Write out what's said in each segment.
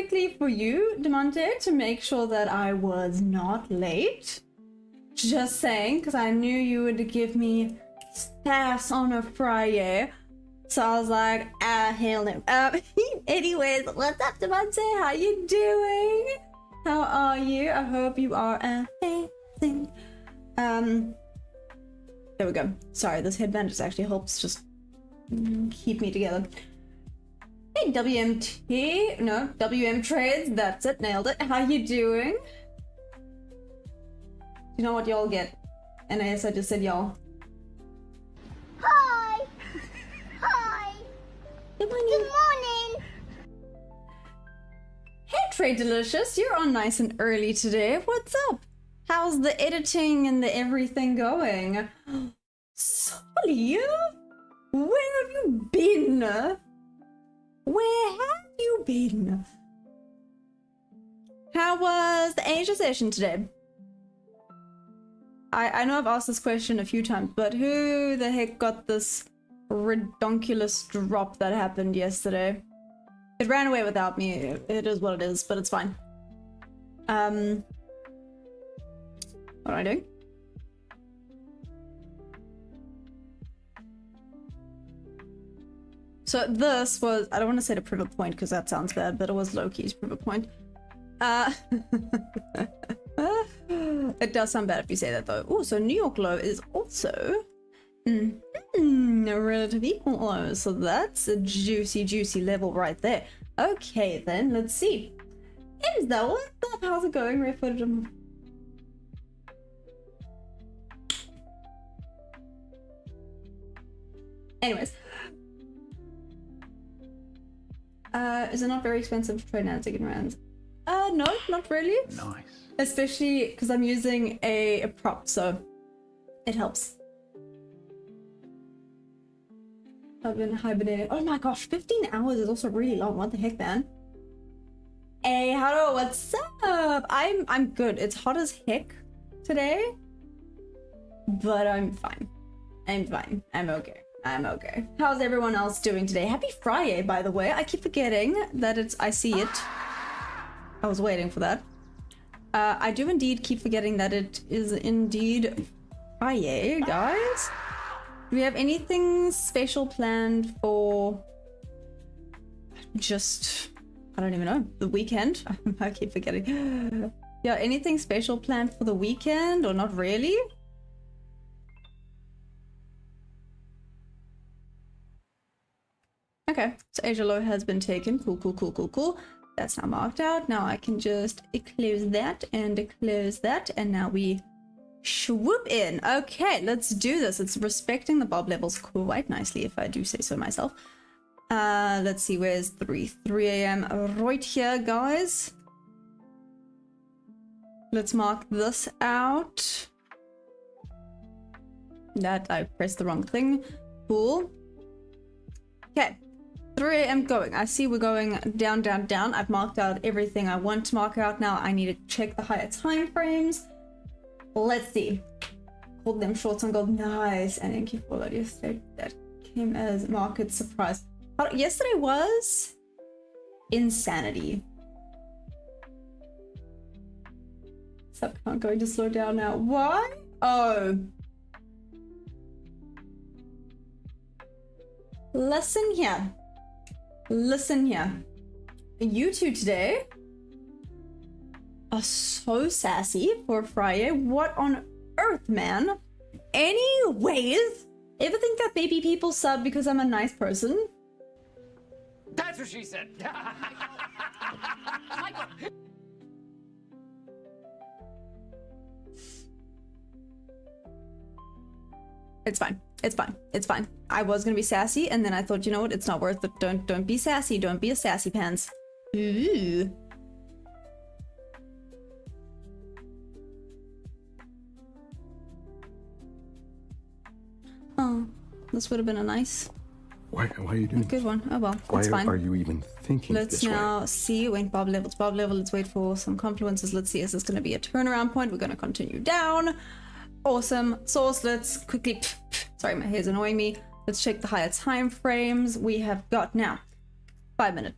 specifically for you, Demonte, to make sure that I was not late. Just saying, because I knew you would give me sass on a Friday. So I was like, hell no. Anyways, what's up, Demonte? How you doing? How are you? I hope you are amazing. There we go. Sorry, this headband just actually helps just keep me together. Hey, WMT. No, WM Trades. That's it. Nailed it. How you doing? You know what y'all get? And I just said y'all. Hi! Hi! Good morning. Good morning! Hey, Trade Delicious. You're on nice and early today. What's up? How's the editing and the everything going? Solly? Where have you been? Where have you been? How was the Asia session today? I know I've asked this question a few times, but who the heck got this redonkulous drop that happened yesterday? It ran away without me. It is what it is, but it's fine. What am I doing? So this was, I don't want to say the pivot point because that sounds bad, but it was low-key's pivot point. It does sound bad if you say that though. Oh, so New York low is also a relative equal low. So that's a juicy level right there. Okay, then let's see. Enzo, what's up? How's it going? Red footage. Anyways. Is it not very expensive to trade Nasdaq in rands? No, not really. Nice. Especially because I'm using a prop, so it helps. I've been hibernating. Oh my gosh, 15 hours is also really long. What the heck, man? Hey, hello, what's up? I'm good. It's hot as heck today, but I'm fine. I'm fine. I'm okay. I'm okay. How's everyone else doing today? Happy Friday, by the way. I keep forgetting that I see it. I was waiting for that. I do indeed keep forgetting that it is indeed Friday, guys. Do we have anything special planned for just, I don't even know, the weekend? I keep forgetting. Yeah, anything special planned for the weekend or not really? Okay, so Asia low has been taken. Cool. That's now marked out. Now I can just close that and close that. And now we swoop in. Okay, let's do this. It's respecting the bob levels quite nicely, if I do say so myself. Let's see, where's 3 a.m. right here, guys. Let's mark this out. That I pressed the wrong thing. Cool. Okay. 3 a.m. going. I see we're going down. I've marked out everything I want to mark out now. I need to check the higher time frames. Let's see. Hold them shorts on gold. Nice. And thank you for that yesterday. That came as market surprise. Yesterday was insanity. Sub can't going to slow down now. Why? Oh. Listen here. Listen here. You two today are so sassy for Friday. What on earth, man? Anyways, ever think that baby people sub because I'm a nice person? That's what she said. It's fine. It's fine. It's fine. I was gonna be sassy, and then I thought, you know what? It's not worth it. Don't be sassy. Don't be a sassy pants. Ooh. Oh, this would have been a nice. Why are you doing good one? Oh well, why it's fine. Are you even thinking Let's this now way? see. Wait, bob level. It's bob level. Let's wait for some confluences. Let's see. Is this going to be a turnaround point? We're going to continue down. Awesome. Source. Let's quickly. Sorry, my hair's annoying me. Let's check the higher time frames. We have got now 5 minute,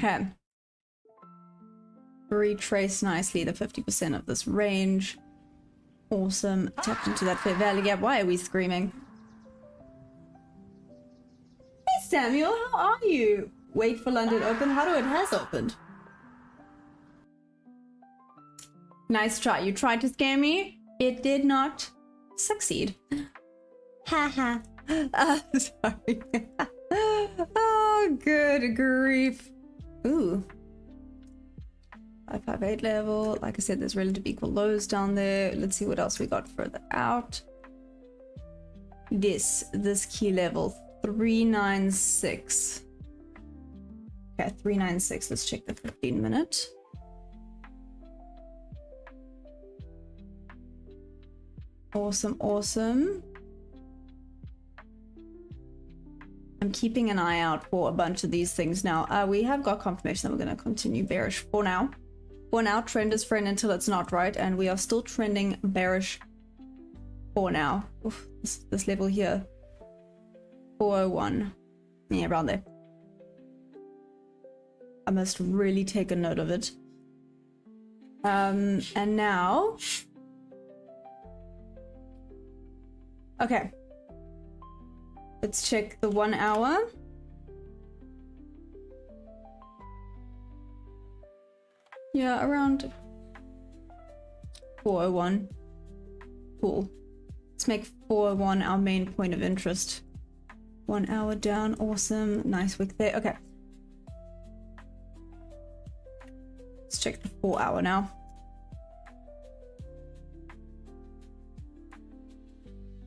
Okay. Retrace nicely the 50% of this range. Awesome. Tapped into that fair value gap. Why are we screaming? Hey Samuel, how are you? Wait for London open. How do it has opened? Nice try. You tried to scare me. It did not succeed. Haha. Sorry. Oh, good grief. Ooh. 558 level. Like I said, there's relative equal lows down there. Let's see what else we got further out. This key level 396. Okay, 396. Let's check the 15-minute. Awesome, awesome. I'm keeping an eye out for a bunch of these things now. We have got confirmation that we're going to continue bearish for now. For now, trend is friend until it's not, right? And we are still trending bearish for now. Oof, this level here. 401. Yeah, around there. I must really take a note of it. And now... Okay. Let's check the 1 hour. Yeah, around 401. Cool. Let's make 401 our main point of interest. 1 hour down. Awesome. Nice wick there. Okay. Let's check the 4 hour now.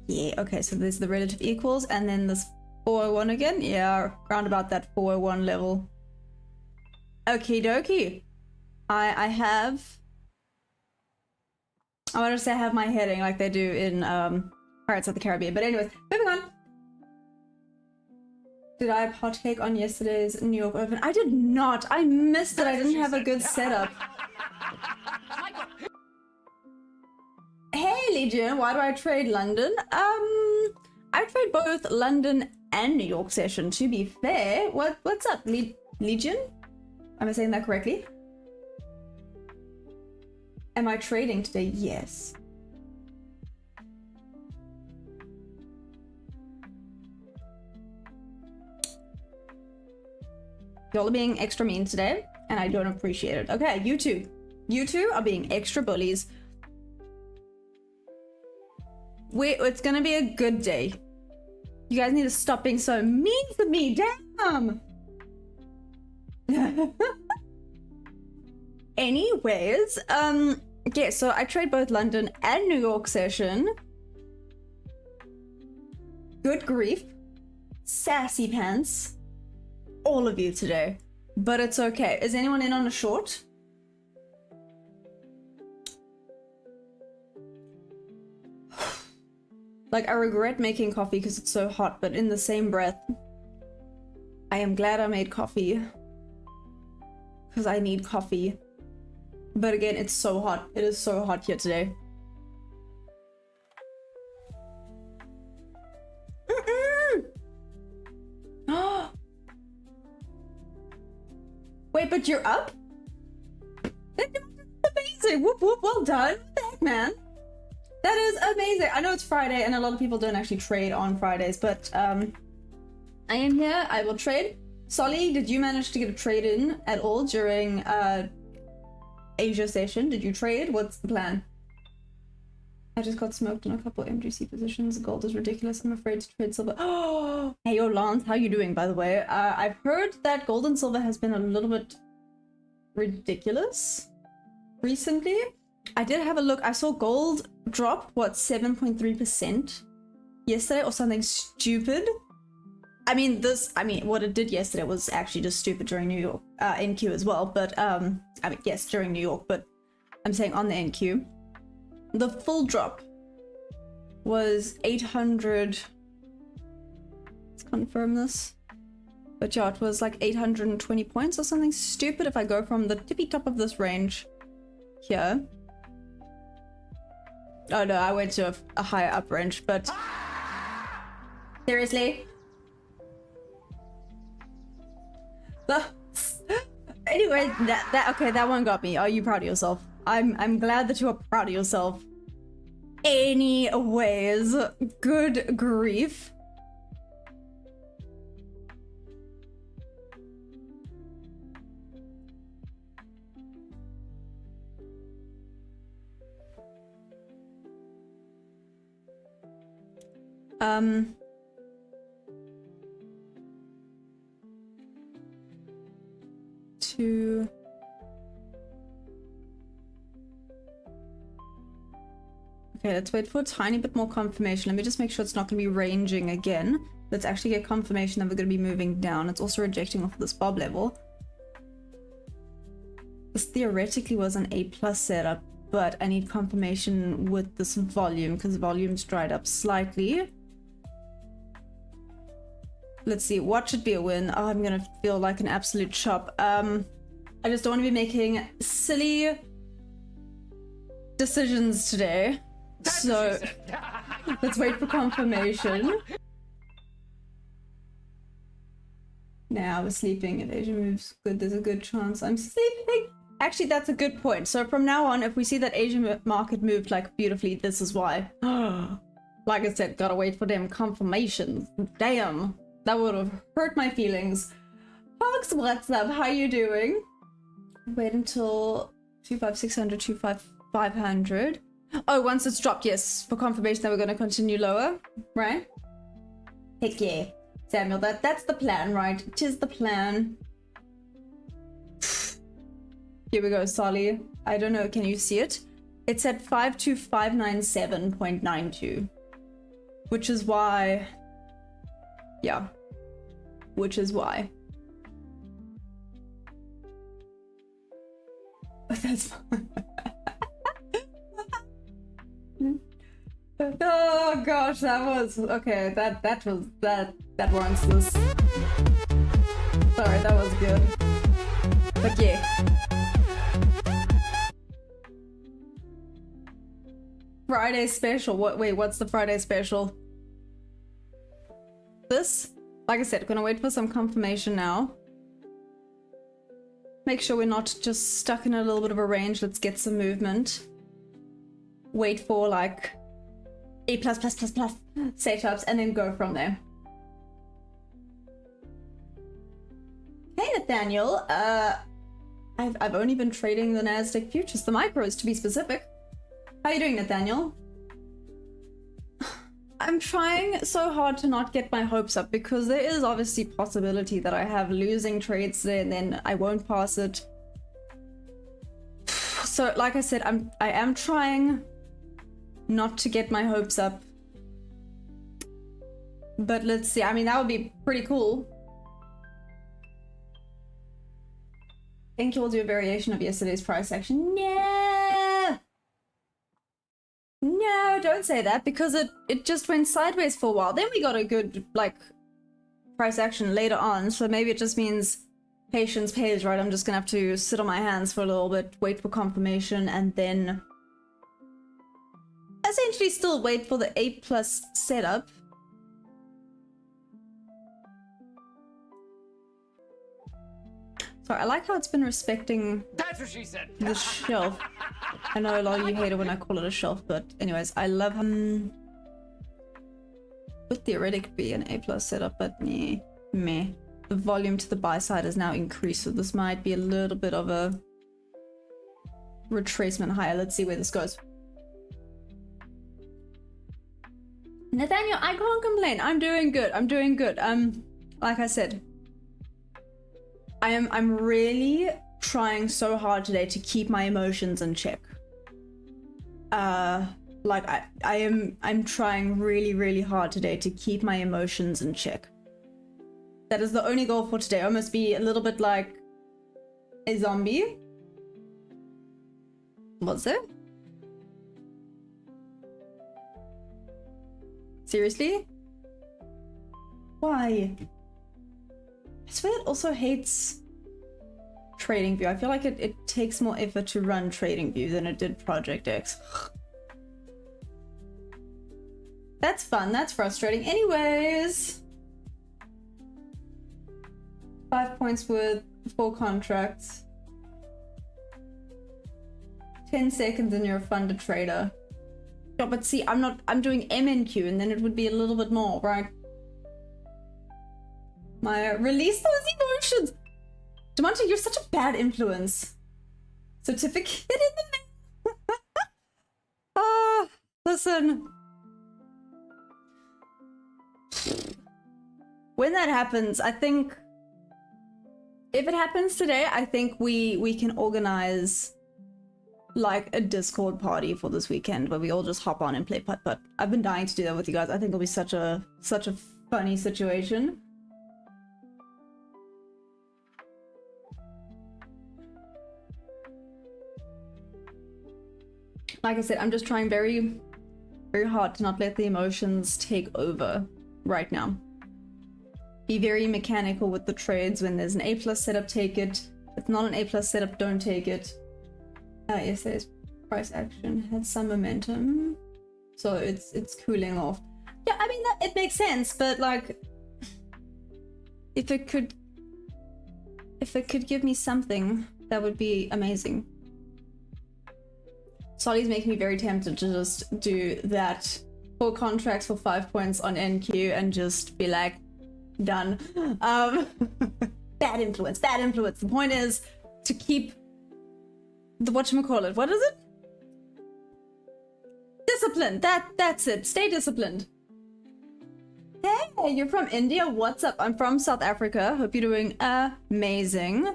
Yeah, okay, so there's the relative equals and then this 401 again. Yeah, around about that 401 level. Okie dokie. I want to say I have my heading like they do in Pirates of the Caribbean. But anyways, moving on. Did I partake on yesterday's New York Open? I did not. I missed it. I didn't have a good setup. Hey Legion, why do I trade London? I trade both London and New York session, to be fair. What's up, Legion? Am I saying that correctly? Am I trading today? Yes. Y'all are being extra mean today, and I don't appreciate it. Okay, you two. You two are being extra bullies. It's gonna be a good day. You guys need to stop being so mean to me. Damn! Anyways, yeah, so I trade both London and New York session. Good grief. Sassy pants. All of you today. But it's okay. Is anyone in on a short? Like, I regret making coffee because it's so hot, but in the same breath, I am glad I made coffee. Because I need coffee. But again, it's so hot. It is so hot here today. Wait, but you're up? That's amazing. Whoop whoop, well done. What the heck, man? That is amazing. I know it's Friday and a lot of people don't actually trade on Fridays, but I am here. I will trade. Solly, did you manage to get a trade in at all during Asia session? Did you trade? What's the plan? I just got smoked in a couple MGC positions. Gold is ridiculous. I'm afraid to trade silver. Oh, hey, yo, Lance, how you doing, by the way? I've heard that gold and silver has been a little bit ridiculous recently. I did have a look. I saw gold drop, what, 7.3% yesterday or something stupid. I mean, what it did yesterday was actually just stupid during New York, NQ as well. But, I mean, yes, during New York, but I'm saying on the NQ. The full drop was 800. Let's confirm this. But yeah, it was like 820 points or something stupid if I go from the tippy top of this range here. Oh no, I went to a higher up range, but seriously? Anyway, that one got me. Are you proud of yourself? I'm glad that you are proud of yourself. Anyways, good grief. To okay, let's wait for a tiny bit more confirmation. Let me just make sure it's not going to be ranging again. Let's actually get confirmation that we're going to be moving down. It's also rejecting off of this bob level. This theoretically was an A+ setup, but I need confirmation with this volume because volume's dried up slightly. Let's see, what should be a win? Oh, I'm gonna feel like an absolute chop. I just don't want to be making silly decisions today. So let's wait for confirmation. Now we're sleeping. If Asia moves good, there's a good chance I'm sleeping. Actually, that's a good point. So from now on, if we see that Asian market moved like beautifully, this is why. Like I said, gotta wait for them confirmations. Damn. That would have hurt my feelings. Fox, what's up? How you doing? Wait until 25600, 25500. Oh, once it's dropped, yes. For confirmation that we're going to continue lower, right? Heck yeah. Samuel, that's the plan, right? It is the plan. Here we go, Solly. I don't know, can you see it? It's at 52597.92. Which is why... Yeah, which is why. That's fine. Oh gosh, that was okay. That warrants this. Sorry, that was good. But yeah. Friday special. Wait, what's the Friday special? This, like I said, gonna wait for some confirmation now. Make sure we're not just stuck in a little bit of a range. Let's get some movement. Wait for like A+++ setups and then go from there. Hey Nathaniel, I've only been trading the Nasdaq futures, the micros to be specific. How you doing, Nathaniel? I'm trying so hard to not get my hopes up because there is obviously possibility that I have losing trades there and then I won't pass it. So like I said, I am trying not to get my hopes up. But let's see, I mean that would be pretty cool. I think you'll do a variation of yesterday's price action. No! No, don't say that because it just went sideways for a while. Then we got a good like price action later on. So maybe it just means patience pays, right? I'm just gonna have to sit on my hands for a little bit, wait for confirmation, and then essentially still wait for the A+ setup. Sorry, I like how it's been respecting That's what she said. the shelf. I know a lot of you hate it when I call it a shelf, but anyways, I love would theoretically be an A+ setup, but meh. The volume to the buy side has now increased, so this might be a little bit of a retracement higher. Let's see where this goes. Nathaniel, I can't complain. I'm doing good. I'm doing good. Like I said, I'm really trying so hard today to keep my emotions in check. Like I'm trying really hard today to keep my emotions in check. That is the only goal for today. I must be a little bit like a zombie. What's it? Seriously? Why? I swear it also hates TradingView. I feel like it takes more effort to run TradingView than it did Project X. That's fun. That's frustrating. Anyways. 5 points with 4 contracts. 10 seconds and you're a funded trader. No, but see, I'm doing MNQ and then it would be a little bit more, right? Maya, release those emotions! Demonte, you're such a bad influence. Certificate in the mail. Ah, listen. When that happens, I think if it happens today, I think we can organize like a Discord party for this weekend where we all just hop on and play putt-putt. I've been dying to do that with you guys. I think it'll be such a funny situation. Like I said, I'm just trying very, very hard to not let the emotions take over right now. Be very mechanical with the trades. When there's an A+ setup, take it. If it's not an A+ setup, don't take it. Yesterday's price action had some momentum, so it's cooling off. Yeah, I mean, it makes sense, but like, if it could give me something, that would be amazing. Solly's making me very tempted to just do that 4 contracts for 5 points on NQ and just be like, done. Bad influence, bad influence. The point is to keep the whatchamacallit, what is it? Discipline. That's it. Stay disciplined. Hey, you're from India? What's up? I'm from South Africa. Hope you're doing amazing.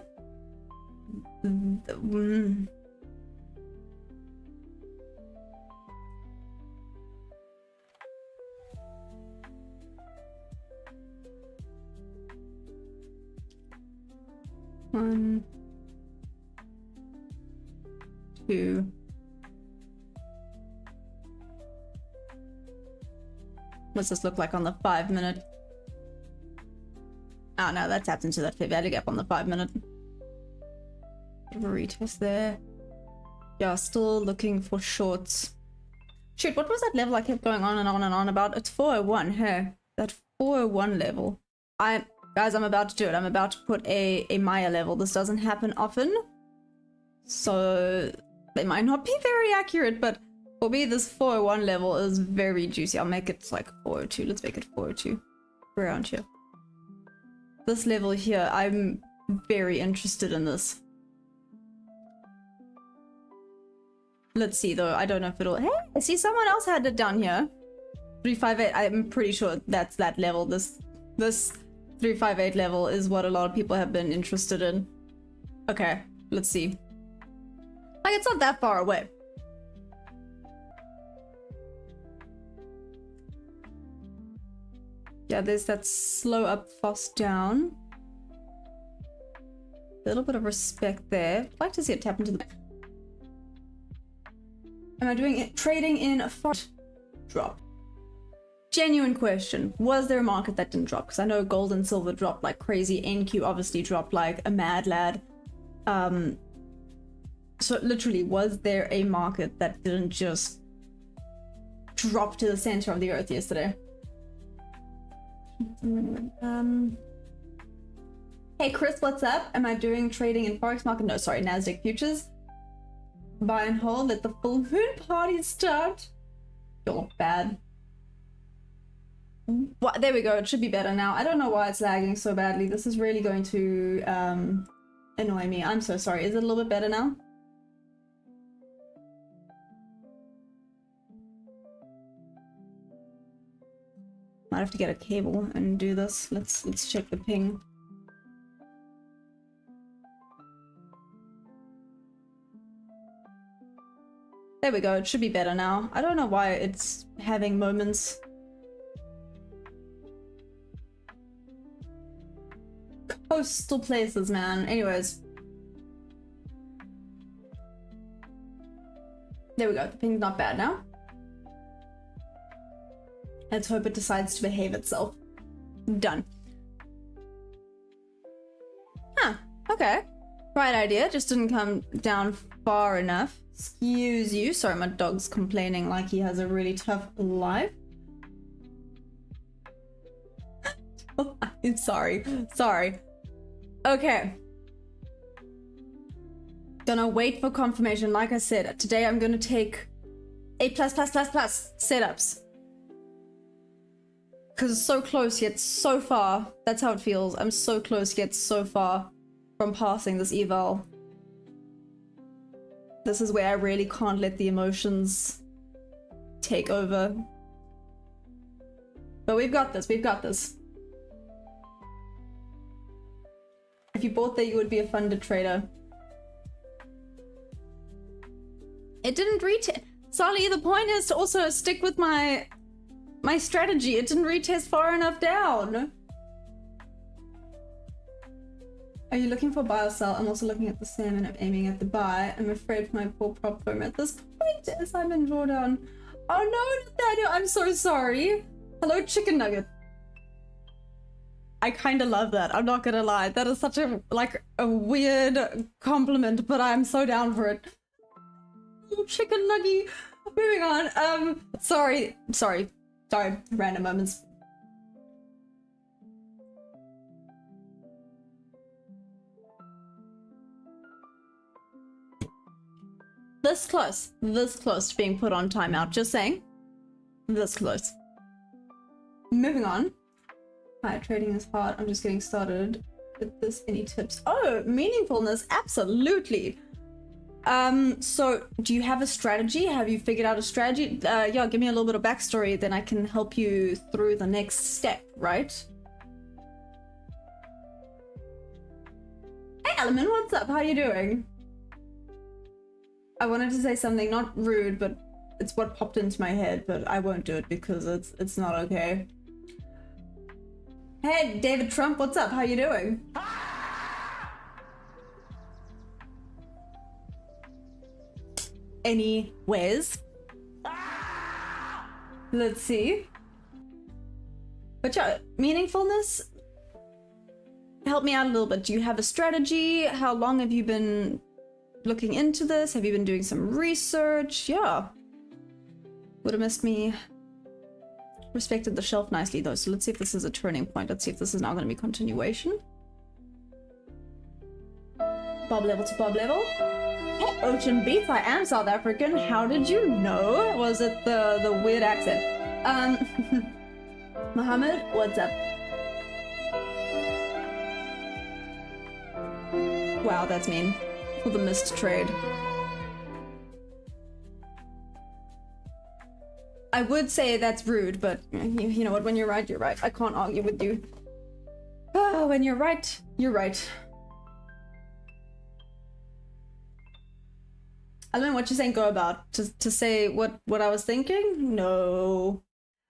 One, 2. What's this look like on the 5-minute? Oh no, that tapped into that fair value gap on the 5-minute. Retest there. Yeah, still looking for shorts. Shoot, what was that level I kept going on and on and on about? It's 401, hey. That 401 level. Guys, I'm about to do it. I'm about to put a Maya level. This doesn't happen often, so they might not be very accurate, but for me, this 401 level is very juicy. I'll make it like 402. Let's make it 402. Around here. This level here, I'm very interested in this. Let's see though. I don't know if it'll... Hey, I see someone else had it down here. 358. I'm pretty sure that's that level. This 358 level is what a lot of people have been interested in. Okay, let's see. Like, it's not that far away. Yeah, there's that slow up, fast down. A little bit of respect there. I'd like to see it tap into the... Am I doing it trading in a fast drop? Genuine question. Was there a market that didn't drop? Because I know gold and silver dropped like crazy. NQ obviously dropped like a mad lad. So literally, was there a market that didn't just drop to the center of the earth yesterday? Hey Chris, what's up? Am I doing trading in forex market? No, sorry, Nasdaq futures. Buy and hold. Let the full moon party start. You're bad. What? There we go. It should be better now. I don't know why it's lagging so badly. This is really going to annoy me. I'm so sorry. Is it a little bit better now? Might have to get a cable and do this. Let's check the ping. There we go. It should be better now. I don't know why it's having moments. Coastal places, man. Anyways. There we go. The ping's not bad now. Let's hope it decides to behave itself. Done. Huh. Okay. Right idea. Just didn't come down far enough. Excuse you. Sorry, my dog's complaining like he has a really tough life. I'm sorry. Sorry. Okay. Gonna wait for confirmation. Like I said, today I'm gonna take A+++ setups. Because it's so close yet so far. That's how it feels. I'm so close yet so far from passing this eval. This is where I really can't let the emotions take over. But we've got this, we've got this. If you bought there, you would be a funded trader. It didn't retest. Sally, the point is to also stick with my strategy. It didn't retest far enough down. Are you looking for buy or sell? I'm also looking at the same and I'm aiming at the buy. I'm afraid for my poor prop firm at this point as I'm in drawdown. Oh no, Nathaniel, I'm so sorry. Hello, chicken nugget. I kind of love that. I'm not gonna lie. That is such a weird compliment, but I'm so down for it. Oh, chicken nuggy. Moving on. Sorry, random moments. This close to being put on timeout. Just saying. This close. Moving on. Hi, trading is hard. I'm just getting started with this. Any tips? Oh, meaningfulness. Absolutely. So do you have a strategy? Have you figured out a strategy? Yeah, give me a little bit of backstory, then I can help you through the next step, right? Hey, Element, what's up? How are you doing? I wanted to say something not rude, but it's what popped into my head, but I won't do it because it's not okay. Hey, David Trump, what's up? How you doing? Anyways, let's see. But yeah, meaningfulness. Help me out a little bit. Do you have a strategy? How long have you been looking into this? Have you been doing some research? Yeah. Would have missed me. Respected the shelf nicely though, so let's see if this is a turning point. Let's see if this is now going to be continuation. Bob level to Bob level. Hey, Ocean Beats, I am South African. How did you know? Was it the weird accent? Mohammed, what's up? Wow, that's mean. For the missed trade. I would say that's rude, but you know what? When you're right, you're right. I can't argue with you. Oh, when you're right, you're right. I don't know what you're saying. Go about to say what I was thinking. No,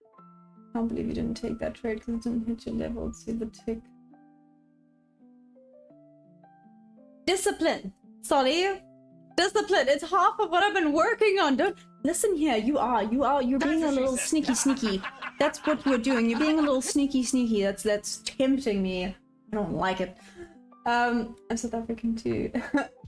I can't believe you didn't take that trade because it didn't hit your level. See the tick. Discipline, Solly. Discipline. It's half of what I've been working on. Don't listen here. You're being a little sneaky. That's what you're doing. You're being a little sneaky. That's tempting me. I don't like it. I'm South African too.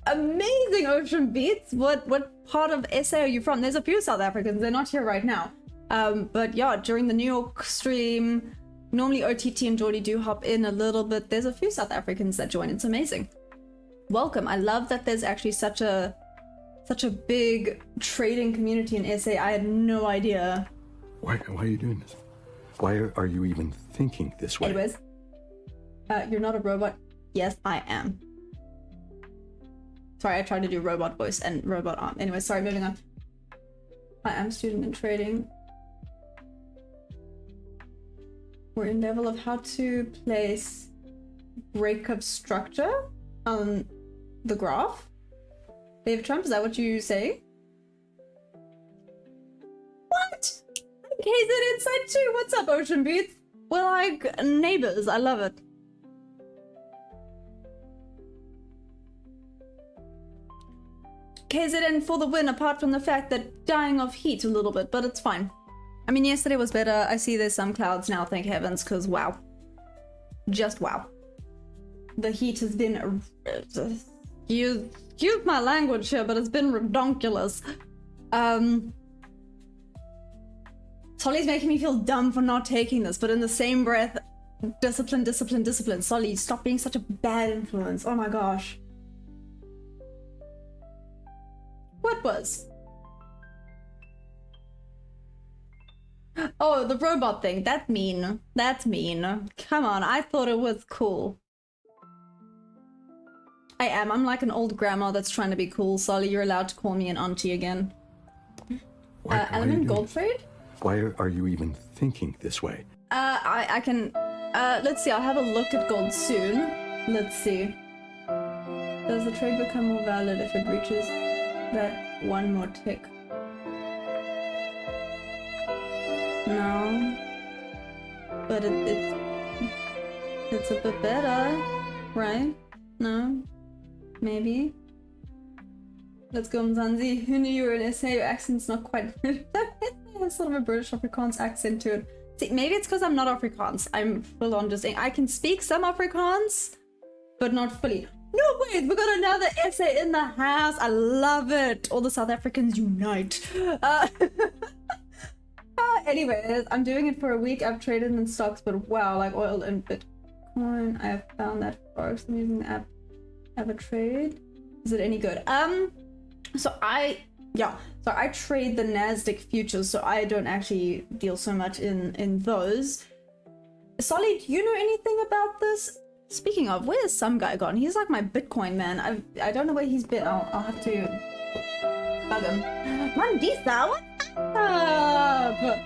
Amazing, Ocean Beats. What part of SA are you from? There's a few South Africans. They're not here right now. But yeah, during the New York stream, normally OTT and Geordie do hop in a little bit. There's a few South Africans that join. It's amazing. Welcome. I love that there's actually such a big trading community in SA. I had no idea. Why are you doing this? Why are you even thinking this way? Anyways, you're not a robot. Yes, I am. Sorry, I tried to do robot voice and robot arm. Anyway, sorry, moving on. I am student in trading. We're in level of how to place breakup structure on the graph. David Trump, is that what you say? What? KZ Inside too. What's up, Ocean Beats? We're like neighbors. I love it. KZN for the win, apart from the fact that dying of heat a little bit, but it's fine. I mean, yesterday was better. I see there's some clouds now, thank heavens, because wow. Just wow. The heat has been... Excuse my language here, but it's been redonkulous. Solly's making me feel dumb for not taking this, but in the same breath, discipline. Solly, stop being such a bad influence. Oh my gosh. What was? Oh, the robot thing. That's mean. That's mean. Come on, I thought it was cool. I am. I'm like an old grandma that's trying to be cool. Solly, you're allowed to call me an auntie again. Why are you Element doing gold this? trade? Why are you even thinking this way? I can... let's see, I'll have a look at gold soon. Let's see. Does the trade become more valid if it reaches that one more tick? No. But it's a bit better, right? No? Maybe? Let's go, Mzanzi. Who knew you were an SA? Your accent's not quite... There's sort of a British Afrikaans accent to it. See, maybe it's because I'm not Afrikaans. I'm full on just saying I can speak some Afrikaans, but not fully. No, wait, we got another essay in the house. I love it. All the South Africans unite. Anyways, I'm doing it for a week. I've traded in stocks, but wow, like oil and Bitcoin. I have found that Forex. I'm using the app. Have a trade. Is it any good? So I trade the Nasdaq futures, so I don't actually deal so much in those. Solly, do you know anything about this? Speaking of, where's some guy gone? He's like my Bitcoin man. I don't know where he's been. I'll have to bug him. Mandisa, what's up?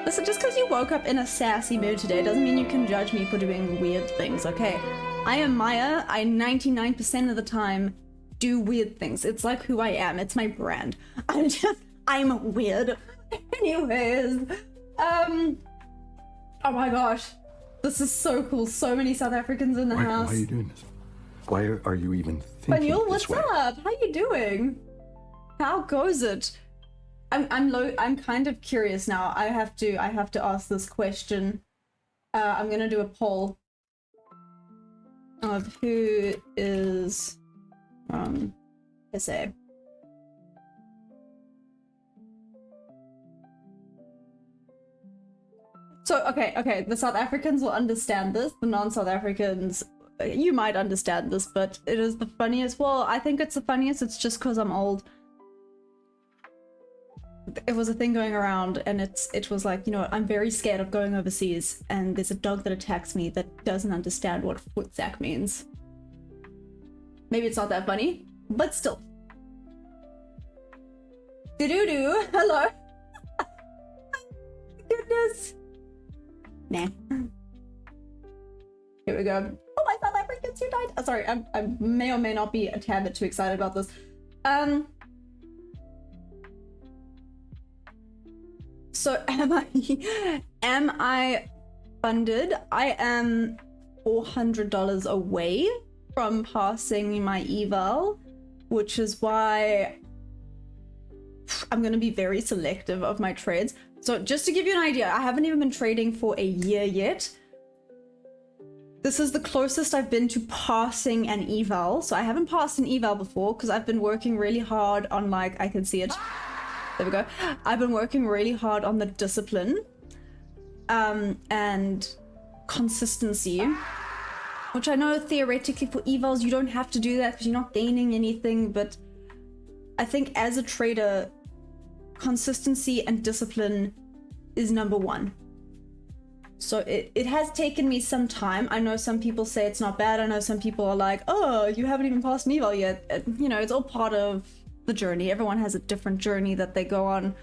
Listen, just because you woke up in a sassy mood today doesn't mean you can judge me for doing weird things, okay? I am Maya. I 99% of the time do weird things. It's like who I am. It's my brand. I'm weird. Anyways, oh my gosh. This is so cool. So many South Africans in the house. Why are you doing this? Why are you even thinking Pyeong, this what's way? up? How you doing? How goes it? I'm kind of curious now. I have to ask this question. I'm gonna do a poll of who is SA. So okay, the South Africans will understand this. The non-South Africans, you might understand this, but it is the funniest. Well, I think it's the funniest. It's just because I'm old. It was a thing going around, and it was like, you know, I'm very scared of going overseas, and there's a dog that attacks me that doesn't understand what footsack means. Maybe it's not that funny, but still. Do-do-do, hello. Goodness. Nah. Here we go. Oh, my South Africans unite. Oh, sorry, I may or may not be a tad bit too excited about this. So am I funded? I am $400 away from passing my eval, which is why I'm going to be very selective of my trades. So just to give you an idea, I haven't even been trading for a year yet. This is the closest I've been to passing an eval. So I haven't passed an eval before because I've been working really hard on, like, I can see it. There we go. I've been working really hard on the discipline and consistency, which I know theoretically for evals you don't have to do that because you're not gaining anything, but I think as a trader, consistency and discipline is number one. So it has taken me some time. I know some people say it's not bad. I know some people are like, oh, you haven't even passed an eval yet. You know, it's all part of the journey. Everyone has a different journey that they go on.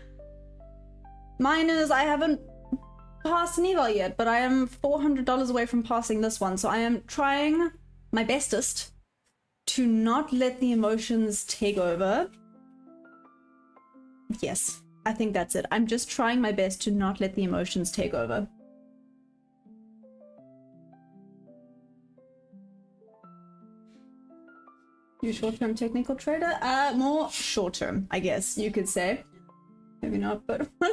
Mine is I haven't passed an eval yet, but I am $400 away from passing this one. So I am trying my bestest to not let the emotions take over. Yes, I think that's it. I'm just trying my best to not let the emotions take over. You short-term technical trader? More short-term, I guess you could say. Maybe not, but I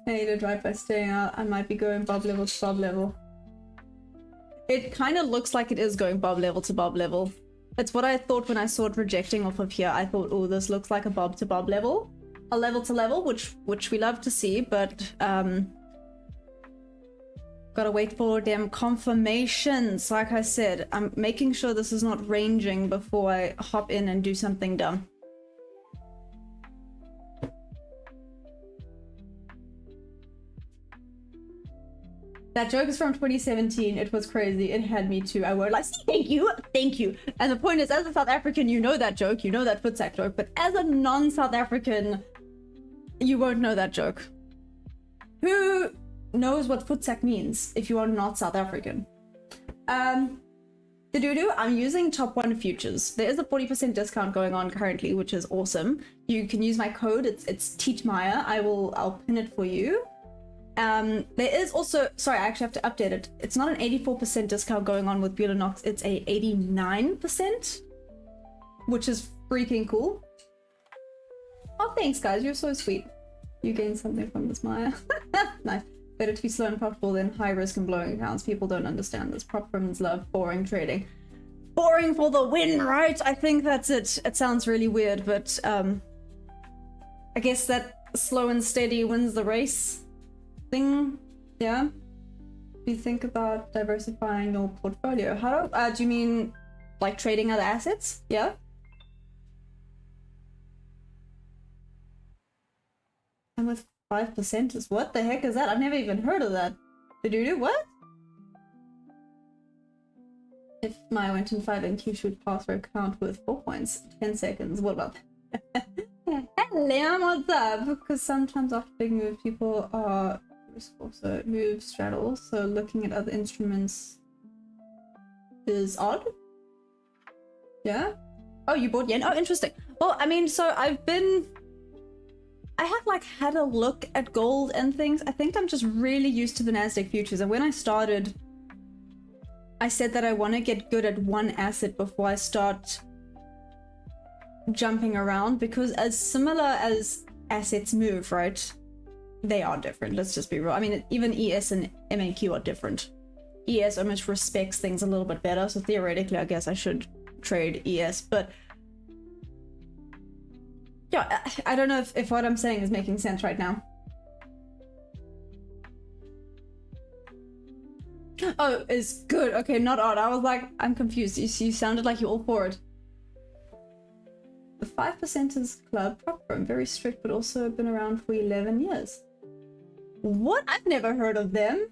need to drive by staying out. I might be going bob level to bob level. It kind of looks like it is going bob level to bob level. It's what I thought when I saw it rejecting off of here. I thought, oh, this looks like a bob to bob level. A level to level, which we love to see, but Gotta wait for them confirmations. Like I said, I'm making sure this is not ranging before I hop in and do something dumb. That joke is from 2017. It was crazy. It had me too. I were like, thank you, thank you. And the point is, as a South African, you know that joke, you know that footsack joke, but as a non-South African, you won't know that joke. Who knows what footsack means if you are not South African? The doo-doo, I'm using Top 1 futures. There is a 40% discount going on currently, which is awesome. You can use my code. It's Teachmaya. I'll pin it for you. There is also, sorry, I actually have to update it. It's not an 84% discount going on with Violin, it's a 89%, which is freaking cool. Oh, thanks guys, you're so sweet. You gained something from this, Maya. Nice. Better to be slow and profitable than high risk and blowing accounts. People don't understand this. Prop firms love boring trading. Boring for the win, right? I think that's it. It sounds really weird, but I guess that slow and steady wins the race thing. Yeah. Do you think about diversifying your portfolio? How do you mean like trading other assets? Yeah. And with 5% is what the heck is that? I've never even heard of that. Did you do what? If my went in 5 and Q should pass for account with 4 points, 10 seconds. What about that? Hello, what's up? Because sometimes after big move, people are also move straddle, so looking at other instruments is odd. Yeah. Oh, you bought yen? Oh, interesting. Well, I mean, so I have like had a look at gold and things. I think I'm just really used to the Nasdaq futures, and when I started, I said that I want to get good at one asset before I start jumping around, because as similar as assets move, right? They are different, let's just be real. I mean, even ES and MNQ are different. ES almost respects things a little bit better, so theoretically I guess I should trade ES, but yeah, I don't know if what I'm saying is making sense right now. Oh, it's good. Okay, not odd. I was like, I'm confused. You sounded like you're all for it. The 5%ers Club, proper, very strict, but also been around for 11 years. What? I've never heard of them.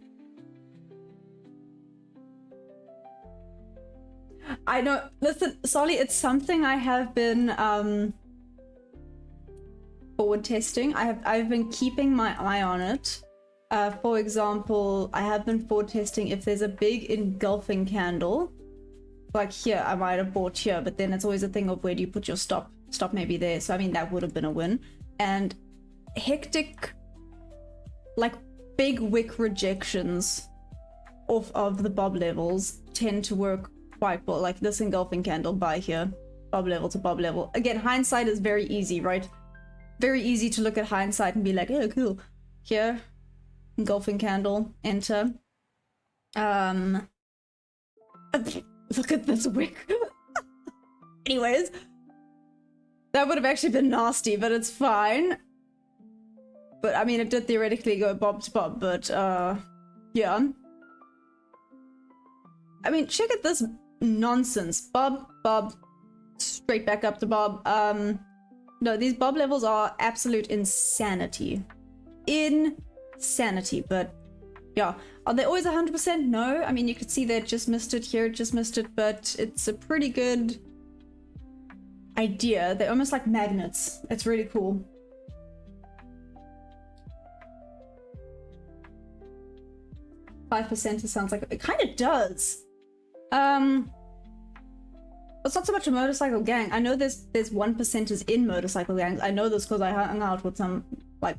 I know. Listen, Solly, it's something I have been forward testing. I've been keeping my eye on it. For example, I have been forward testing if there's a big engulfing candle. Like here, I might have bought here, but then it's always a thing of where do you put your stop? Stop maybe there. So I mean, that would have been a win. And hectic, like big wick rejections off of the bob levels tend to work quite well. Like this engulfing candle by here, bob level to bob level. Again, hindsight is very easy, right? Very easy to look at hindsight and be like, oh, cool. Here, engulfing candle, enter. Look at this wick. Anyways, that would have actually been nasty, but it's fine. But I mean, it did theoretically go bob to bob, but yeah. I mean, check out this nonsense. Bob, bob, straight back up to bob. No, these bob levels are absolute insanity. Insanity, but yeah. Are they always 100%? No. I mean, you could see they just missed it here, just missed it, but it's a pretty good idea. They're almost like magnets. It's really cool. It sounds like it kind of does. It's not so much a motorcycle gang. I know there's 1%ers in motorcycle gangs. I know this because I hung out with some like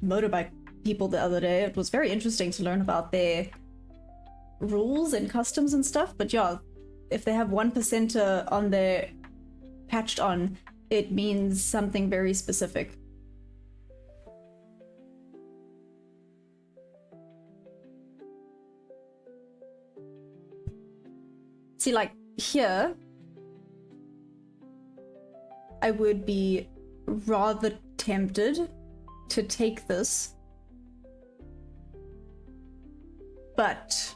motorbike people the other day. It was very interesting to learn about their rules and customs and stuff. But yeah, if they have 1%er on their patched on, it means something very specific. See, like here, I would be rather tempted to take this but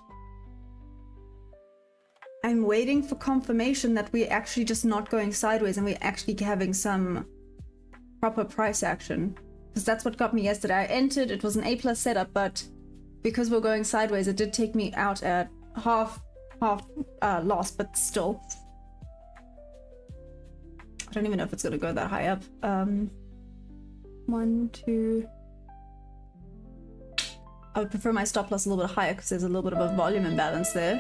I'm waiting for confirmation that we're actually just not going sideways and we're actually having some proper price action. Because that's what got me yesterday. I entered, it was an A+ setup, but because we're going sideways, it did take me out at half loss, but still. I don't even know if it's gonna go that high up. 1, 2. I would prefer my stop loss a little bit higher because there's a little bit of a volume imbalance there.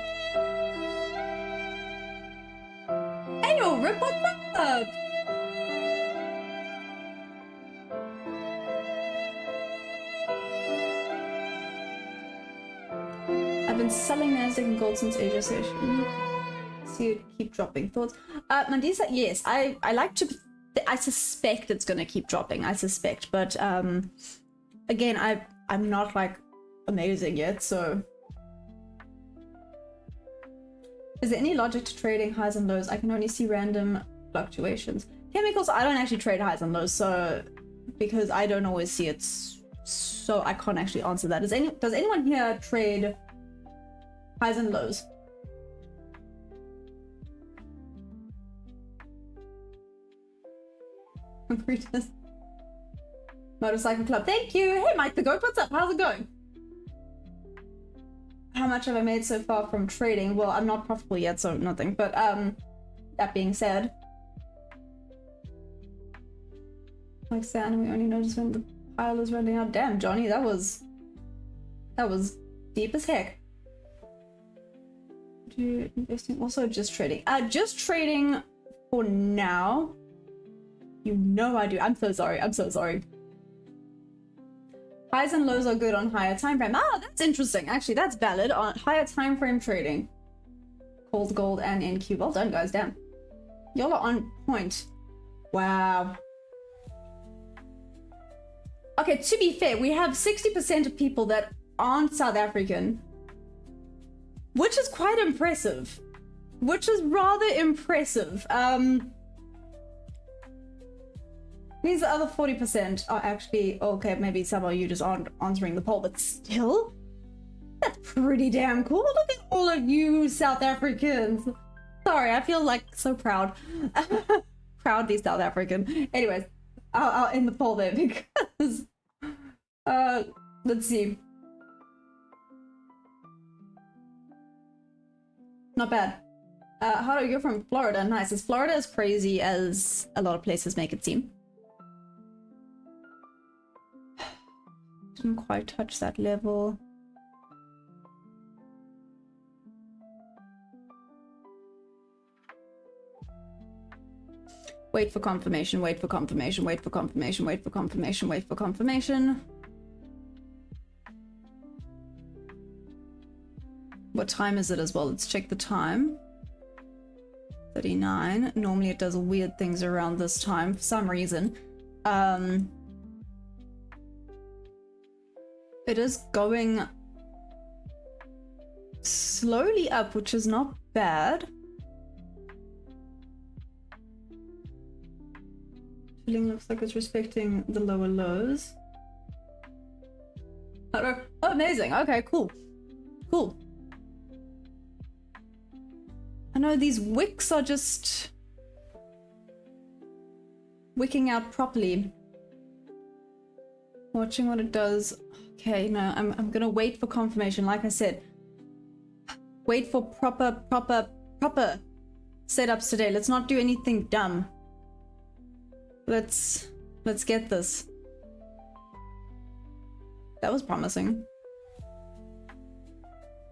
Hey yo, Rip, what's up? I've been selling Nasdaq and gold since Asia session. See it keep dropping. Thoughts? Mandisa, yes, I like to. I suspect it's gonna keep dropping. I suspect, but again, I'm not like amazing yet. So, is there any logic to trading highs and lows? I can only see random fluctuations. Chemicals, I don't actually trade highs and lows, so because I don't always see it, so I can't actually answer that. Does anyone here trade highs and lows? Motorcycle Club, thank you. Hey Mike the Goat, what's up? How's it going? How much have I made so far from trading? Well, I'm not profitable yet, so nothing. But that being said, like sand, we only notice when the pile is running out. Damn, Johnny, that was deep as heck. Investing, also just trading. Just trading for now. You know I do. I'm so sorry. I'm so sorry. Highs and lows are good on higher time frame. Ah, that's interesting. Actually, that's valid on higher time frame trading. Cold gold and NQ. Well done, guys. Damn. Y'all are on point. Wow. Okay, to be fair, we have 60% of people that aren't South African, which is quite impressive. Which is rather impressive. Means the other 40% are actually, okay, maybe some of you just aren't answering the poll, but still, that's pretty damn cool. Look at all of you South Africans. Sorry, I feel like so proud. Proudly South African. Anyways, I'll end the poll there because, let's see. Not bad. How do you go from Florida? Nice. Is Florida as crazy as a lot of places make it seem? Didn't quite touch that level. Wait for confirmation, wait for confirmation, wait for confirmation, wait for confirmation, wait for confirmation. What time is it as well? Let's check the time. 39. Normally it does weird things around this time for some reason. It is going slowly up, which is not bad. Feeling looks like it's respecting the lower lows. Oh, amazing. Okay, cool. Cool. I know these wicks are just wicking out properly. Watching what it does. Okay, no, I'm gonna wait for confirmation. Like I said, wait for proper setups today. Let's not do anything dumb. Let's get this. That was promising.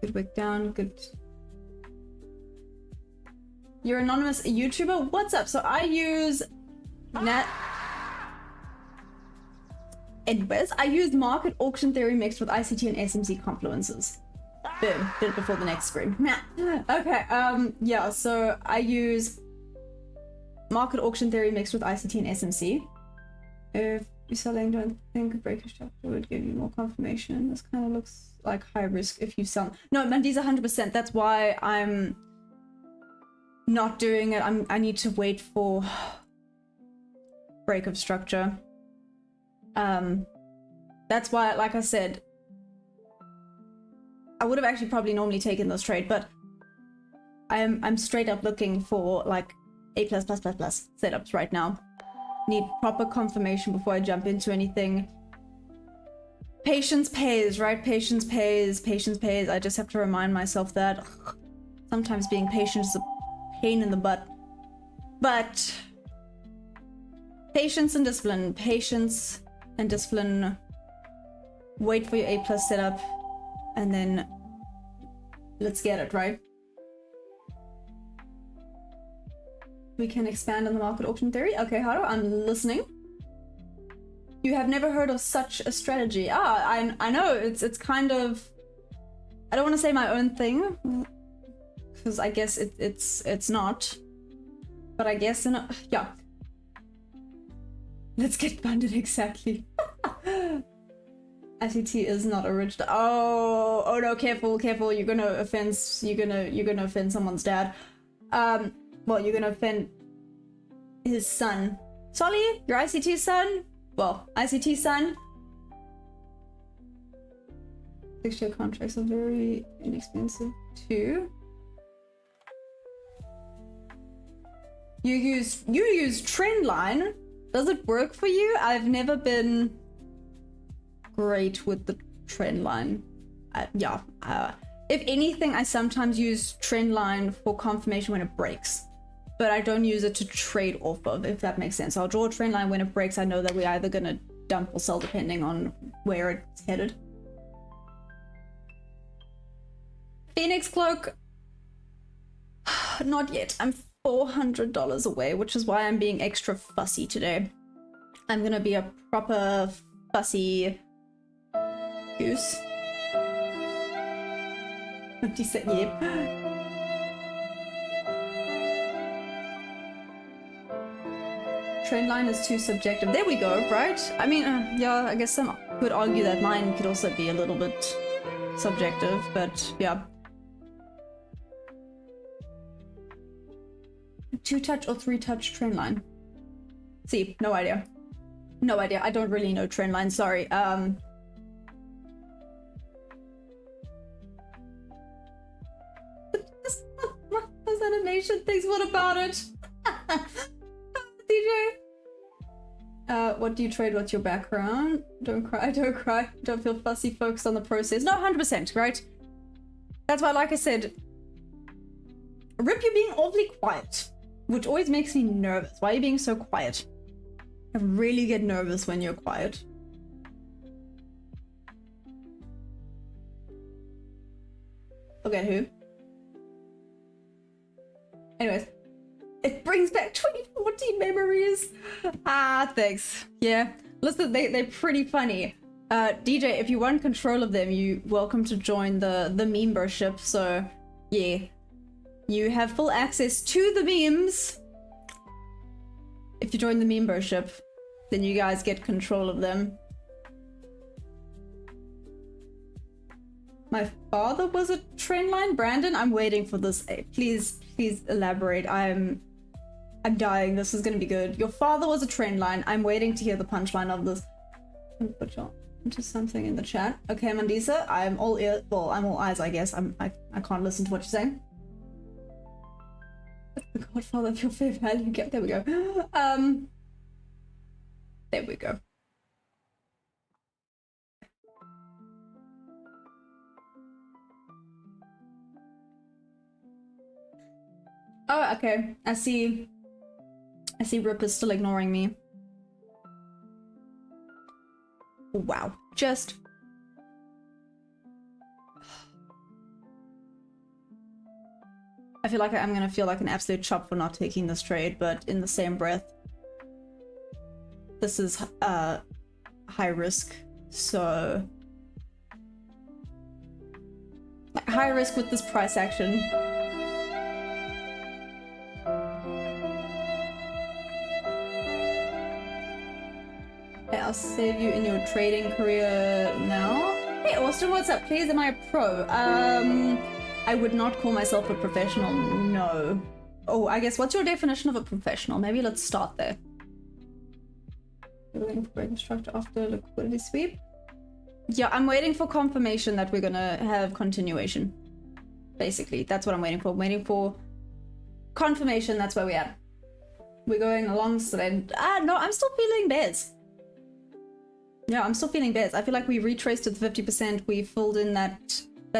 Good wick down, good. You're anonymous YouTuber? What's up? So I use Anyways, I use market auction theory mixed with ICT and SMC confluences. Boom, did it before the next screen. Okay, yeah, so I use market auction theory mixed with ICT and SMC. If you're selling, don't think a breakage structure would give you more confirmation. This kind of looks like high risk if you sell. No, Mandy's 100%. That's why I'm not doing it. I need to wait for break of structure. That's why, like I said, I would have actually probably normally taken this trade, but I'm straight up looking for like A+++ setups right now. Need proper confirmation before I jump into anything. Patience pays, right? Patience pays, patience pays. I just have to remind myself that sometimes being patient is a pain in the butt. But patience and discipline, patience and discipline. Wait for your A+ setup, and then let's get it, right? We can expand on the market auction theory. Okay, Haru, I'm listening. You have never heard of such a strategy. I know, it's kind of, I don't want to say my own thing, because I guess it's not. But I guess, yeah. Let's get funded exactly. ICT is not original. Oh no, careful, careful. You're gonna offend someone's dad. Well, you're gonna offend his son. Solly, your ICT son? Well, ICT son. 6-year contracts are very inexpensive too. You use Trendline. Does it work for you? I've never been great with the Trendline. If anything, I sometimes use Trendline for confirmation when it breaks, but I don't use it to trade off of, if that makes sense. I'll draw a Trendline when it breaks. I know that we're either gonna dump or sell depending on where it's headed. Phoenix Cloak, not yet. I'm $400 away, which is why I'm being extra fussy today. I'm gonna be a proper fussy goose. 50 cent, yeah. Trendline is too subjective. There we go, right? I mean, yeah, I guess some could argue that mine could also be a little bit subjective, but yeah. 2-touch or 3-touch Trendline? See, no idea. No idea. I don't really know Trendline, sorry. Those animation things, what about it? DJ? What do you trade? What's your background? Don't cry, don't cry. Don't feel fussy, focused on the process. No, 100%, right? That's why, like I said, Rip, you're being awfully quiet, which always makes me nervous. Why are you being so quiet? I really get nervous when you're quiet. Forget who. Anyways, it brings back 2014 memories. Ah, thanks. Yeah, listen, they're pretty funny. DJ, if you want control of them, you're welcome to join the membership. So, yeah, you have full access to the memes. If you join the membership, then you guys get control of them. My father was a Trendline. Brandon, I'm waiting for this. Please elaborate. I'm dying. This is gonna be good. Your father was a Trendline. I'm waiting to hear the punchline of this. Put you into something in the chat. Okay, Mandisa, I'm all ear. Well, I'm all eyes, I guess. I can't listen to what you're saying. The godfather of your fair value gap. There we go. There we go. Oh, okay. I see Rip is still ignoring me. Wow. Just... I feel like I'm gonna feel like an absolute chop for not taking this trade, but in the same breath, this is high risk, so... Like, high risk with this price action. I'll save you in your trading career now. Hey Austin, what's up? Please, am I a pro? I would not call myself a professional, no. Oh, I guess, what's your definition of a professional? Maybe let's start there. You're looking for break structure after liquidity sweep? Yeah, I'm waiting for confirmation that we're gonna have continuation. Basically, that's what I'm waiting for. I'm waiting for confirmation. That's where we're at. We're going alongside. No, I'm still feeling bears. Yeah, I'm still feeling bears. I feel like we retraced to the 50%. We filled in that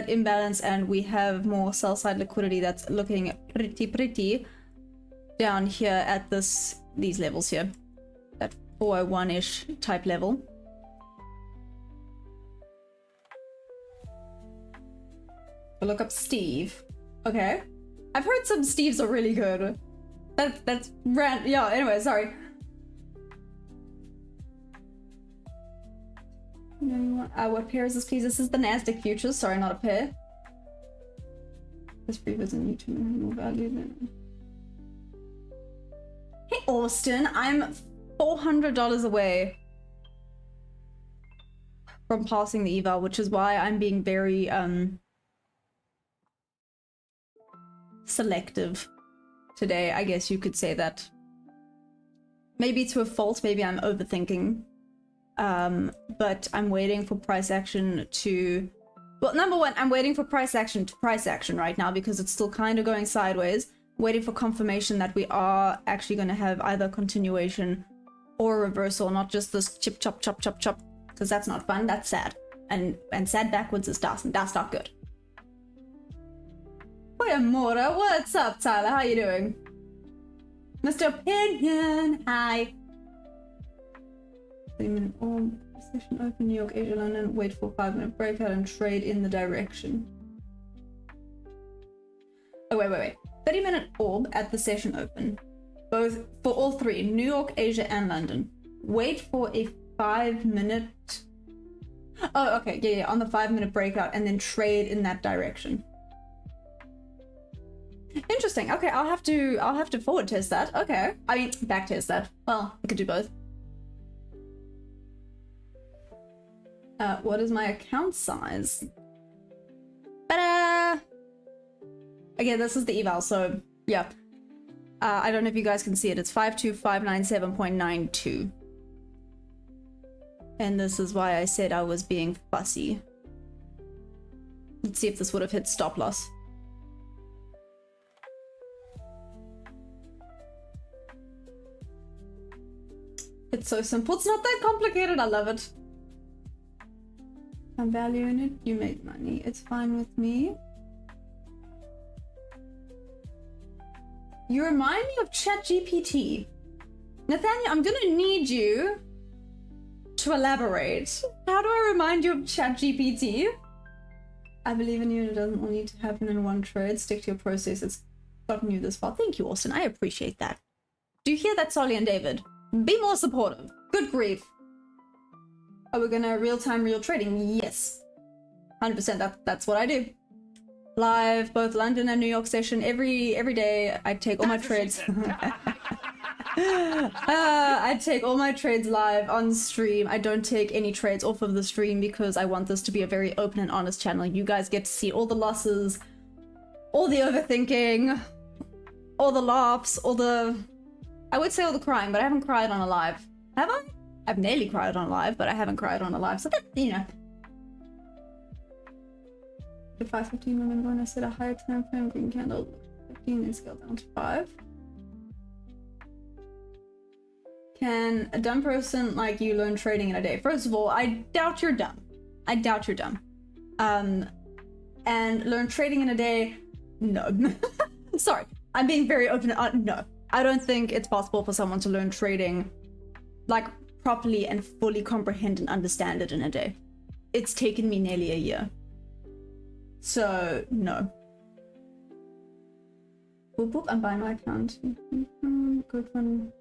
imbalance, and we have more sell side liquidity that's looking pretty down here at these levels here, that 401-ish type level. We'll look up Steve. Okay, I've heard some Steves are really good. That's rant. Yeah. Anyway, sorry. What pair is this, please? This is the Nasdaq futures. Sorry, not a pair. This free doesn't need to more value than. Hey, Austin, I'm $400 away from passing the eval, which is why I'm being very selective today. I guess you could say that. Maybe to a fault. Maybe I'm overthinking. But I'm waiting for price action to... Well, number one, I'm waiting for price action to price action right now because it's still kind of going sideways. Waiting for confirmation that we are actually going to have either continuation or reversal, not just this chip chop chop chop chop, because that's not fun. That's sad, and sad backwards is dust, and that's not good. Boy, Amora, what's up, Tyler? How you doing, Mr. Opinion? Hi. 3-minute orb session open, New York, Asia, London. Wait for 5-minute breakout and trade in the direction. Oh wait. 30-minute orb at the session open, both for all three, New York, Asia, and London. Wait for a 5-minute. Oh, okay, yeah, on the 5-minute breakout, and then trade in that direction. Interesting. Okay, I'll have to forward test that. Okay, I mean back test that. Well, I could do both. What is my account size? Ta-da! Again, this is the eval, so yeah. I don't know if you guys can see it. It's 52597.92. And this is why I said I was being fussy. Let's see if this would have hit stop loss. It's so simple. It's not that complicated. I love it. I'm valuing it. You make money. It's fine with me. You remind me of ChatGPT. Nathaniel, I'm gonna need you to elaborate. How do I remind you of ChatGPT? I believe in you, and it doesn't all need to happen in one trade. Stick to your process. It's gotten you this far. Thank you, Austin. I appreciate that. Do you hear that, Solly and David? Be more supportive. Good grief. Are we gonna real-time real trading? Yes. 100%. That's what I do. Live, both London and New York session every day. I take all my trades. I take all my trades live on stream. I don't take any trades off of the stream because I want this to be a very open and honest channel. You guys get to see all the losses, all the overthinking, all the laughs, all the... I would say all the crying, but I haven't cried on a live. Have I? I've nearly cried on a live, but I haven't cried on a live. So that, you know. The 5:15 women going to set a higher time frame, green candle 15 and scale down to 5. Can a dumb person like you learn trading in a day? First of all, I doubt you're dumb. I doubt you're dumb. And learn trading in a day? No. Sorry, I'm being very open. No, I don't think it's possible for someone to learn trading like properly and fully comprehend and understand it in a day. It's taken me nearly a year. So, no. Boop, boop, I'm buying my account. Good one.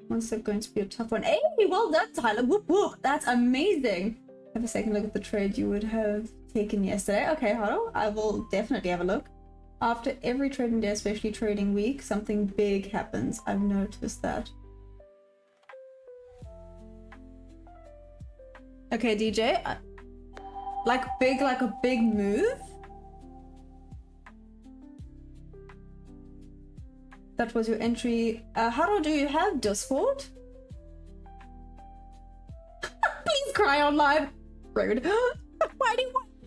One step going to be a tough one. Hey, well done, Tyler. Whoop, whoop. That's amazing. Have a second look at the trade you would have taken yesterday. Okay, Haro, I will definitely have a look. After every trading day, especially trading week, something big happens. I've noticed that. Okay, DJ. Like a big move? That was your entry. Haro, do you have Discord? Please cry on live. Rude.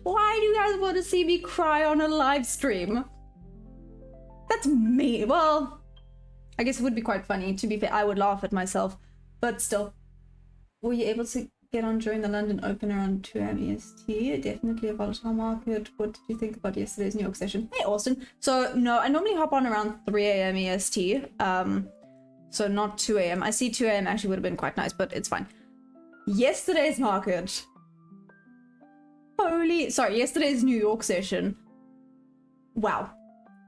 Why do you guys want to see me cry on a live stream? That's me. Well, I guess it would be quite funny. To be fair, I would laugh at myself, but still. Were you able to get on during the London Open around 2 AM EST? Definitely a volatile market. What did you think about yesterday's New York session? Hey, Austin. So, no, I normally hop on around 3 AM EST. So not 2 AM. I see 2 AM actually would have been quite nice, but it's fine. Yesterday's market. Yesterday's New York session. Wow.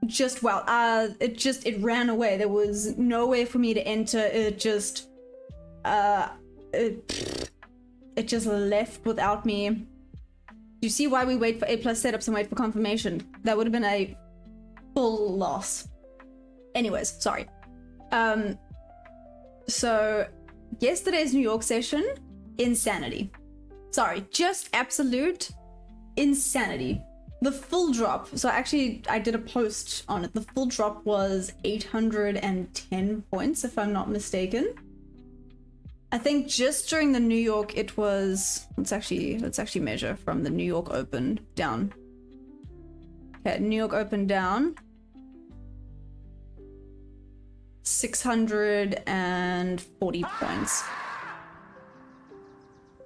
Just wow. It ran away. There was no way for me to enter. It just left without me. Do you see why we wait for A+ setups and wait for confirmation? That would have been a full loss. Anyways, sorry. So yesterday's New York session, insanity. Sorry, just absolute insanity. The full drop, so actually I did a post on it. The full drop was 810 points, if I'm not mistaken. I think just during the New York it was, let's actually measure from the New York Open down. Okay, New York Open down. 640 points.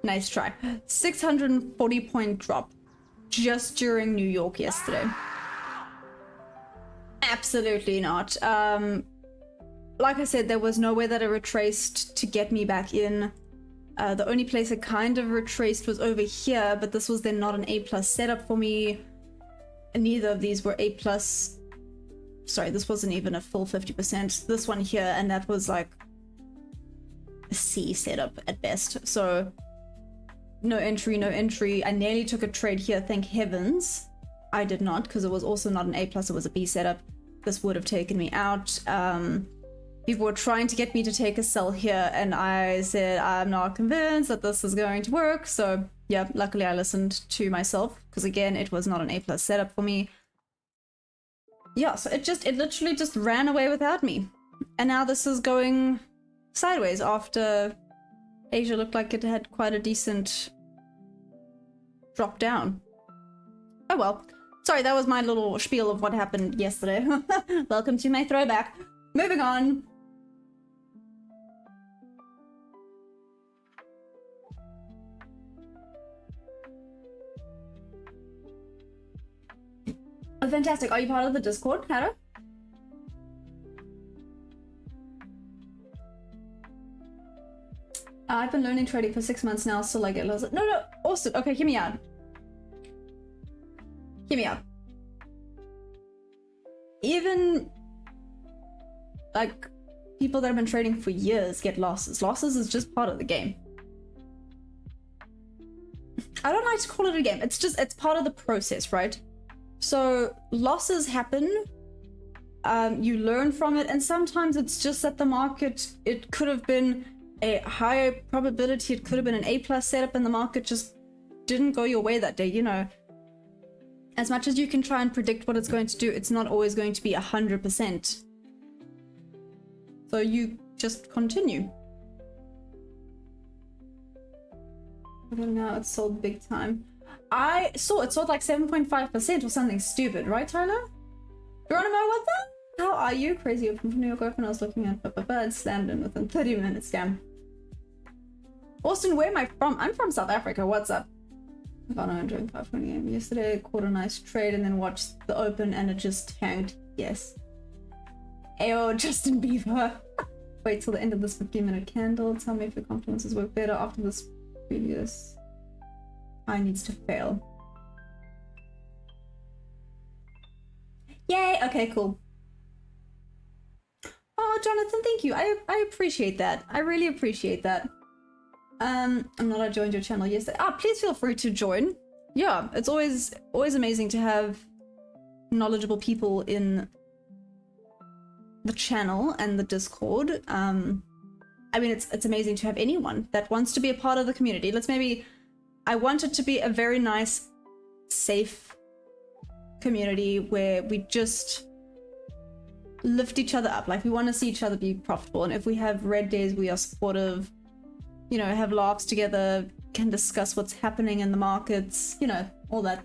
Nice try. 640 point drop just during New York yesterday. Absolutely not. Like I said, there was no way that it retraced to get me back in. The only place it kind of retraced was over here, but this was then not an A+ setup for me. And neither of these were A+. Sorry, this wasn't even a full 50%. This one here, and that was like a C setup at best. So no entry, no entry. I nearly took a trade here, thank heavens. I did not, because it was also not an A+, it was a B setup. This would have taken me out. People were trying to get me to take a sell here, and I said I'm not convinced that this is going to work. So yeah, luckily I listened to myself, because again, it was not an A+ setup for me. Yeah, so it literally just ran away without me. And now this is going sideways after Asia looked like it had quite a decent drop down. Oh well. Sorry, that was my little spiel of what happened yesterday. Welcome to my throwback. Moving on. Oh, fantastic. Are you part of the Discord, Kara? I've been learning trading for 6 months now, so like it lost. No, Austin. Okay, hear me out. Hear me out. Even like people that have been trading for years get losses. Losses is just part of the game. I don't like to call it a game. It's part of the process, right? So losses happen. You learn from it, and sometimes it's just that the market, it could have been a higher probability, it could have been an A+ setup, and the market just didn't go your way that day, you know. As much as you can try and predict what it's going to do, it's not always going to be 100%. So you just continue. But now it's sold big time. I saw it sold like 7.5% or something stupid, right, Tyler? Geronimo, what the? How are you? Crazy open from New York Open. I was looking at and slammed in within 30 minutes. Damn. Austin, where am I from? I'm from South Africa. What's up? I got 520 AM yesterday. Caught a nice trade and then watched the open and it just tanked. Yes. Ayo, Justin Bieber. Wait till the end of this 15-minute candle. Tell me if your confidences work better after this previous. I needs to fail. Yay! Okay, cool. Oh, Jonathan, thank you. I appreciate that. I really appreciate that. I'm not. I joined your channel yesterday. Please feel free to join. Yeah, it's always amazing to have knowledgeable people in the channel and the Discord. I mean, it's amazing to have anyone that wants to be a part of the community. I want it to be a very nice, safe community where we just lift each other up. Like, we want to see each other be profitable, and if we have red days, we are supportive, you know, have laughs together, can discuss what's happening in the markets, you know, all that.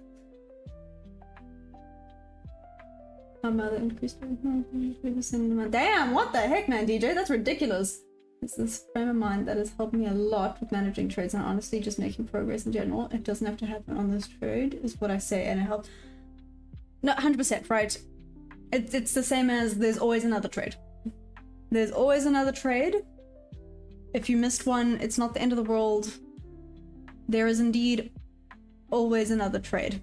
My mother increased. Damn, what the heck, man, DJ? That's ridiculous. It's this frame of mind that has helped me a lot with managing trades and honestly just making progress in general. It doesn't have to happen on this trade, is what I say, and it helps. No, 100%, right? It's the same as there's always another trade. There's always another trade. If you missed one, it's not the end of the world. There is indeed always another trade.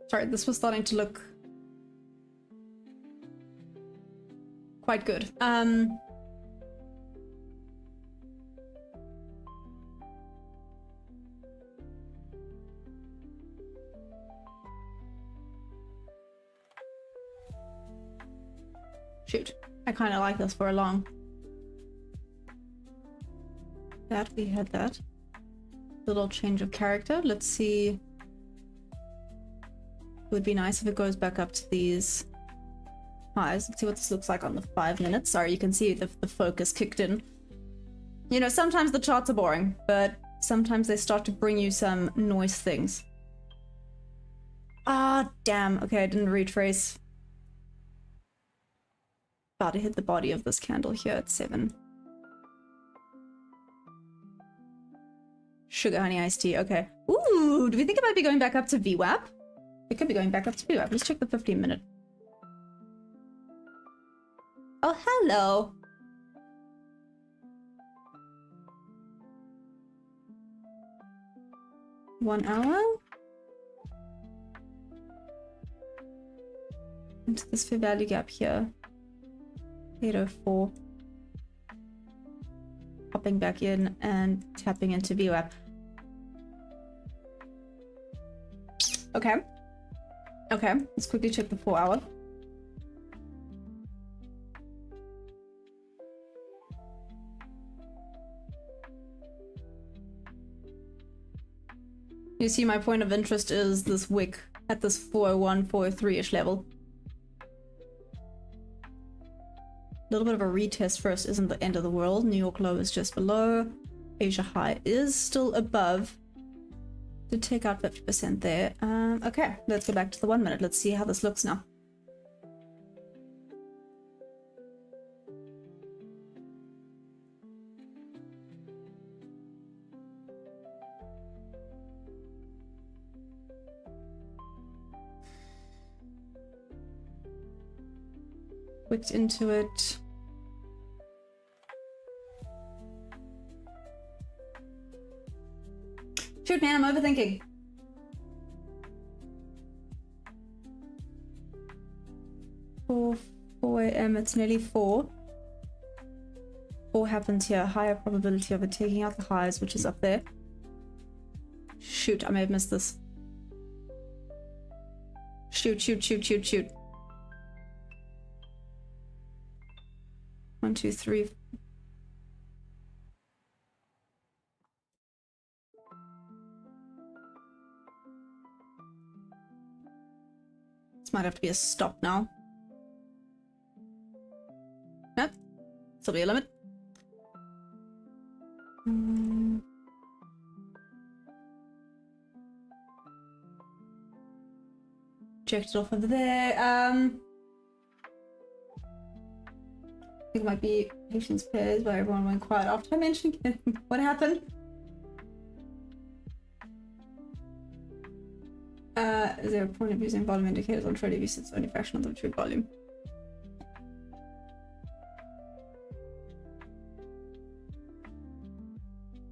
Sorry, this was starting to look quite good. Shoot, I kind of like this for a long. That, we had that. Little change of character. Let's see. It would be nice if it goes back up to these highs. Let's see what this looks like on the 5 minutes. Sorry, you can see the focus kicked in. You know, sometimes the charts are boring, but sometimes they start to bring you some noise things. Ah, damn. Okay, I didn't retrace. About to hit the body of this candle here at 7. Sugar honey iced tea. Okay. Ooh, do we think it might be going back up to VWAP? It could be going back up to VWAP. Let's check the 15-minute. Oh, hello. One hour. Into this fair value gap here. 804. Popping back in and tapping into VWAP. Okay. Okay, let's quickly check the 4 hour. You see, my point of interest is this wick at this 401, 403-ish level. A little bit of a retest first isn't the end of the world. New York low is just below. Asia high is still above. Did take out 50% there. Okay, let's go back to the 1 minute. Let's see how this looks now. Wicked into it. Shoot, man, I'm overthinking. Four a.m. It's nearly 4. 4 happens here. Higher probability of it taking out the highs, which is up there. Shoot, I may have missed this. Shoot, shoot, shoot, shoot, shoot. 1, 2, 3. This might have to be a stop now. Nope. Still be a limit. Checked it off over there. I think it might be patience pairs where everyone went quiet after I mentioned it. What happened? Is there a point of using volume indicators on trading views? It's only a fraction of the true volume.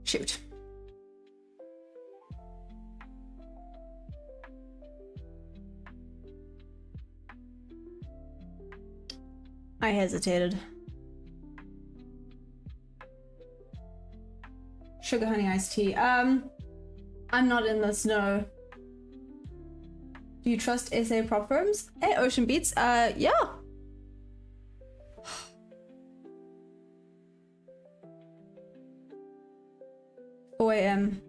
Shoot. I hesitated. Sugar honey iced tea. I'm not in this, no. Do you trust SA prop firms? Hey, Ocean Beats. Yeah. 4 a.m.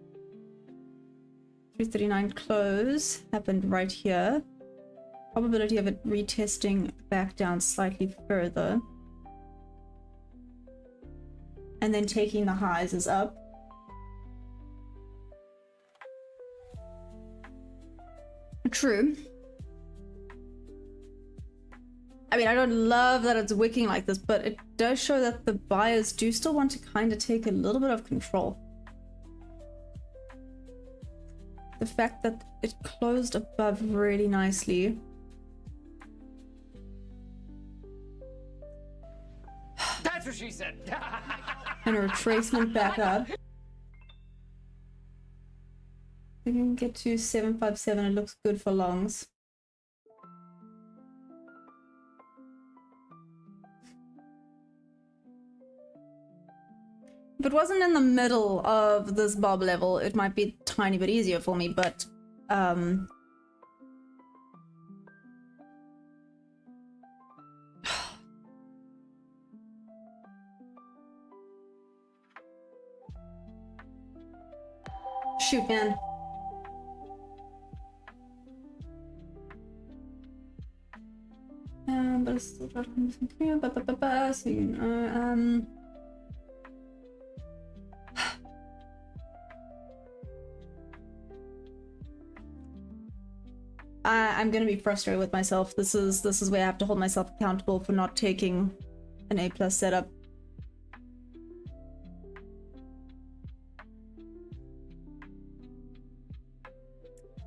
3:39 close happened right here. probability of it retesting back down slightly further. And then taking the highs is up. True. I mean, I don't love that it's wicking like this, but it does show that the buyers do still want to kind of take a little bit of control. The fact that it closed above really nicely. That's what she said. And a retracement back up. We can get to 757. It looks good for longs. If it wasn't in the middle of this bob level, it might be a tiny bit easier for me, but shoot, man. But it's still dropping here. So you know, I'm gonna be frustrated with myself. This is where I have to hold myself accountable for not taking an A+ setup.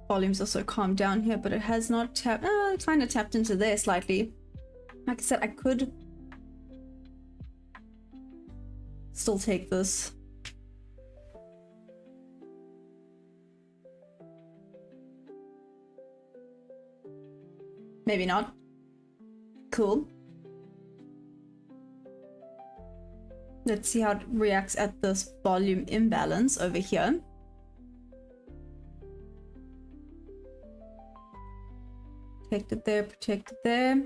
Volume's also calmed down here, but it has not tapped. It kind of tapped into there slightly. Like I said, I could still take this. Maybe not. Cool. Let's see how it reacts at this volume imbalance over here. Protected there, protected there.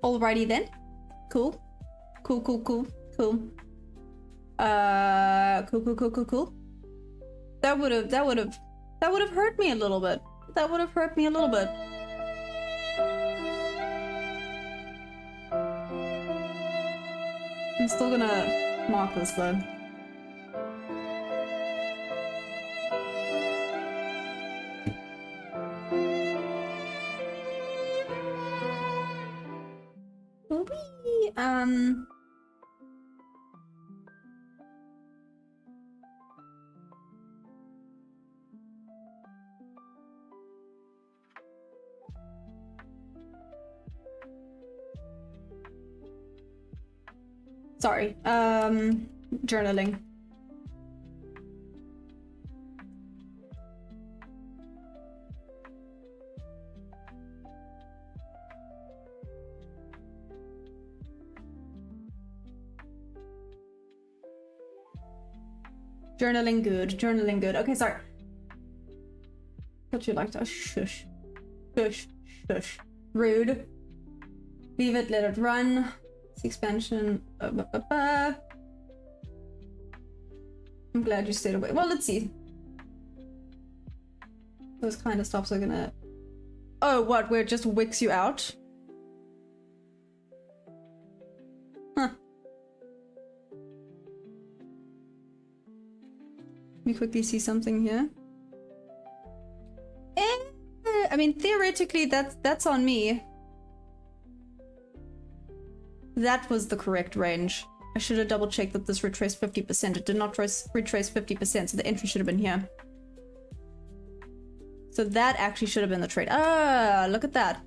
Alrighty then. Cool. Cool. Cool. That would have hurt me a little bit. That would have hurt me a little bit. I'm still gonna mark this though. Sorry, journaling. Journaling good. Okay, sorry. Thought you liked to shush. Shush. Rude. Leave it, let it run. Expansion. I'm glad you stayed away. Well, let's see. Those kind of stops are gonna... Oh, what? Where it just wicks you out? Huh. Let me quickly see something here. I mean, theoretically, that's on me. That was the correct range. I should have double checked that this retraced 50%. It did not retrace 50%, so the entry should have been here. So that actually should have been the trade. Ah, look at that.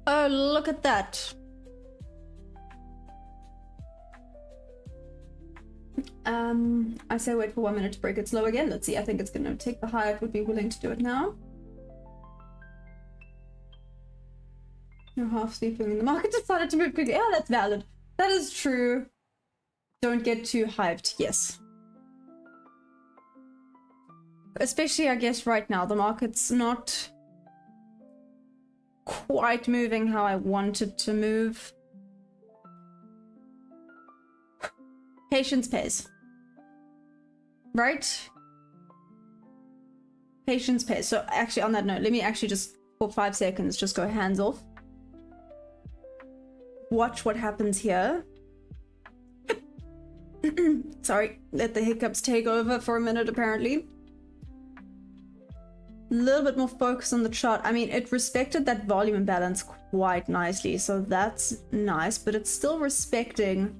Oh, look at that. I say wait for 1 minute to break it slow again. Let's see. I think it's gonna take the high. I would be willing to do it now. You're half sleeping. The market decided to move quickly. Oh, that's valid. That is true. Don't get too hyped. Yes. Especially, I guess, right now, the market's not quite moving how I want it to move. Patience pays. Right? Patience pays. So actually, on that note, let me actually just, for 5 seconds, just go hands off. Watch what happens here. Sorry, let the hiccups take over for a minute, apparently. A little bit more focus on the chart. I mean, it respected that volume imbalance quite nicely, so that's nice, but it's still respecting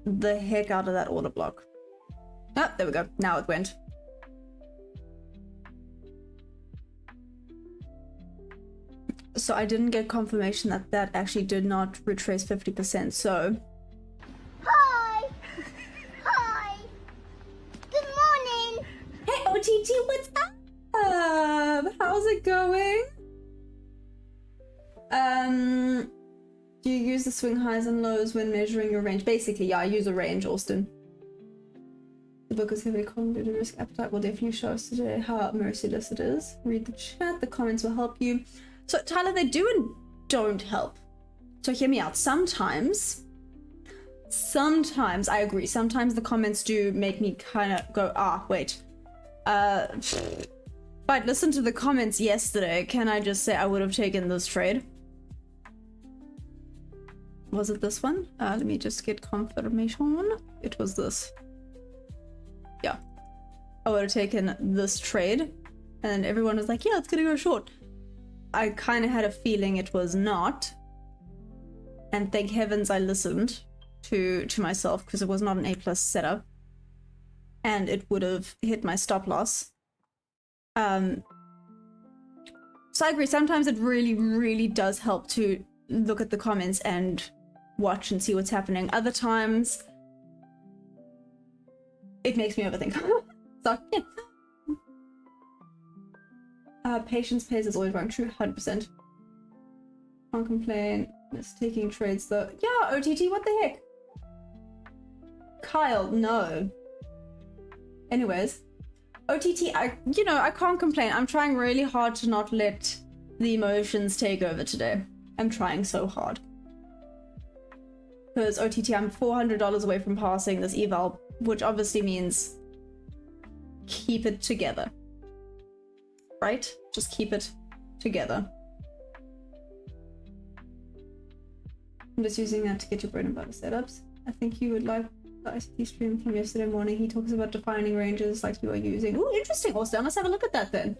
the heck out of that order block. Oh, there we go. Now it went. So I didn't get confirmation that that actually did not retrace 50%, so... Hi. Hi. Good morning. Hey, OTT, what's up? How's it going? Do you use the swing highs and lows when measuring your range? Basically, yeah, I use a range, Austin. The book is heavily convoluted. Risk appetite will definitely show us today how merciless it is. Read the chat, the comments will help you. So, Tyler, they do and don't help. So hear me out. Sometimes I agree. Sometimes the comments do make me kind of go, wait. But listen to the comments yesterday. Can I just say I would have taken this trade? Was it this one? Let me just get confirmation. It was this. Yeah. I would have taken this trade. And everyone was like, yeah, it's gonna go short. I kind of had a feeling it was not. And thank heavens I listened to myself, because it was not an A+ setup. And it would have hit my stop loss. So I agree, sometimes it really, really does help to look at the comments and watch and see what's happening. Other times, it makes me overthink. So, yeah. Patience pays is always wrong. True, 100%. Can't complain. It's taking trades though. Yeah, OTT, what the heck? Kyle, no. Anyways. OTT, I can't complain. I'm trying really hard to not let the emotions take over today. I'm trying so hard. Because OTT, I'm $400 away from passing this eval, which obviously means keep it together. Right? Just keep it together. I'm just using that to get your bread and butter setups. I think you would like the ICT stream from yesterday morning. He talks about defining ranges like you are using. Ooh, interesting, Austin. Let's have a look at that then.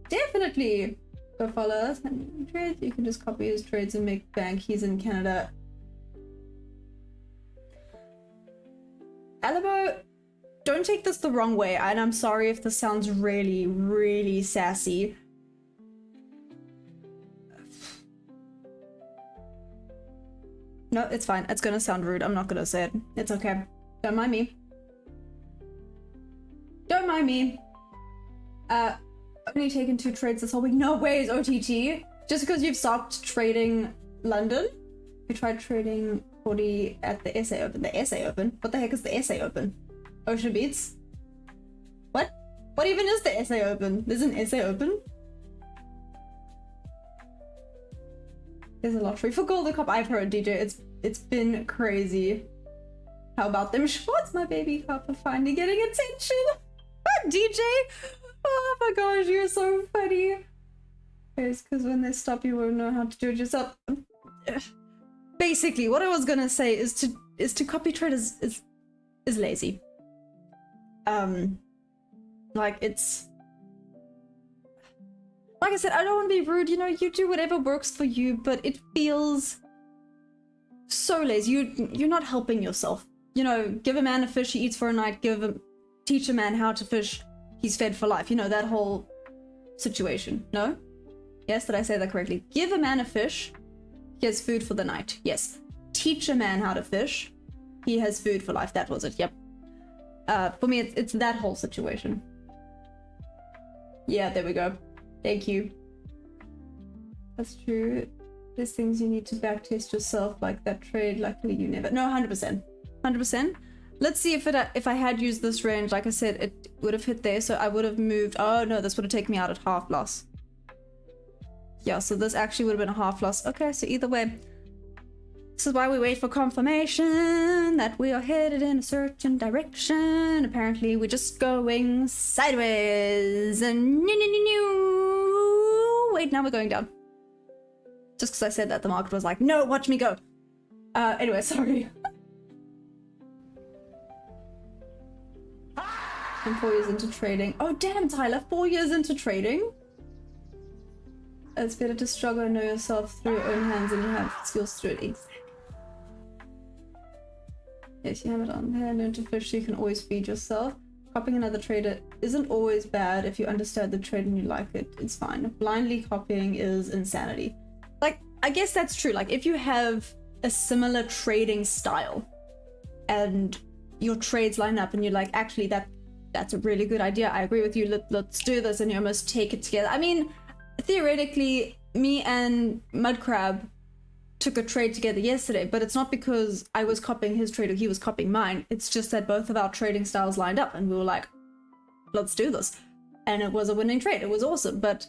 Definitely. Go follow us and trades. You can just copy his trades and make bank. He's in Canada. Alamo, don't take this the wrong way, and I'm sorry if this sounds really, really sassy. No, it's fine. It's gonna sound rude. I'm not gonna say it. It's okay. Don't mind me. Don't mind me. Only taken 2 trades this whole week. No ways, OTT. Just because you've stopped trading London? You tried trading 40 at the SA Open. The SA Open? What the heck is the SA Open? Ocean Beats? What? What even is the SA Open? There's an SA Open? There's a lottery for Golden Cup. I've heard, DJ. It's been crazy. How about them shorts, my baby copper finally getting attention? DJ! Oh my gosh, you're so funny. It's because when they stop, you won't know how to do it yourself. Basically, what I was gonna say is to copy trade is lazy. Like it's. Like I said, I don't want to be rude, you know, you do whatever works for you, but it feels so lazy. You're not helping yourself. You know, give a man a fish, he eats for a night, teach a man how to fish, he's fed for life. You know, that whole situation. No? Yes, did I say that correctly? Give a man a fish, he has food for the night. Yes. Teach a man how to fish, he has food for life. That was it, yep. For me, it's that whole situation. Yeah, there we go. Thank you. That's true. There's things you need to backtest yourself, like that trade. Luckily, you never. No, 100%. 100%. Let's see if I had used this range, like I said, it would have hit there, so I would have moved. Oh no, this would have taken me out at half loss. Yeah, so this actually would have been a half loss. Okay, so either way, this is why we wait for confirmation that we are headed in a certain direction. Apparently, we're just going sideways. And wait, now we're going down. Just because I said that, the market was like, no, watch me go. Anyway, sorry. I'm 4 years into trading. Oh, damn, Tyler, 4 years into trading? It's better to struggle and know yourself through your own hands and you have skills through it. Exactly. Yes, you have it on hand. Learn to fish so you can always feed yourself. Copying another trader isn't always bad if you understand the trade and you like it. It's fine. Blindly copying is insanity. Like, I guess that's true. Like, if you have a similar trading style and your trades line up and you're like, actually, that's a really good idea. I agree with you. Let's do this, and you almost take it together. I mean, theoretically, me and Mudcrab took a trade together yesterday, but it's not because I was copying his trade or he was copying mine. It's just that both of our trading styles lined up and we were like, let's do this. And it was a winning trade. It was awesome. But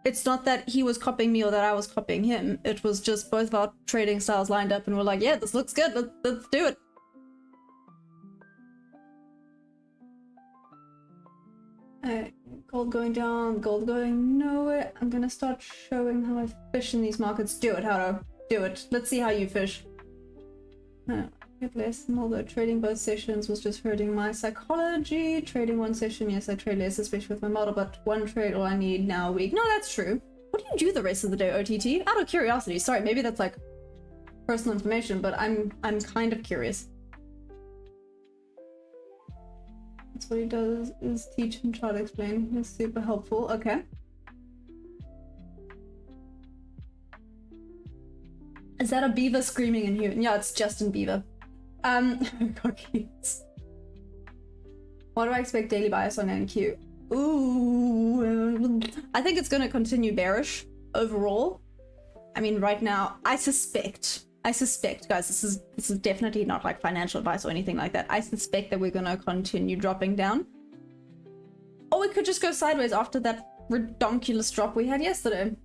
it's not that he was copying me or that I was copying him. It was just both of our trading styles lined up and we're like, yeah, this looks good. Let's do it. Gold going down, gold going nowhere. I'm gonna start showing how I fish in these markets. Do it, Haro. Do it. Let's see how you fish. Get less, although trading both sessions was just hurting my psychology. Trading one session, yes, I trade less, especially with my model, but one trade all I need now a week. No, that's true. What do you do the rest of the day, OTT? Out of curiosity. Sorry, maybe that's like personal information, but I'm kind of curious. That's what he does, is teach and try to explain. It's super helpful. Okay. Is that a beaver screaming in here? Yeah, it's Justin Bieber. Cookies. What do I expect daily bias on NQ? Ooh, I think it's gonna continue bearish overall. I mean, right now, I suspect, guys, this is definitely not like financial advice or anything like that. I suspect that we're gonna continue dropping down. Or we could just go sideways after that redonkulous drop we had yesterday.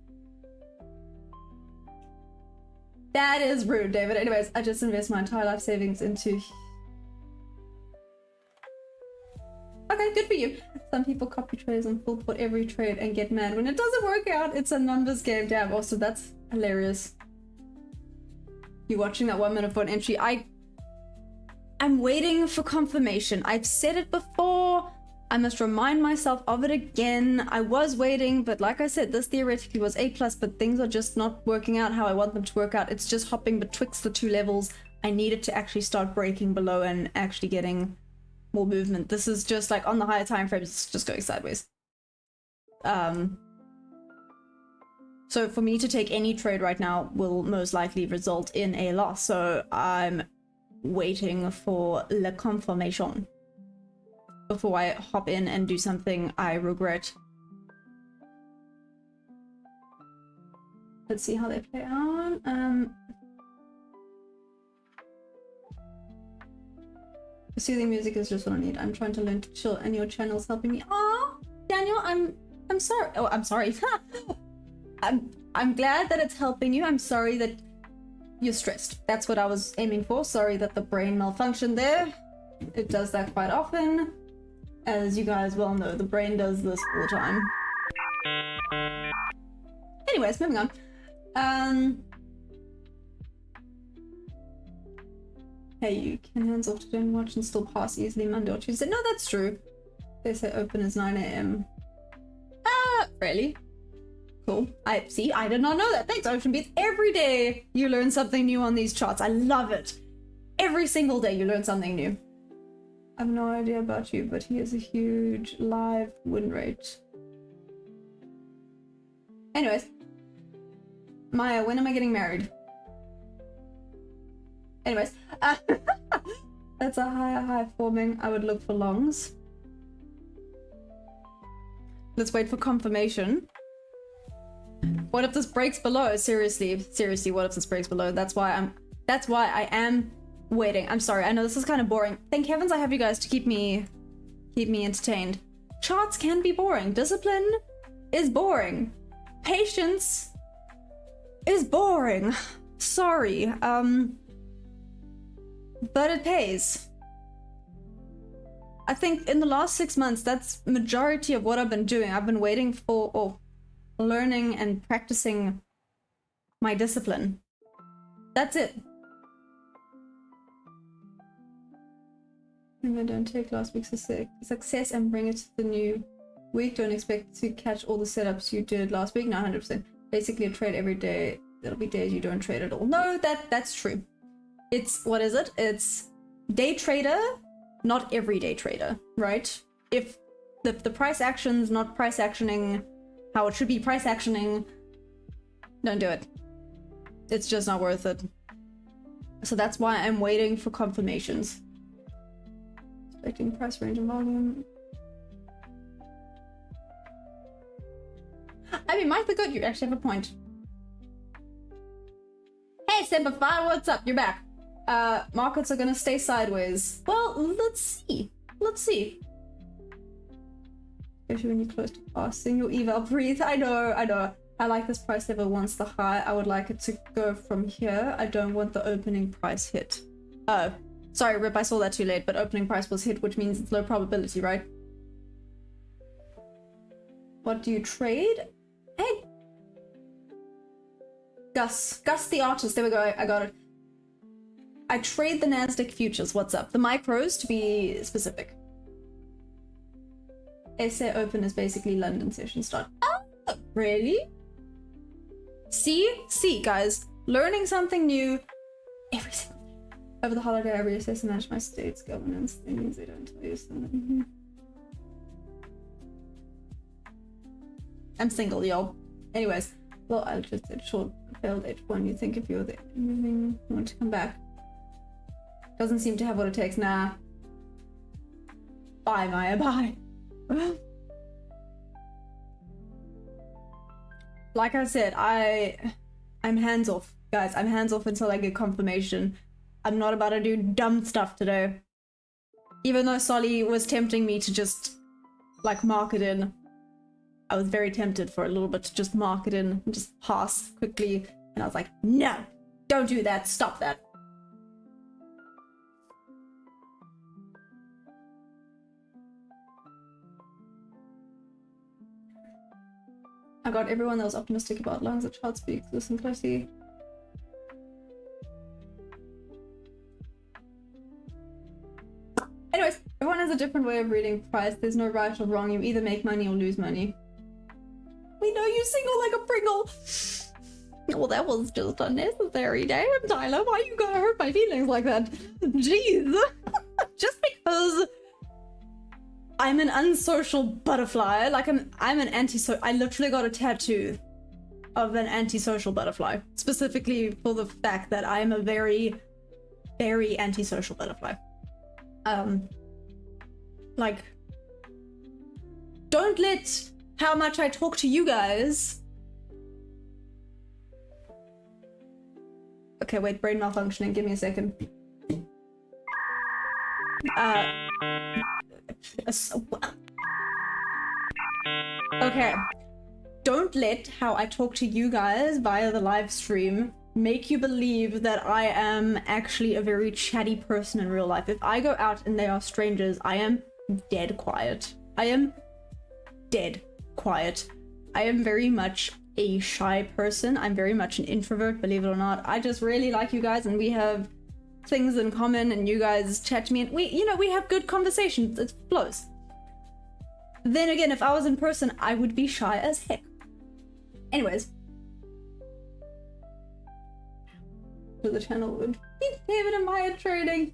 That is rude, David. Anyways, I just invest my entire life savings into... Okay, good for you. Some people copy trades and full put every trade and get mad when it doesn't work out. It's a numbers game. Damn, also that's hilarious. You watching that 1 minute for an entry? I'm waiting for confirmation. I've said it before. I must remind myself of it again. I was waiting, but like I said, this theoretically was A+, but things are just not working out how I want them to work out. It's just hopping betwixt the two levels. I needed to actually start breaking below and actually getting more movement. This is just like on the higher time frames, it's just going sideways. So for me to take any trade right now will most likely result in a loss. So I'm waiting for la confirmation before I hop in and do something I regret. Let's see how they play out. Soothing music is just what I need. I'm trying to learn to chill and your channel's helping me. Oh, Daniel, I'm sorry. Oh, I'm sorry. I'm glad that it's helping you. I'm sorry that you're stressed. That's what I was aiming for. Sorry that the brain malfunctioned there. It does that quite often. As you guys well know, the brain does this all the time. Anyways, moving on. Hey, you can hands off today and watch and still pass easily Monday or Tuesday. No, that's true. They say open is 9 AM. Really? Cool. I did not know that. Thanks, Ocean Beats. Every day you learn something new on these charts. I love it. Every single day you learn something new. I have no idea about you, but he has a huge live win rate. Anyways. Maya, when am I getting married? Anyways. That's a high forming. I would look for longs. Let's wait for confirmation. What if this breaks below? Seriously, what if this breaks below? That's why I am waiting. I'm sorry, I know this is kind of boring. Thank heavens I have you guys to keep me entertained. Charts can be boring. Discipline is boring. Patience is boring. Sorry. But it pays. I think in the last 6 months, that's majority of what I've been doing. I've been waiting for, or learning and practicing my discipline. That's it. Remember, don't take last week's success and bring it to the new week. Don't expect to catch all the setups you did last week. No, 100%. Basically a trade every day. There'll be days you don't trade at all. No, that's true. It's, what is it? It's day trader, not everyday trader, right? If the price action's not price actioning how it should be price actioning, don't do it. It's just not worth it. So that's why I'm waiting for confirmations. Expecting price range and volume. I mean, might be good. You actually have a point. Hey, Simplify, what's up? You're back. Markets are gonna stay sideways. Well, let's see. Let's see. Especially when you're close to passing your eval breathe. I know. I like this price level once the high. I would like it to go from here. I don't want the opening price hit. Oh, sorry, Rip, I saw that too late, but opening price was hit, which means it's low probability, right? What do you trade? Hey! Gus the artist, there we go, I got it. I trade the Nasdaq futures, what's up? The micros, to be specific. SA open is basically London session start. Oh, really? See, guys, learning something new every single day. Over the holiday, I reassess and manage my state's governance. Things they don't tell you something. I'm single, y'all. Anyways, well, I just did short failed H1. You think if you're there, moving, you want to come back? Doesn't seem to have what it takes. Nah. Bye, Maya. Bye. Like I said, I'm hands off, guys. I'm hands off until I get confirmation. I'm not about to do dumb stuff today. Even though Solly was tempting me to just like mark it in. I was very tempted for a little bit to just mark it in and just pass quickly. And I was like, no, don't do that. Stop that. I got everyone that was optimistic about lungs at chart speaks. Listen closely. Anyways, everyone has a different way of reading price. There's no right or wrong. You either make money or lose money. We know you single like a Pringle. Well, that was just unnecessary. Damn, Tyler, why you gotta hurt my feelings like that? Jeez. Just because I'm an unsocial butterfly, like I'm an anti-social. I literally got a tattoo of an antisocial butterfly, specifically for the fact that I am a very, very antisocial butterfly. Like, don't let how much I talk to you guys. Okay, wait, brain malfunctioning. Give me a second. Okay. Don't let how I talk to you guys via the live stream make you believe that I am actually a very chatty person in real life. If I go out and they are strangers, I am dead quiet. I am dead quiet. I am very much a shy person. I'm very much an introvert, believe it or not. I just really like you guys and we have things in common and you guys chat to me and we have good conversations. It flows. Then again, if I was in person, I would be shy as heck. Anyways. So the channel would be David and Maya trading.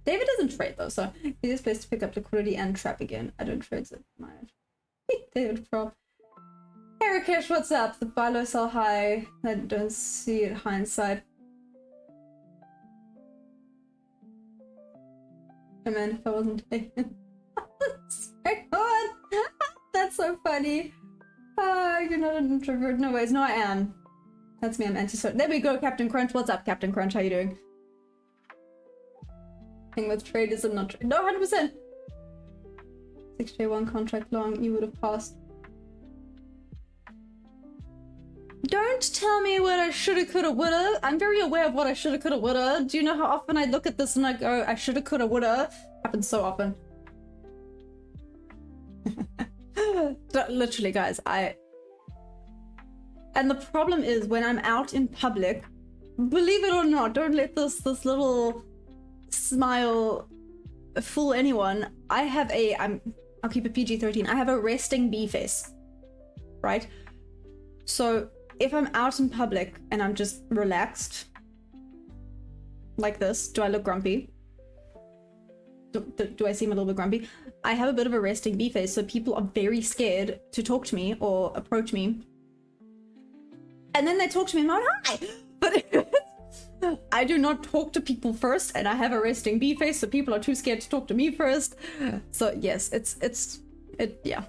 David doesn't trade though, so easiest place to pick up liquidity and trap again. I don't trade, so Maya. David prop. Hey Rakesh, what's up? The buy low, sell high. I don't see it hindsight. Hey man, if I wasn't taken. That's so funny. You're not an introvert. No ways. No, I am. That's me. I'm antisocial. There we go, Captain Crunch. What's up, Captain Crunch? How you doing? Thing with traders and not no 100%. 6J1 contract long, you would have passed. Don't tell me what I shoulda, coulda, woulda. I'm very aware of what I shoulda, coulda, woulda. Do you know how often I look at this and I go, I shoulda, coulda, woulda? Happens so often. Literally, guys, and the problem is when I'm out in public, believe it or not, don't let this little smile fool anyone. I have I'll keep it PG-13. I have a resting bee face, right? So if I'm out in public and I'm just relaxed like this, do I look grumpy? Do I seem a little bit grumpy? I have a bit of a resting bee face, so people are very scared to talk to me or approach me. And then they talk to me and I'm like, hi! But I do not talk to people first, and I have a resting bee face, so people are too scared to talk to me first. So yes, yeah.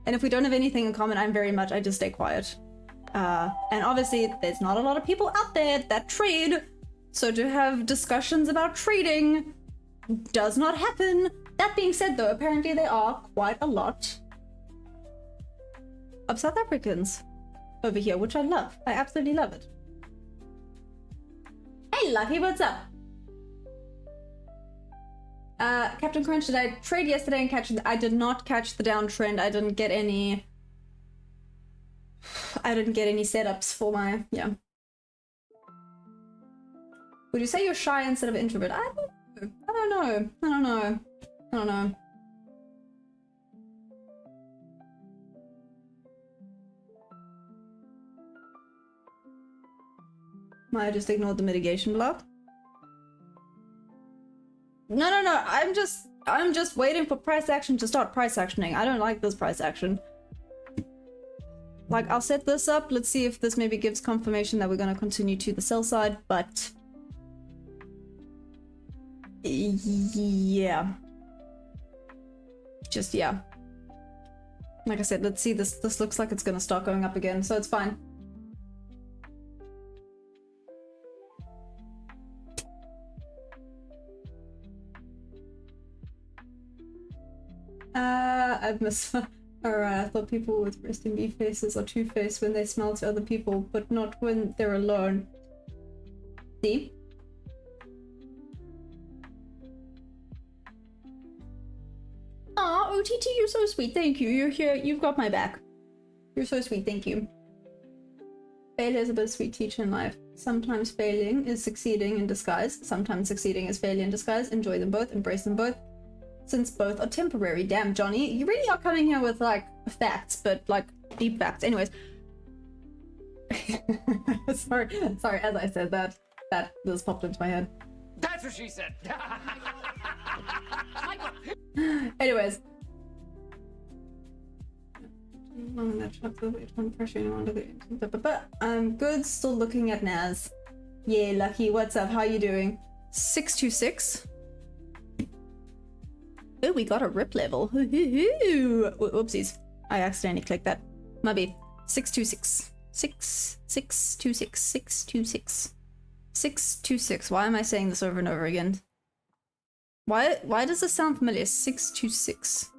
And if we don't have anything in common, I just stay quiet. And obviously there's not a lot of people out there that trade, so to have discussions about trading does not happen. That being said though, apparently there are quite a lot of South Africans over here, which I love. I absolutely love it. Hey Lucky, what's up? Captain Crunch, did I trade yesterday and catch I did not catch the downtrend. I didn't get any setups for my, yeah. Would you say you're shy instead of introvert? I don't know. Maya just ignored the mitigation block. No. I'm just waiting for price action to start price actioning. I don't like this price action. Like, I'll set this up. Let's see if this maybe gives confirmation that we're going to continue to the sell side, but yeah. Just, yeah. Like I said, let's see. This looks like it's going to start going up again, so it's fine. I've missed. Alright, I thought people with resting bee faces are two-faced when they smell to other people, but not when they're alone. See? Aw, OTT, you're so sweet. Thank you. You're here. You've got my back. You're so sweet. Thank you. Failure is a bit of sweet teacher in life. Sometimes failing is succeeding in disguise. Sometimes succeeding is failure in disguise. Enjoy them both. Embrace them both. Since both are temporary. Damn, Johnny. You really are coming here with, like, facts, but, like, deep facts. Anyways. Sorry, as I said that this popped into my head. That's what she said. Anyways. I'm good, still looking at Naz. Yeah, Lucky, what's up? How you doing? 626. Oh, we got a rip level. Whoopsies. I accidentally clicked that. Maybe. 626. 626. 626. 626. Why am I saying this over and over again? Why does this sound familiar? 626.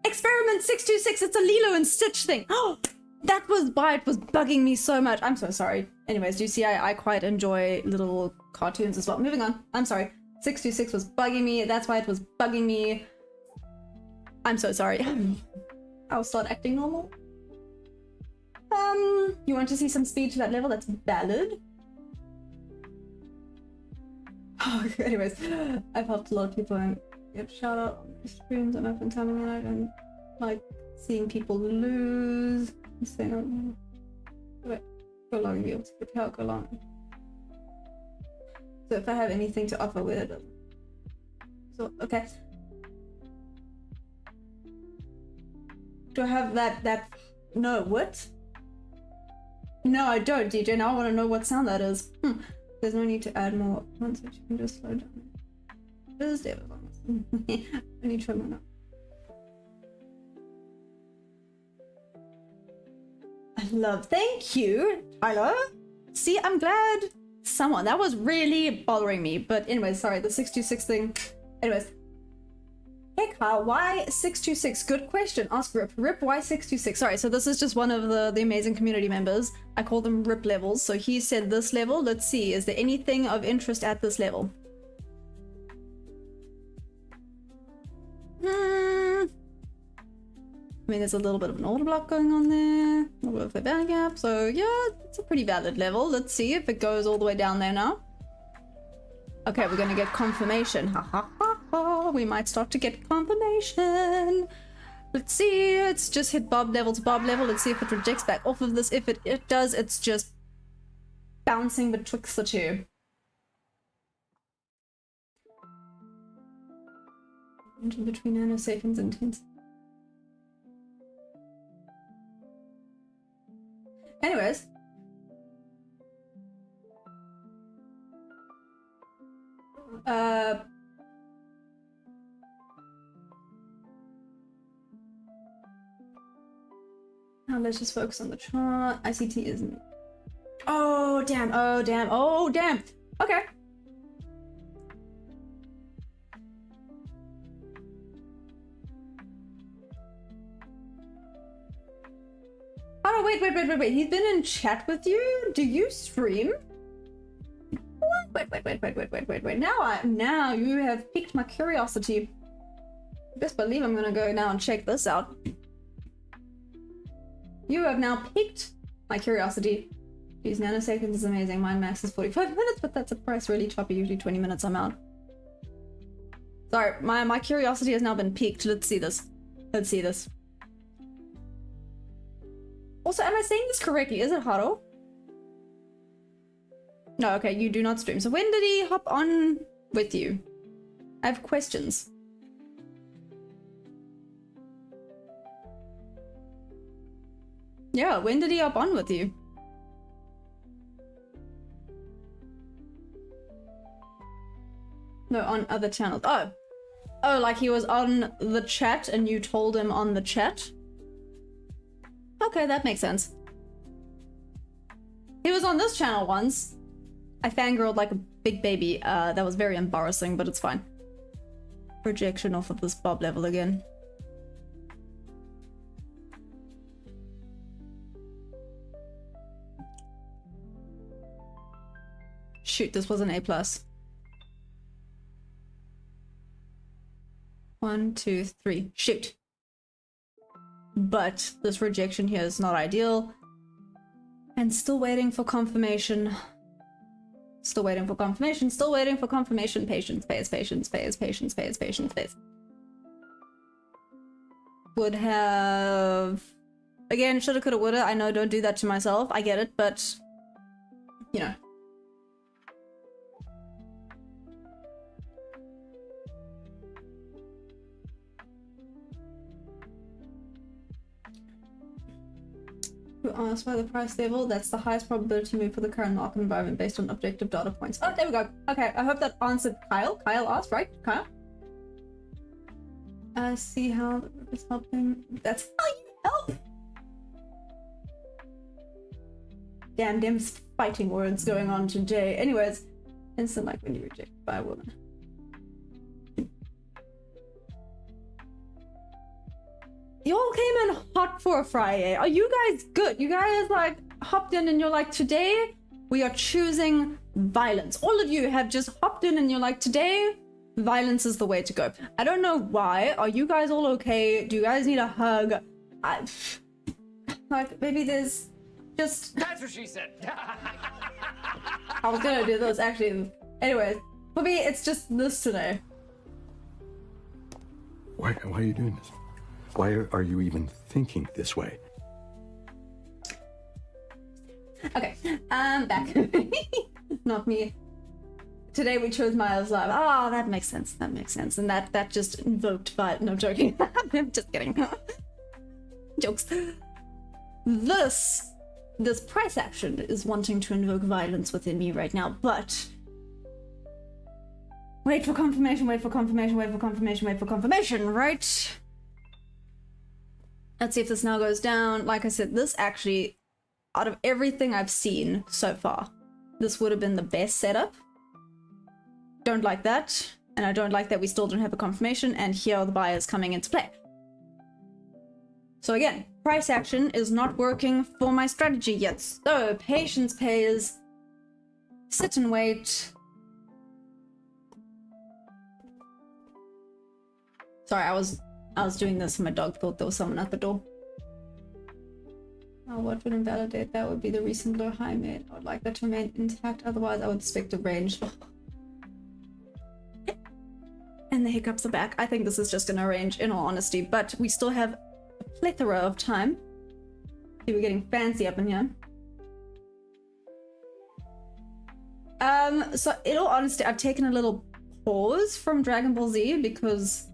Experiment 626. It's a Lilo and Stitch thing. Oh, that was why it was bugging me so much. I'm so sorry. Anyways, do you see I quite enjoy little cartoons as well. Moving on. I'm sorry. 626 was bugging me. That's why it was bugging me. I'm so sorry. I'll start acting normal. You want to see some speed to that level? That's valid. Oh, anyways, I've helped a lot of people and get shout out on my streams. I'm up and telling me I don't like seeing people lose. I'm saying, wait, go along and be able to get help, go along. So if I have anything to offer with it, so okay. Do I have that? No, what? No, I don't, DJ. Now I want to know what sound that is. There's no need to add more once, which you can just slow down. This is David Long. I need to try more now. I love. Thank you, Tyler. See, I'm glad someone. That was really bothering me. But anyways, sorry, the 626 thing. Anyways. Hey Kyle, why 626? Good question. Ask Rip. Rip, why 626? Sorry, so this is just one of the amazing community members. I call them Rip levels. So he said this level. Let's see. Is there anything of interest at this level? I mean, there's a little bit of an order block going on there. A little bit of a value gap. So yeah, it's a pretty valid level. Let's see if it goes all the way down there now. Okay, we're gonna get confirmation. Ha ha ha ha. We might start to get confirmation. Let's see. It's just hit Bob level to Bob level. Let's see if it rejects back off of this. If it does, it's just bouncing betwixt the two. Between nanoseconds and tens. Anyways. Now let's just focus on the chart. ICT isn't. Oh damn! Oh damn! Oh damn! Okay. Oh no! Wait! He's been in chat with you. Do you stream? Wait. Now you have piqued my curiosity. Best believe I'm gonna go now and check this out. You have now piqued my curiosity. These nanoseconds is amazing. Mine max is 45 minutes, but that's a price really choppy. Usually 20 minutes I'm out. Sorry, my curiosity has now been piqued. Let's see this. Let's see this. Also, am I saying this correctly? Is it Haro? No, okay, you do not stream. So when did he hop on with you? I have questions. Yeah, when did he hop on with you? No, on other channels. Oh, like he was on the chat and you told him on the chat? Okay, that makes sense. He was on this channel once. I fangirled like a big baby. That was very embarrassing, but it's fine. Projection off of this Bob level again. Shoot, this was an A+. 1, 2, 3. Shoot. But this rejection here is not ideal. And still waiting for confirmation. Still waiting for confirmation. Still waiting for confirmation. Patience, patience. Would have... Again, shoulda, coulda, woulda. I know, don't do that to myself. I get it, but... You know. Who asked by the price level? That's the highest probability move for the current market environment based on objective data points. Oh, there we go. Okay, I hope that answered Kyle. Kyle asked, right? Kyle? See how it's helping. That's how you help! Damn, them fighting words going on today. Anyways, instant like when you rejected by a woman. Y'all came in hot for a Friday. Are you guys good? You guys like hopped in and you're like, today we are choosing violence. All of you have just hopped in and you're like, today violence is the way to go. I don't know why. Are you guys all okay? Do you guys need a hug? Like maybe there's just... That's what she said. I was gonna do this actually. Anyways, for me it's just this today. Why are you doing this? Why are you even thinking this way? Okay, I'm back. Not me. Today we chose Miles Live. Ah, that makes sense. That makes sense. And that just invoked violence. No, I'm joking. I'm just kidding. Jokes. This price action is wanting to invoke violence within me right now, but... Wait for confirmation, wait for confirmation, wait for confirmation, wait for confirmation, right? Let's see if this now goes down. Like I said, this actually out of everything I've seen so far, this would have been the best setup. Don't like that. And I don't like that we still don't have a confirmation, and here are the buyers coming into play. So again, price action is not working for my strategy yet. So patience pays. Sit and wait. Sorry, I was doing this and my dog thought there was someone at the door. What would invalidate that would be the recent low high made. I would like that to remain intact, otherwise I would expect a range. And the hiccups are back. I think this is just gonna range in all honesty, but we still have a plethora of time. See, we're getting fancy up in here. So in all honesty, I've taken a little pause from Dragon Ball Z because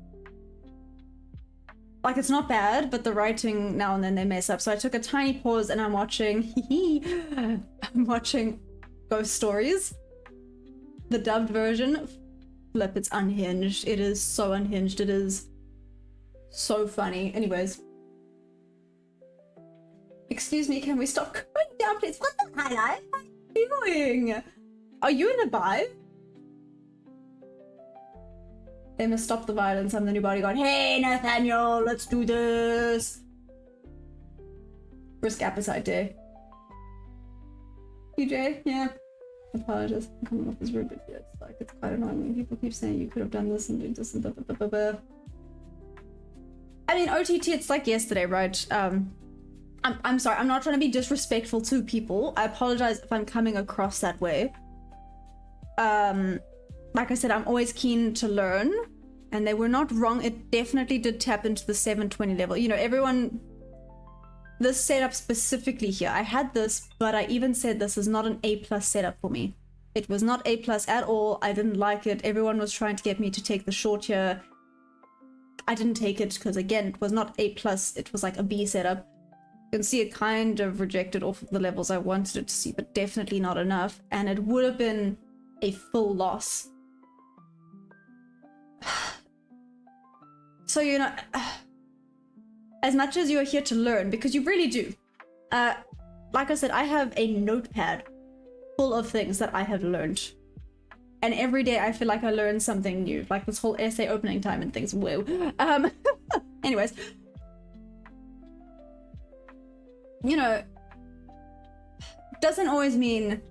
like it's not bad, but the writing now and then they mess up. So I took a tiny pause and I'm watching I'm watching Ghost Stories, the dubbed version. Flip, it's unhinged. It is so unhinged. It is so funny. Anyways. Excuse me, can we stop going down, please? What the hell are you doing? Are you in a vibe? They must stop the violence. I'm the new bodyguard. Hey, Nathaniel, let's do this. Risk appetite day. PJ, yeah. Apologize. I'm coming off as rude, but yeah, it's like it's quite annoying when people keep saying you could have done this and do this and blah, blah, blah, blah. I mean, OTT, it's like yesterday, right? I'm sorry, I'm not trying to be disrespectful to people. I apologize if I'm coming across that way. Like I said, I'm always keen to learn, and they were not wrong. It definitely did tap into the 720 level. You know, everyone, this setup specifically here, I had this, but I even said this is not an A+ setup for me. It was not A+ at all. I didn't like it. Everyone was trying to get me to take the short here. I didn't take it because, again, it was not A+. It was like a B setup. You can see it kind of rejected off of the levels I wanted it to see, but definitely not enough. And it would have been a full loss. So, you know, as much as you're here to learn, because you really do. Like I said, I have a notepad full of things that I have learned. And every day I feel like I learn something new. Like this whole essay opening time and things. Whoa. Anyways. You know, doesn't always mean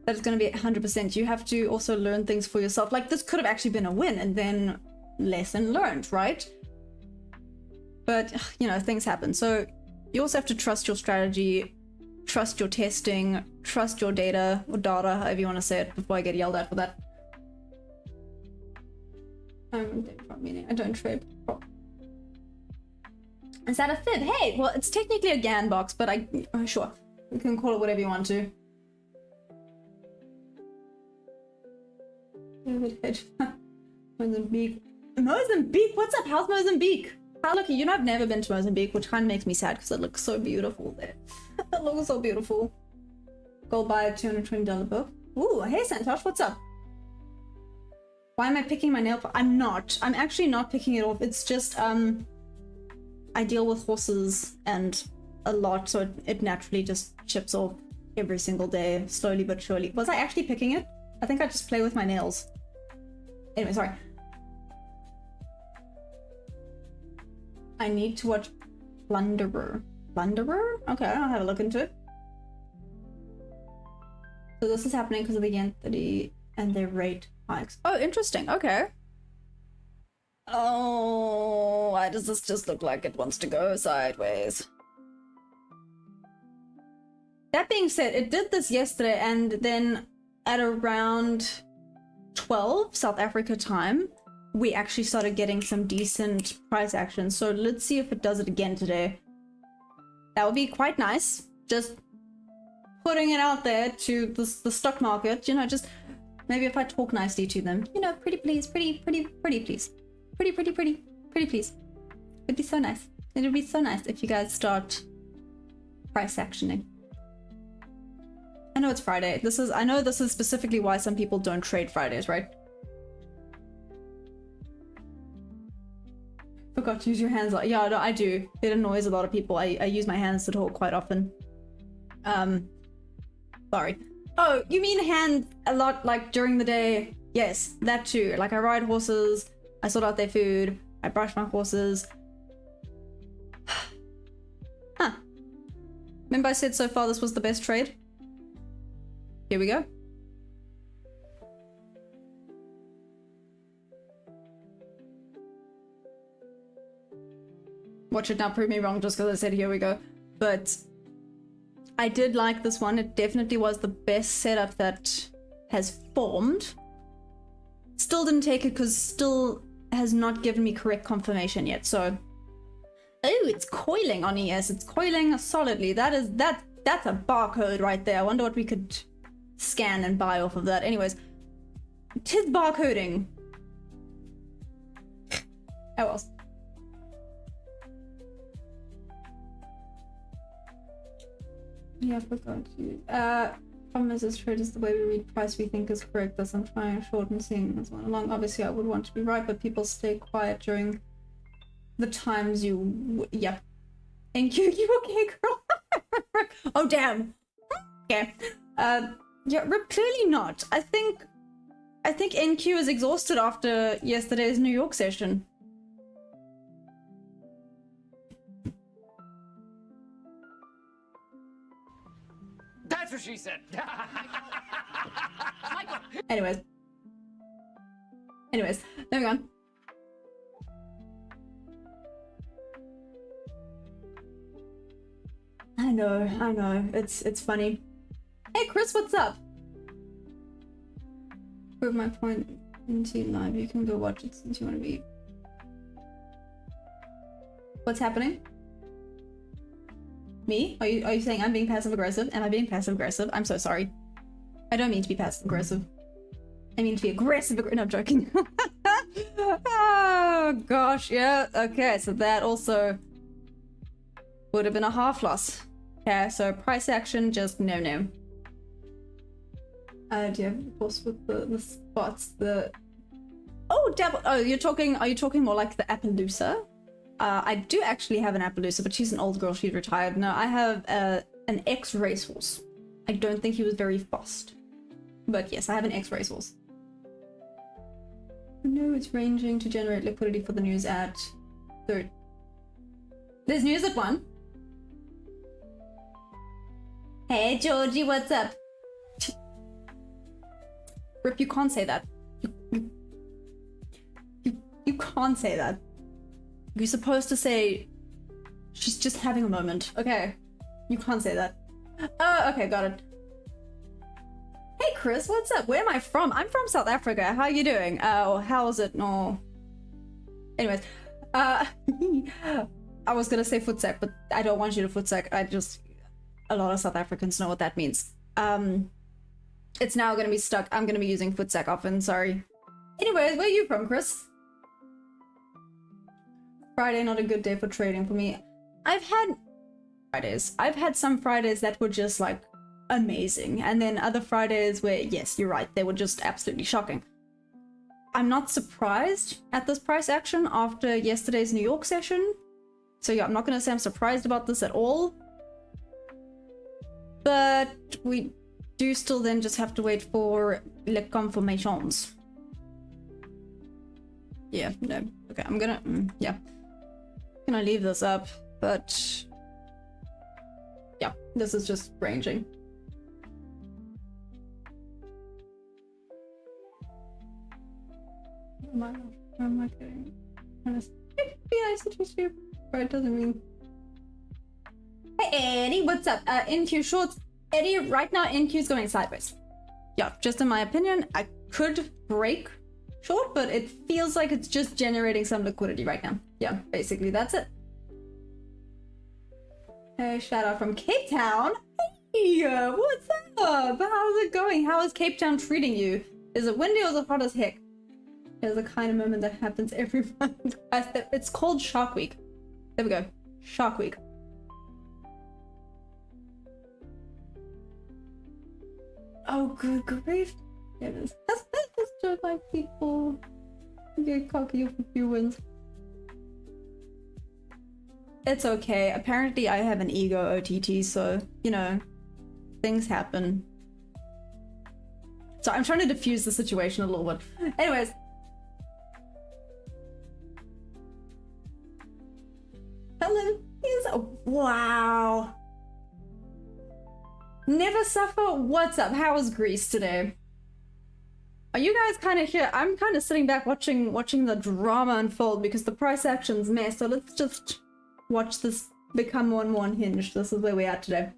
that it's going to be 100%. You have to also learn things for yourself. Like this could have actually been a win and then lesson learned, right? But, you know, things happen. So you also have to trust your strategy, trust your testing, trust your data, or data, however you want to say it, before I get yelled at for that. I don't trade. Is that a fib? Hey, well, it's technically a GAN box, but sure. You can call it whatever you want to. Mozambique. Mozambique? What's up? How's Mozambique? How lucky. You know, I've never been to Mozambique, which kind of makes me sad because it looks so beautiful there. It looks so beautiful. Go buy a $220 book. Ooh, hey Santosh, what's up? Why am I picking my nail? I'm not. I'm actually not picking it off. It's just, I deal with horses and a lot, so it naturally just chips off every single day, slowly but surely. Was I actually picking it? I think I just play with my nails. Anyway, sorry. I need to watch Plunderer. Plunderer? Okay, I'll have a look into it. So this is happening because of the yen 30 and their rate hikes. Oh, interesting. Okay. Oh, why does this just look like it wants to go sideways? That being said, it did this yesterday, and then at around 12 South Africa time, we actually started getting some decent price action. So let's see if it does it again today. That would be quite nice. Just putting it out there to the stock market, you know, just maybe if I talk nicely to them, you know, pretty please, pretty please. Pretty please. It'd be so nice. It would be so nice if you guys start price actioning. I know it's Friday. I know this is specifically why some people don't trade Fridays, right? Forgot to use your hands. Yeah, no, I do. It annoys a lot of people. I use my hands to talk quite often. Sorry. Oh, you mean hands a lot, like during the day? Yes, that too. Like I ride horses, I sort out their food, I brush my horses. Huh. Remember I said so far this was the best trade? Here we go. Watch it now prove me wrong just because I said here we go. But I did like this one. It definitely was the best setup that has formed. Still didn't take it because still has not given me correct confirmation yet. So, oh, it's coiling on ES. It's coiling solidly. That's a barcode right there. I wonder what we could scan and buy off of that. Anyways, tis barcoding. Oh well. Yeah, I forgot to. Problem is, this trade is the way we read price we think is correct. As I'm trying to shorten seeing this one along. Obviously, I would want to be right, but people stay quiet during the times you. Yeah. Thank you. You okay, girl? Oh damn. Okay. Yeah, clearly not. I think NQ is exhausted after yesterday's New York session. That's what she said. Michael. Anyways, moving on. I know. It's funny. Hey Chris, what's up? Prove my point into live. You can go watch it since you want to be. What's happening? Me? Are you saying I'm being passive aggressive? Am I being passive aggressive? I'm so sorry. I don't mean to be passive aggressive. I mean to be aggressive. No, I'm joking. Oh gosh, yeah. Okay, so that also would have been a half loss. Okay, so price action, just no. Do you have, of course, with the spots, the... Oh, double. Oh, are you talking more like the Appaloosa? I do actually have an Appaloosa, but she's an old girl, she's retired. No, I have an ex-racehorse. I don't think he was very fast. But yes, I have an ex-racehorse. No, it's ranging to generate liquidity for the news at 3rd. There's news at 1. Hey Georgie, what's up? Rip, you can't say that. You can't say that. You're supposed to say she's just having a moment. Okay. You can't say that. Oh, okay, got it. Hey Chris, what's up? Where am I from? I'm from South Africa. How are you doing? How is it? No. Anyways, I was gonna say footsec, but I don't want you to footsec. A lot of South Africans know what that means. It's now gonna be stuck. I'm gonna be using footsec often, sorry. Anyways, where are you from, Chris? Friday, not a good day for trading for me. I've had some Fridays that were just like amazing, and then other Fridays where, yes, you're right, they were just absolutely shocking. I'm not surprised at this price action after yesterday's New York session. So yeah, I'm not gonna say I'm surprised about this at all. But we do still then just have to wait for les confirmations. Yeah, no. Okay, I'm gonna, yeah. I'm gonna leave this up, but yeah, this is just ranging. Am I kidding? Be nice to teach you, but it doesn't mean. Hey Eddie, what's up? NQ shorts. Eddie, right now NQ's going sideways. Yeah, just in my opinion, I could break short, but it feels like it's just generating some liquidity right now. Yeah, basically that's it. Hey, shout out from Cape Town. Hey, what's up? How's it going? How is Cape Town treating you? Is it windy or is it hot as heck? There's the kind of moment that happens every month. It's called Shark Week. There we go. Shark Week. Oh, good grief. It is. That's just like people get cocky with a few wins. It's okay. Apparently I have an ego OTT, so, you know, things happen. So I'm trying to diffuse the situation a little bit. Anyways. Helen is wow. Never suffer. What's up? How was Greece today? Are you guys kind of here? I'm kind of sitting back watching the drama unfold because the price action's mess. So let's just watch this become more and more unhinged. This is where we're at today.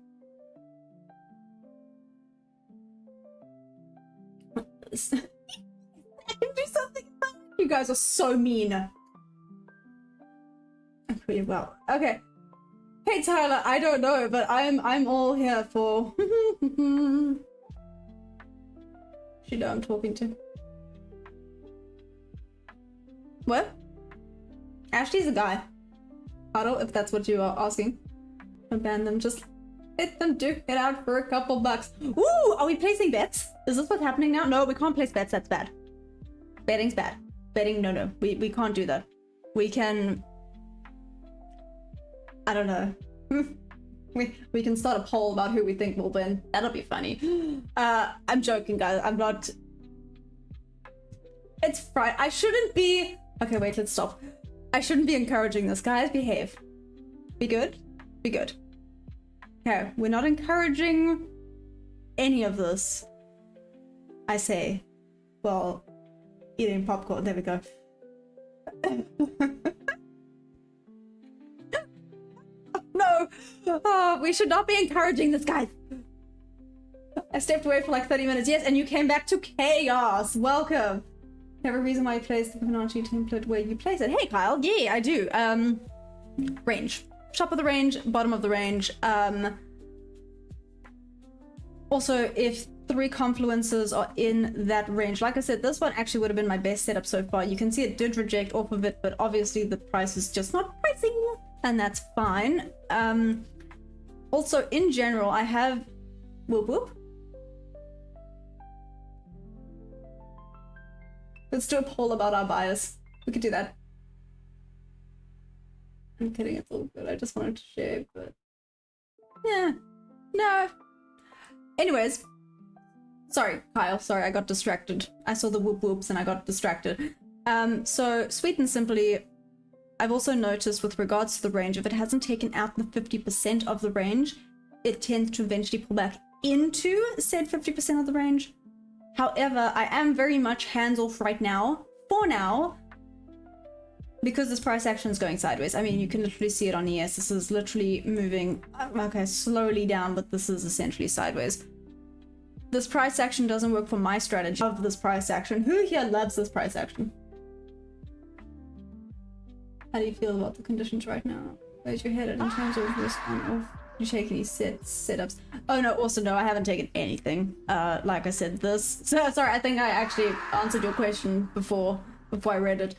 I can do something about it. You guys are so mean. Pretty well. Okay. Hey Tyler, I don't know, but I'm all here for she know I'm talking to. What? Ashley's a guy. Huddle, if that's what you are asking. Abandon, just let them duke it out for a couple bucks. Ooh, are we placing bets? Is this what's happening now? No, we can't place bets, that's bad. Betting's bad. Betting, no. We can't do that. We can... I don't know. we can start a poll about who we think will win. That'll be funny. I'm joking, guys. I'm not... It's Friday. I shouldn't be... Okay, wait, let's stop. I shouldn't be encouraging this. Guys, behave. Be good. Be good. Okay, we're not encouraging any of this. I say. Well, eating popcorn. There we go. No! Oh, we should not be encouraging this, guys. I stepped away for like 30 minutes. Yes, and you came back to chaos. Welcome. You have a reason why you place the Fibonacci template where you place it. Hey, Kyle. Yeah, I do. Range. Top of the range, bottom of the range. Also, if 3 confluences are in that range, like I said, this one actually would have been my best setup so far. You can see it did reject off of it, but obviously the price is just not pricing, and that's fine. Also, in general, I have... Whoop whoop. Let's do a poll about our bias. We could do that. I'm kidding, it's all good. I just wanted to share, but... Yeah. No. Anyways. Sorry, Kyle. Sorry, I got distracted. I saw the whoop whoops and I got distracted. So, sweet and simply, I've also noticed with regards to the range, if it hasn't taken out the 50% of the range, it tends to eventually pull back into said 50% of the range. However, I am very much hands-off right now, for now, because this price action is going sideways. I mean, you can literally see it on ES. This is literally moving, okay, slowly down, but this is essentially sideways. This price action doesn't work for my strategy of this price action. Who here loves this price action? How do you feel about the conditions right now? Where's your head at in terms of risk on off? You take any setups? Oh no, also no, I haven't taken anything. Like I said, this... So, sorry, I think I actually answered your question before I read it.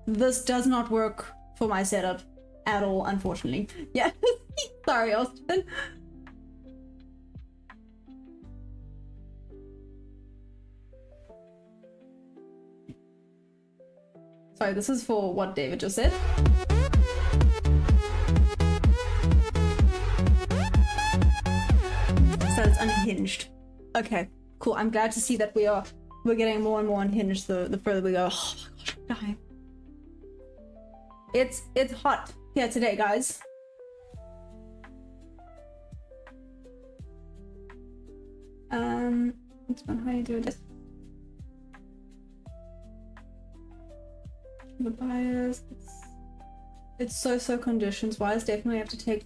This does not work for my setup at all, unfortunately. Yeah, sorry, Austin. Sorry, this is for what David just said. So it's unhinged. Okay, cool. I'm glad to see that we're getting more and more unhinged the further we go. Oh my gosh, I'm dying. It's hot here today, guys. It's fun. How do you do this? The bias. It's so conditions wise. Definitely have to take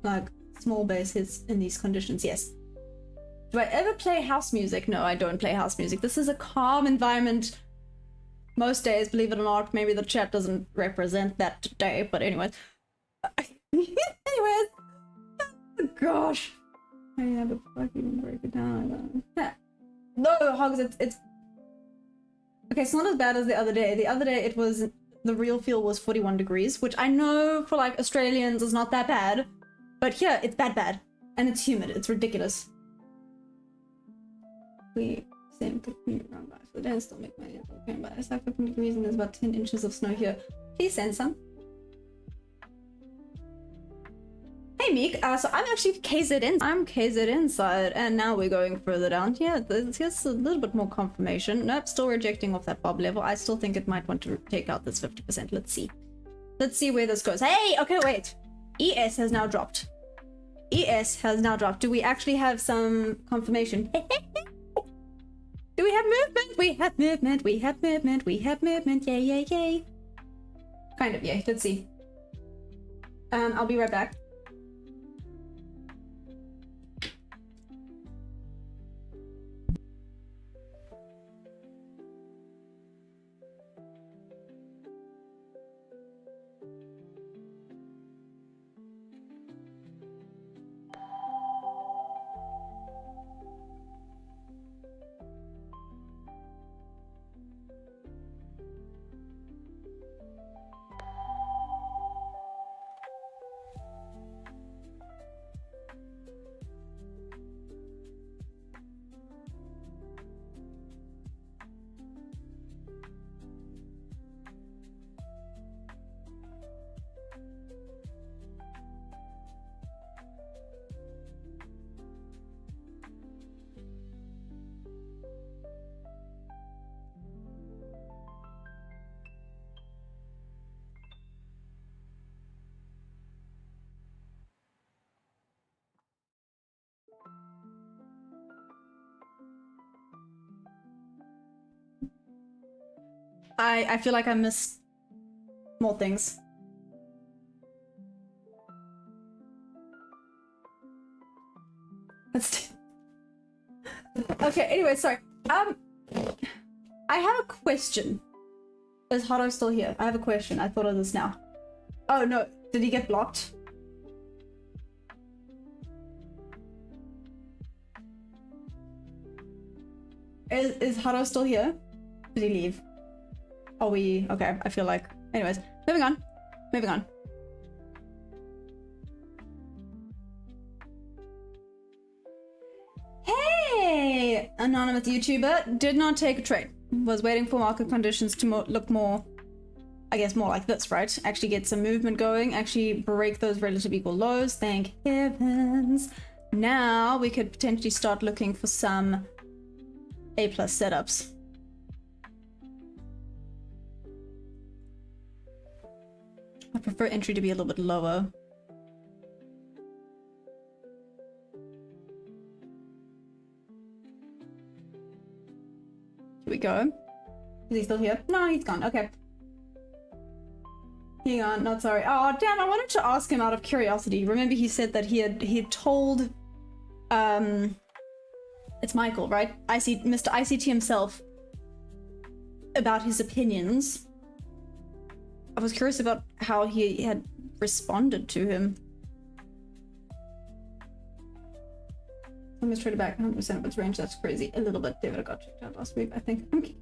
like small base hits in these conditions. Yes. Do I ever play house music? No, I don't play house music. This is a calm environment. Most days, believe it or not. Maybe the chat doesn't represent that today, but anyways. Anyways. Oh, gosh. Oh, yeah, but fuck, you can break it down. Yeah. No, Hogs, it's... Okay, it's not as bad as the other day. The other day, it was... The real feel was 41 degrees, which I know for, like, Australians is not that bad. But here, it's bad. And it's humid. It's ridiculous. We same could run by, so then still make my hands okay, but it's like 15 degrees and there's about 10 inches of snow here. Please send some. Hey Hey Meek, so I'm actually KZN. I'm KZN side, and now we're going further down. Yeah, here's a little bit more confirmation. Nope, still rejecting off that bob level. I still think it might want to take out this 50%. Let's see. Let's see where this goes. Hey, okay, wait. ES has now dropped. ES has now dropped. Do we actually have some confirmation? Do we have movement? We have movement. We have movement. We have movement. Yay, yay, yay. Kind of, yay. Let's see. I'll be right back. I feel like I missed more things. Let's okay, anyway, sorry. I have a question. Is Hado still here? I have a question. I thought of this now. Oh no, did he get blocked? Is Hado still here? Did he leave? Are we okay? I feel like. Anyways, moving on. Moving on. Hey, anonymous YouTuber did not take a trade. Was waiting for market conditions to look more, I guess, more like this, right? Actually get some movement going. Actually break those relative equal lows. Thank heavens. Now we could potentially start looking for some A+ setups. I prefer entry to be a little bit lower. Here we go. Is he still here? No, he's gone. Okay. Hang on, not sorry. Oh, damn, I wanted to ask him out of curiosity. Remember he said that he had told it's Michael, right? Mr. ICT himself about his opinions. I was curious about how he had responded to him. Almost traded back 100% of its range. That's crazy. A little bit. David, I got checked out last week, I think. Okay.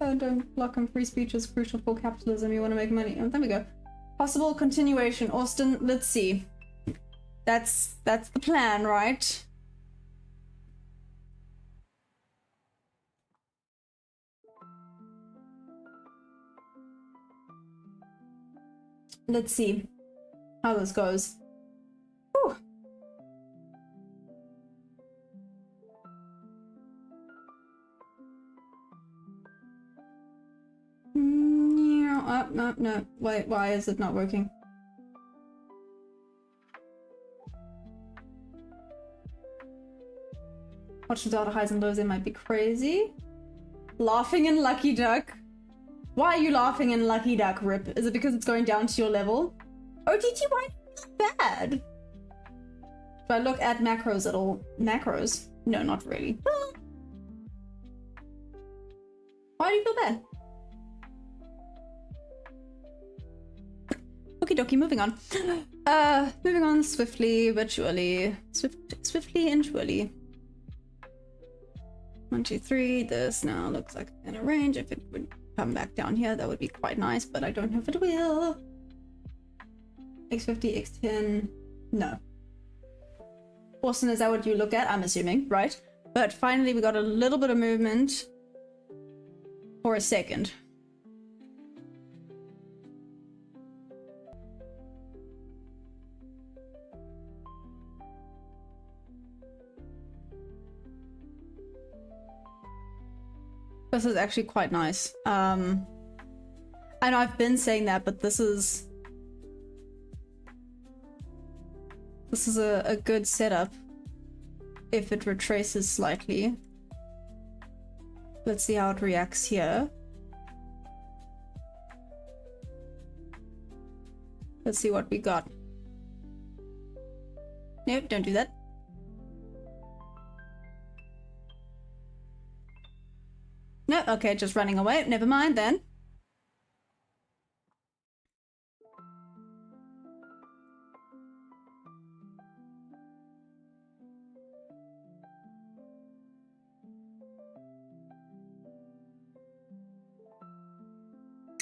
Don't block on free speech is crucial for capitalism. You want to make money. Oh, there we go. Possible continuation. Austin, let's see. That's the plan, right? Let's see how this goes. Whew. No. Wait, why is it not working? Watch the data highs and lows, they might be crazy. Laughing in Lucky Duck. Why are you laughing in Lucky Duck, Rip? Is it because it's going down to your level? OTT, why do you feel bad? If I look at macros at all. Macros? No, not really. Why do you feel bad? Okie dokie, moving on. Moving on swiftly but surely. Swiftly and surely. 1, 2, 3. This now looks like in a range. If it would come back down here, that would be quite nice, but I don't know if it will. X50, X10. No. Austin, is that what you look at? I'm assuming, right? But finally we got a little bit of movement for a second. This is actually quite nice. I know I've been saying that, but this is a good setup if it retraces slightly. Let's see how it reacts here. Let's see what we got. Nope, don't do that. No, okay, just running away. Never mind then.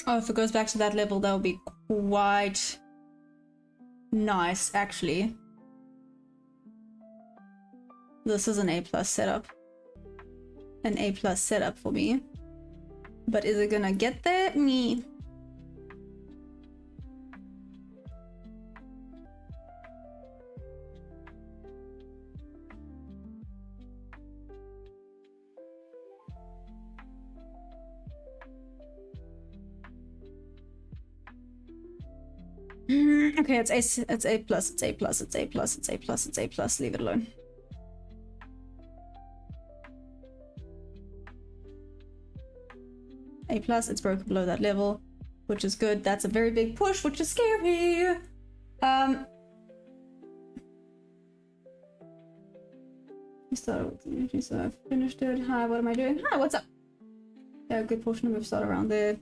Oh, if it goes back to that level, that would be quite nice, actually. This is an A+ setup. An A+ setup for me. But is it gonna get there? Me. Okay, it's A+, it's A+, it's A+, it's A+, it's A+, it's A+, leave it alone. A+, it's broken below that level, which is good. That's a very big push, which is scary. So I've finished it. Hi, what am I doing? Hi, what's up? Yeah, a good portion of it start around there.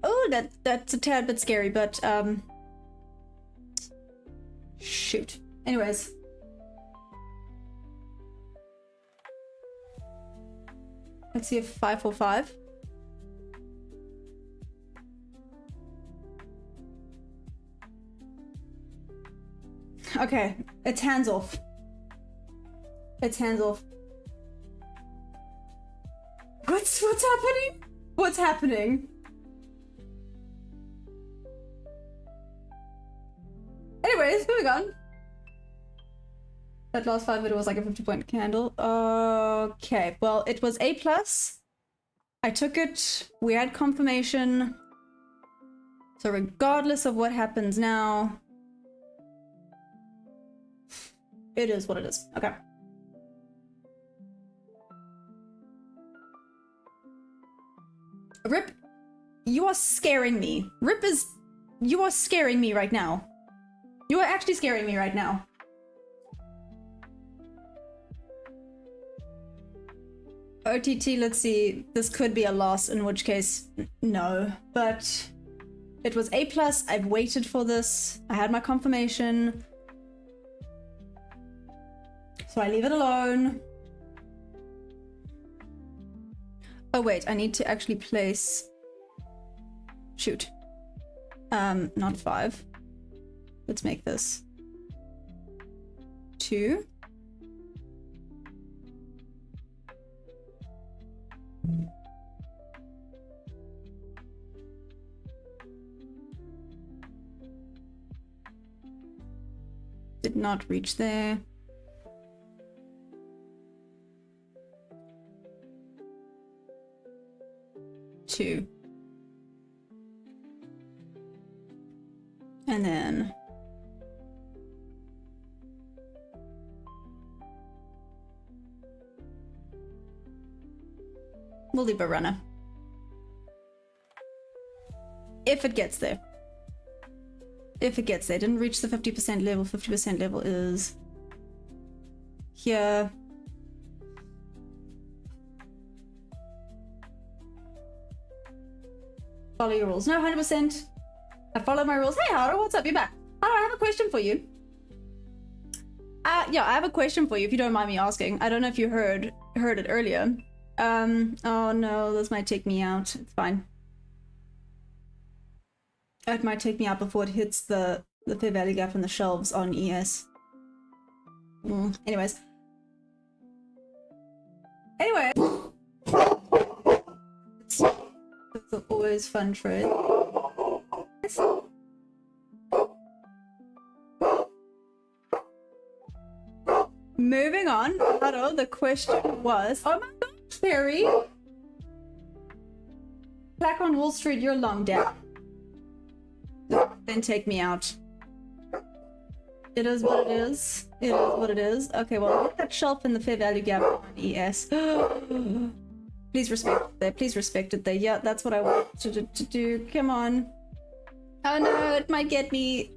Oh, that's a tad bit scary, but shoot. Anyways. Let's see if 545. Okay, it's hands off. It's hands off. What's happening? What's happening? Anyways, moving on. That last 5 minutes was like a 50-point candle. Okay, well, it was A+. I took it. We had confirmation. So regardless of what happens now, it is what it is. Okay. Rip, you are scaring me. You are scaring me right now. You are actually scaring me right now. OTT, let's see. This could be a loss, in which case, no. But it was A+. I've waited for this. I had my confirmation. So I leave it alone. Oh wait, I need to actually place... Shoot. Not 5. Let's make this 2. Did not reach there. Two. And then we'll leave a runner. If it gets there. If it gets there. Didn't reach the 50% level. 50% level is here. Follow your rules. No, 100%. I followed my rules. Hey, Haro, what's up? You're back. Haro, I have a question for you. Yeah, I have a question for you, if you don't mind me asking. I don't know if you heard it earlier. Oh no, this might take me out. It's fine. It might take me out before it hits the fair value gap on the shelves on ES. Anyways. Anyway. It's always fun trade. Moving on. Hello, the question was... Oh my gosh, Perry! Black on Wall Street, you're long down. Then take me out. It is what it is. It is what it is. Okay, well, hit that shelf in the fair value gap on ES. Please respect it there. Please respect it there. Yeah, that's what I want to do. Come on. Oh no, it might get me.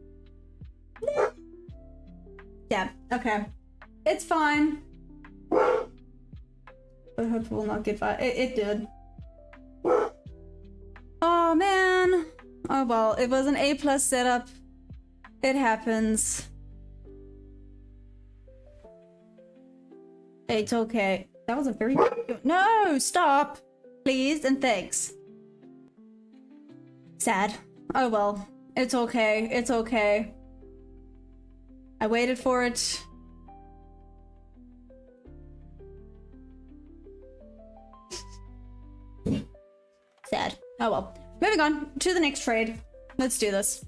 Yeah, okay. It's fine. But hopefully it will not get far. It did. Oh man. Oh well, it was an A+ setup. It happens. It's okay. That was a very... No! Stop! Please and thanks. Sad. Oh well. It's okay. It's okay. I waited for it. Sad. Oh well. Moving on to the next trade. Let's do this.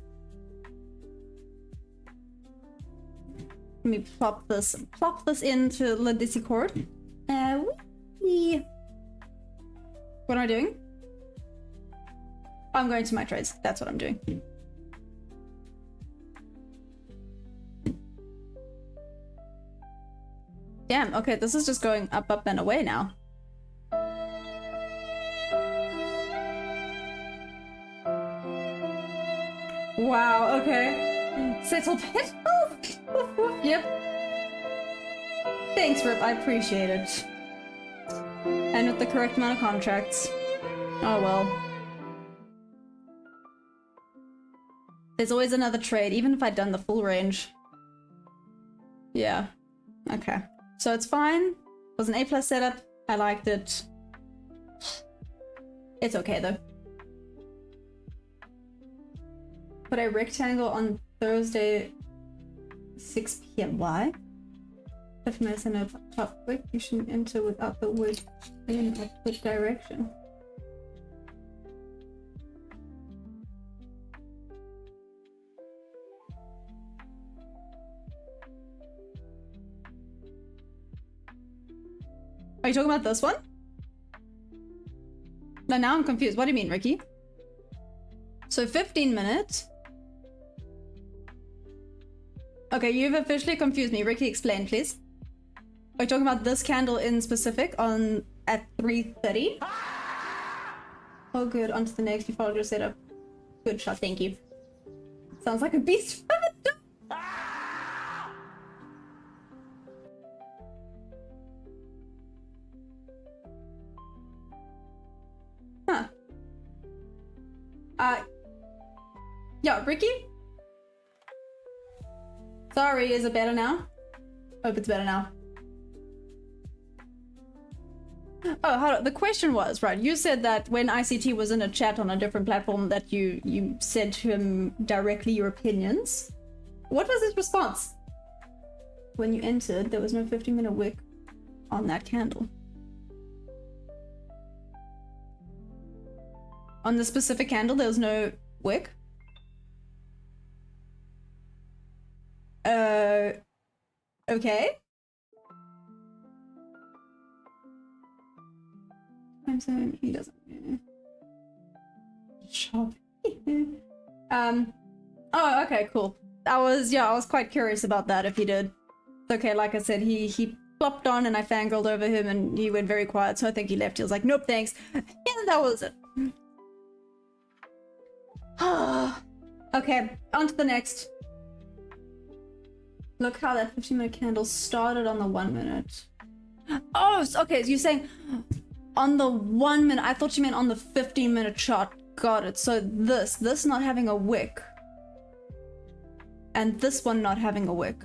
Let me plop this into the Discord. What am I doing? I'm going to my trades. That's what I'm doing. Damn, okay, this is just going up, up, and away now. Wow, okay. Settle bit. Yep. Thanks, Rip. I appreciate it. And with the correct amount of contracts. Oh well. There's always another trade, even if I'd done the full range. Yeah. Okay. So it's fine. It was an A+ setup. I liked it. It's okay though. Put a rectangle on Thursday 6 p.m. Why? 50 minutes in a top click. You shouldn't enter without the word in which direction. Are you talking about this one? No, now I'm confused. What do you mean, Ricky? So 15 minutes. Okay, you've officially confused me. Ricky, explain, please. Are you talking about this candle in specific on at 3:30? Oh, good. On to the next. You followed your setup. Good shot. Thank you. Sounds like a beast. Huh. Yeah, Ricky? Sorry, is it better now? Hope it's better now. Oh, hold on. The question was, right, you said that when ICT was in a chat on a different platform that you said to him directly your opinions. What was his response? When you entered, there was no 15-minute wick on that candle. On the specific candle, there was no wick? Okay. I'm saying he doesn't. Shop. Oh, okay, cool. I was quite curious about that if he did. Okay, like I said, he plopped on and I fangirled over him and he went very quiet, so I think he left. He was like, nope, thanks. Yeah, that was it. Okay, on to the next. Look how that 15-minute candle started on the 1 minute. Oh, okay, so you're saying on the 1 minute. I thought you meant on the 15-minute chart. Got it. So this not having a wick. And this one not having a wick.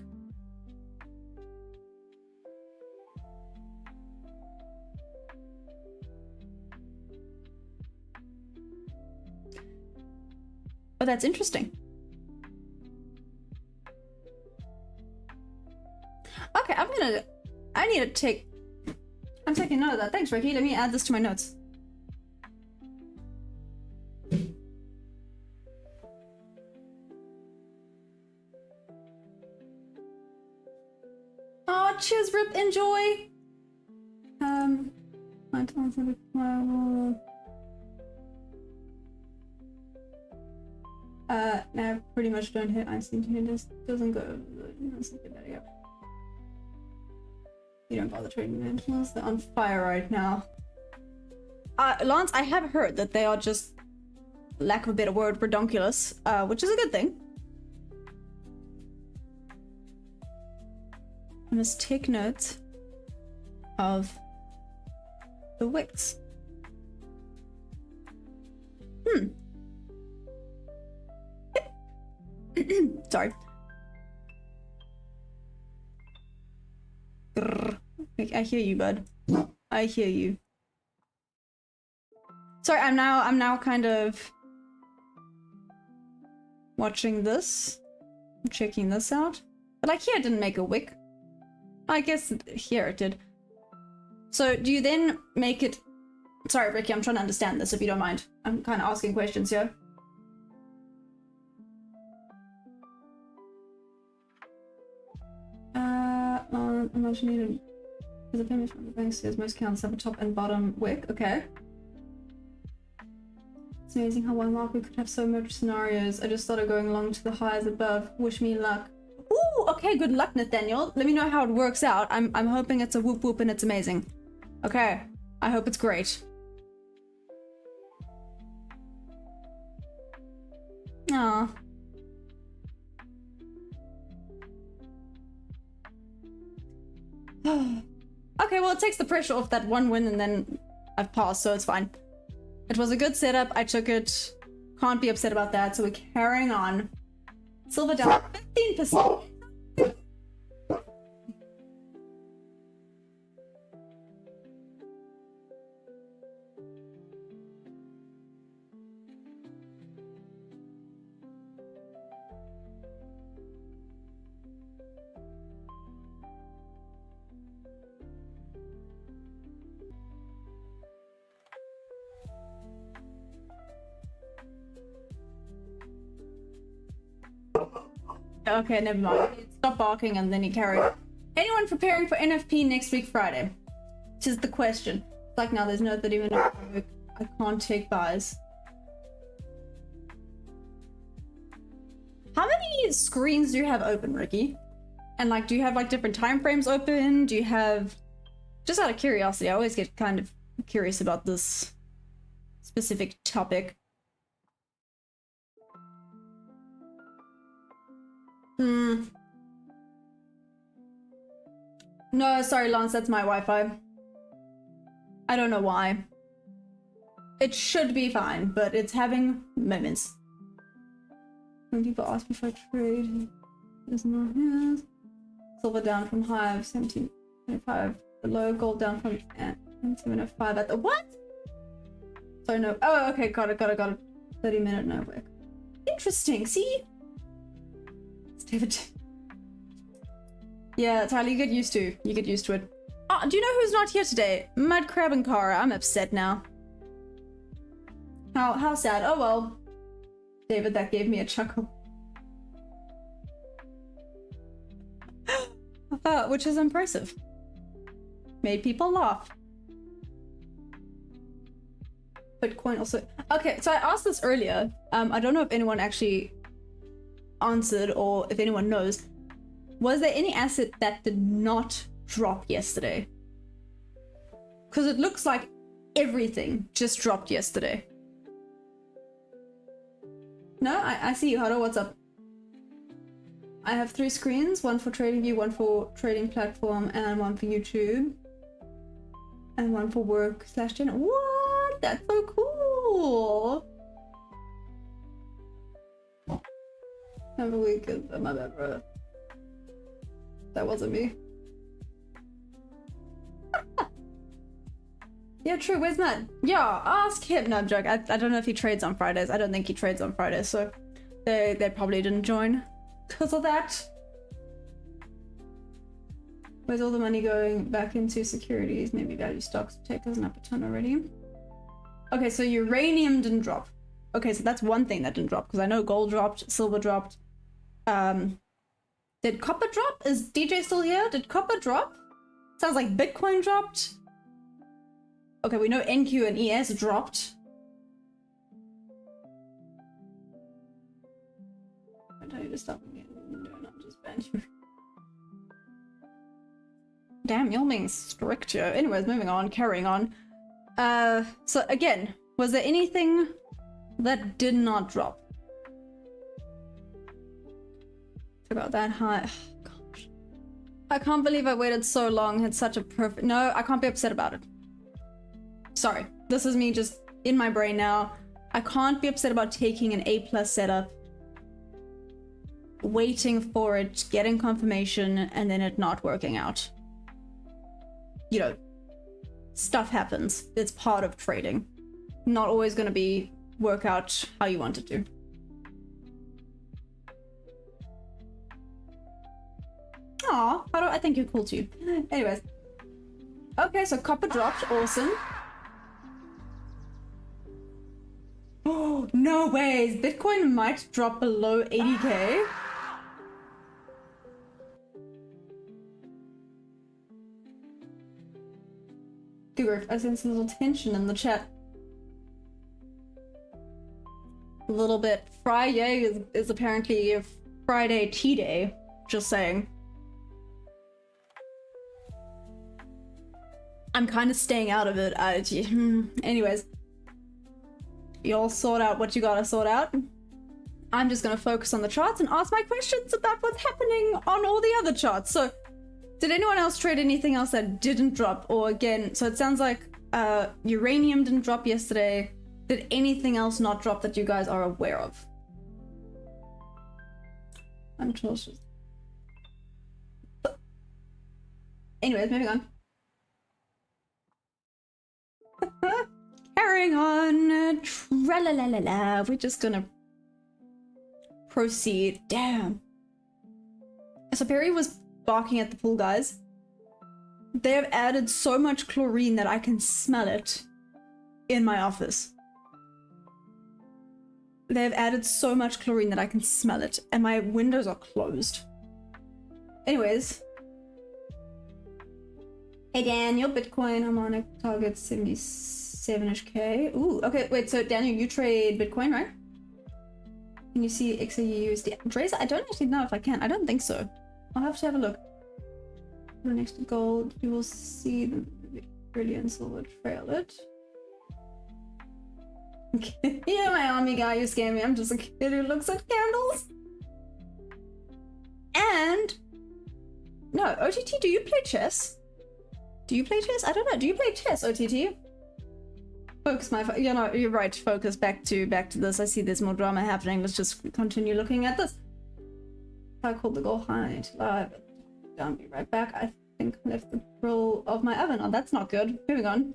Oh, that's interesting. Okay, I'm taking note of that. Thanks, Ricky. Let me add this to my notes. Oh, Oh, cheers, Rip. Enjoy. Now pretty much don't hit ICT. This doesn't go. You don't bother trading dimensionals. They're on fire right now. Lance, I have heard that they are just, lack of a better word, redonkulous, which is a good thing. I must take note of the wicks. Sorry. Grrr. I hear you, bud. I hear you. Sorry, I'm now kind of watching this. I'm checking this out. But like here it didn't make a wick. I guess here it did. So do you then make it... Sorry, Ricky, I'm trying to understand this if you don't mind. I'm kind of asking questions here. I'm not needed. There's a payment from the bank says most accounts have a top and bottom wick. Okay. It's amazing how one market could have so much scenarios. I just started going along to the highs above. Wish me luck. Ooh, okay, good luck, Nathaniel. Let me know how it works out. I'm hoping it's a whoop whoop and it's amazing. Okay, I hope it's great. Aww. Okay, well it takes the pressure off that one win and then I've passed, so it's fine. It was a good setup, I took it. Can't be upset about that, so we're carrying on. Silver down 15%. Okay, never mind. Stop barking and then he carried. Anyone preparing for NFP next week Friday? Which is the question. It's like now there's no 30-minute work. I can't take buys. How many screens do you have open, Ricky? And like, do you have like different time frames open? Do you have... Just out of curiosity, I always get kind of curious about this specific topic. No, sorry, Lance, that's my Wi-Fi. I don't know why. It should be fine, but it's having moments. When people ask me if I trade, there's no yes. Silver down from high of 17.25. Below, gold down from 17.05 at the what? Sorry, no. Oh, okay, got it. 30-minute no wick. Interesting, see? David. Yeah, Tyler, you get used to it. Oh, do you know who's not here today? Mud Crab and Cara. I'm upset now. How sad. Oh well. David, that gave me a chuckle. Which is impressive. Made people laugh. But Kwon also... Okay, so I asked this earlier. I don't know if anyone actually answered or if anyone knows. Was there any asset that did not drop yesterday? Because it looks like everything just dropped yesterday. No, I see you, Hado. What's up? I have 3 screens, one for TradingView, one for trading platform, and one for YouTube. And one for work/channel. What? That's so cool! Have a weekend. My bad, bro. That wasn't me. Yeah, true. Where's Matt? Yeah, ask him. No, I'm joking. I don't know if he trades on Fridays. I don't think he trades on Fridays, so they probably didn't join because of that. Where's all the money going back into securities? Maybe value stocks. Tech doesn't have a ton already. Okay, so uranium didn't drop. Okay, so that's one thing that didn't drop because I know gold dropped, silver dropped. Did copper drop? Is DJ still here? Did copper drop? Sounds like Bitcoin dropped. Okay, we know NQ and ES dropped. I tell you to stop again. Do not just ban you. Damn, you're being strict here. Anyways, moving on, carrying on. So again, was there anything that did not drop? About that high. Oh, gosh. I can't believe I waited so long. Had such a perfect. No, I can't be upset about it. Sorry. This is me just in my brain now. I can't be upset about taking an A+ setup, waiting for it, getting confirmation, and then it not working out. You know, stuff happens. It's part of trading. Not always going to be work out how you want it to. Aw, how do I think you're cool too. Anyways. Okay, so copper dropped. Awesome. Oh, no ways. Bitcoin might drop below 80k. Google, I sense a little tension in the chat. A little bit. Friday is apparently a Friday tea day. Just saying. I'm kind of staying out of it. Anyways. You all sort out what you gotta sort out. I'm just gonna focus on the charts and ask my questions about what's happening on all the other charts. So, did anyone else trade anything else that didn't drop? Or again, so it sounds like uranium didn't drop yesterday. Did anything else not drop that you guys are aware of? I'm cautious. Anyways, moving on. Carrying on. Tra-la-la-la-la. We're just gonna proceed. Damn. So Perry was barking at the pool, guys. They have added so much chlorine that I can smell it in my office. They have added so much chlorine that I can smell it, and my windows are closed. Anyways. Hey Daniel, Bitcoin harmonic target 77-ish K. Ooh, okay, wait, so Daniel, you trade Bitcoin, right? Can you see a.k.a. USD? Trace? I don't actually know if I can. I don't think so. I'll have to have a look. Next to gold, you will see the brilliant silver trail it. Okay. Yeah, my army guy, you scare me. I'm just a kid who looks at candles. And no, OTT, do you play chess? Do you play chess? I don't know. Do you play chess, OTT? Focus my, you know, you're right. Focus back to this. I see there's more drama happening. Let's just continue looking at this. I called the goal high to live. I'll be right back. I think I left the grill of my oven on. That's not good. Moving on.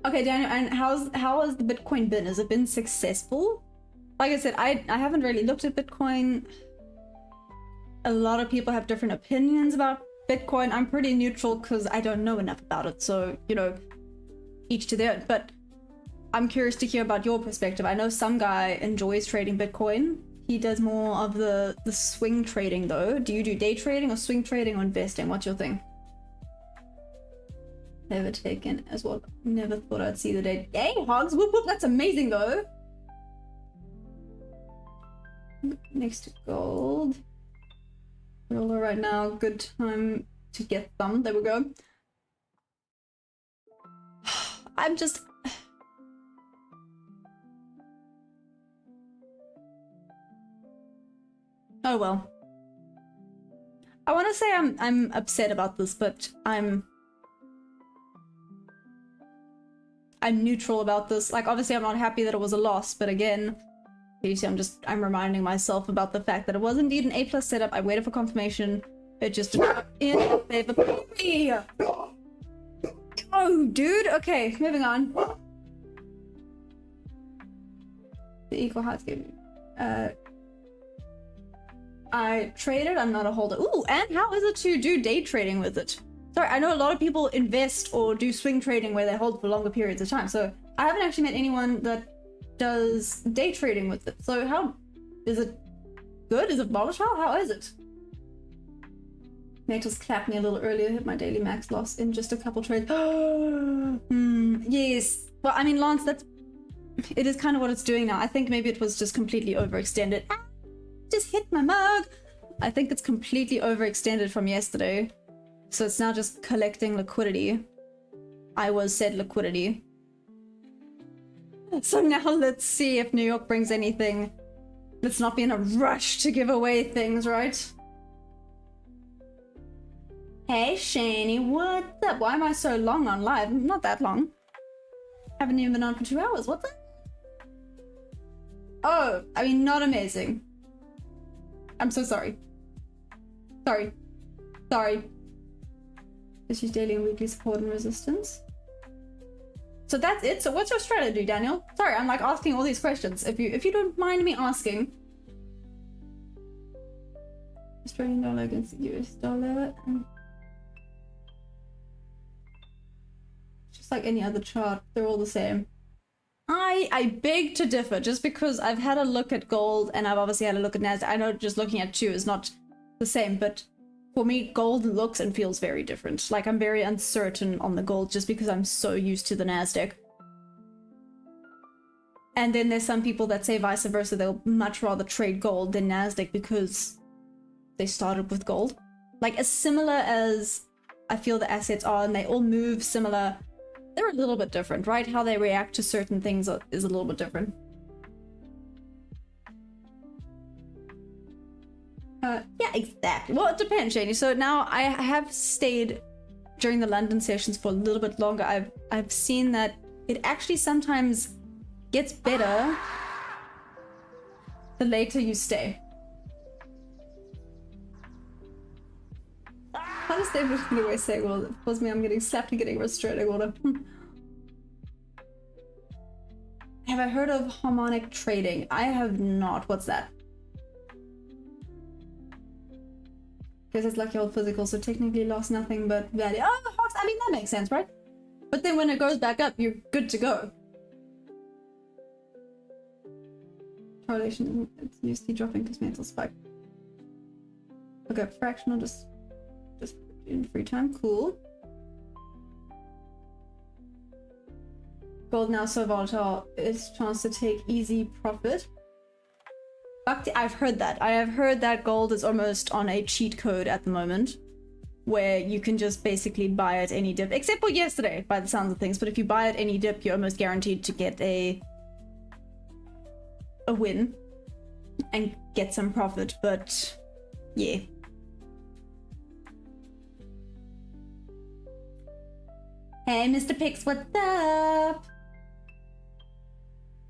Okay, Daniel, and how has the Bitcoin been? Has it been successful? Like I said, I haven't really looked at Bitcoin. A lot of people have different opinions about Bitcoin. I'm pretty neutral because I don't know enough about it. So, you know, each to their own. But I'm curious to hear about your perspective. I know some guy enjoys trading Bitcoin. He does more of the swing trading though. Do you do day trading or swing trading or investing? What's your thing? Never taken as well. Never thought I'd see the day. Hey, hogs! Whoop whoop! That's amazing though. Next to gold. Roller right now. Good time to get some. There we go. I'm just. Oh well. I want to say I'm upset about this, but I'm neutral about this. Like, obviously I'm not happy that it was a loss, but again, you see, I'm reminding myself about the fact that it was indeed an A+ setup. I waited for confirmation. It just in favor of me. Oh, dude. Okay, moving on. The equal heights gave me. I traded. I'm not a holder. Ooh, and how is it to do day trading with it? Sorry, I know a lot of people invest or do swing trading where they hold for longer periods of time. So I haven't actually met anyone that does day trading with it. So how is it good? Is it volatile? How is it? Metals clapped me a little earlier, hit my daily max loss in just a couple trades. Yes. Well, I mean, Lance, it is kind of what it's doing now. I think maybe it was just completely overextended. Just hit my mug. I think it's completely overextended from yesterday. So it's now just collecting liquidity. I was said liquidity. So now let's see if New York brings anything. Let's not be in a rush to give away things, right? Hey Shani, what's up? Why am I so long on live? Not that long. Haven't even been on for 2 hours. What's that? Oh, I mean, not amazing. I'm so sorry. Sorry. Issues daily and weekly support and resistance. So that's it. So what's your strategy, Daniel? Sorry, I'm like asking all these questions. If you don't mind me asking. Australian dollar against the US dollar. Just like any other chart, they're all the same. I beg to differ, just because I've had a look at gold and I've obviously had a look at Nasdaq. I know just looking at two is not the same, but for me, gold looks and feels very different. Like, I'm very uncertain on the gold just because I'm so used to the Nasdaq. And then there's some people that say vice versa. They'll much rather trade gold than Nasdaq because they started with gold. Like, as similar as I feel the assets are, and they all move similar, they're a little bit different, right? How they react to certain things is a little bit different. Yeah, exactly. Well, it depends, Shani. So now I have stayed during the London sessions for a little bit longer. I've seen that it actually sometimes gets better the later you stay. How does David always say, well, it was me, I'm getting slapped and getting restraining order. Have I heard of harmonic trading? I have not. What's that? Because it's like your old physical, so technically lost nothing but value. Oh, Hawks, I mean, that makes sense, right? But then when it goes back up, you're good to go. Correlation, it's USD dropping because metal spike. Okay, fractional, just in free time, cool. Gold now so volatile, it's chance to take easy profit. I've heard that. I have heard that gold is almost on a cheat code at the moment, where you can just basically buy at any dip, except for yesterday, by the sounds of things. But if you buy at any dip, you're almost guaranteed to get a win and get some profit. But yeah. Hey, Mr. Pix, what's up?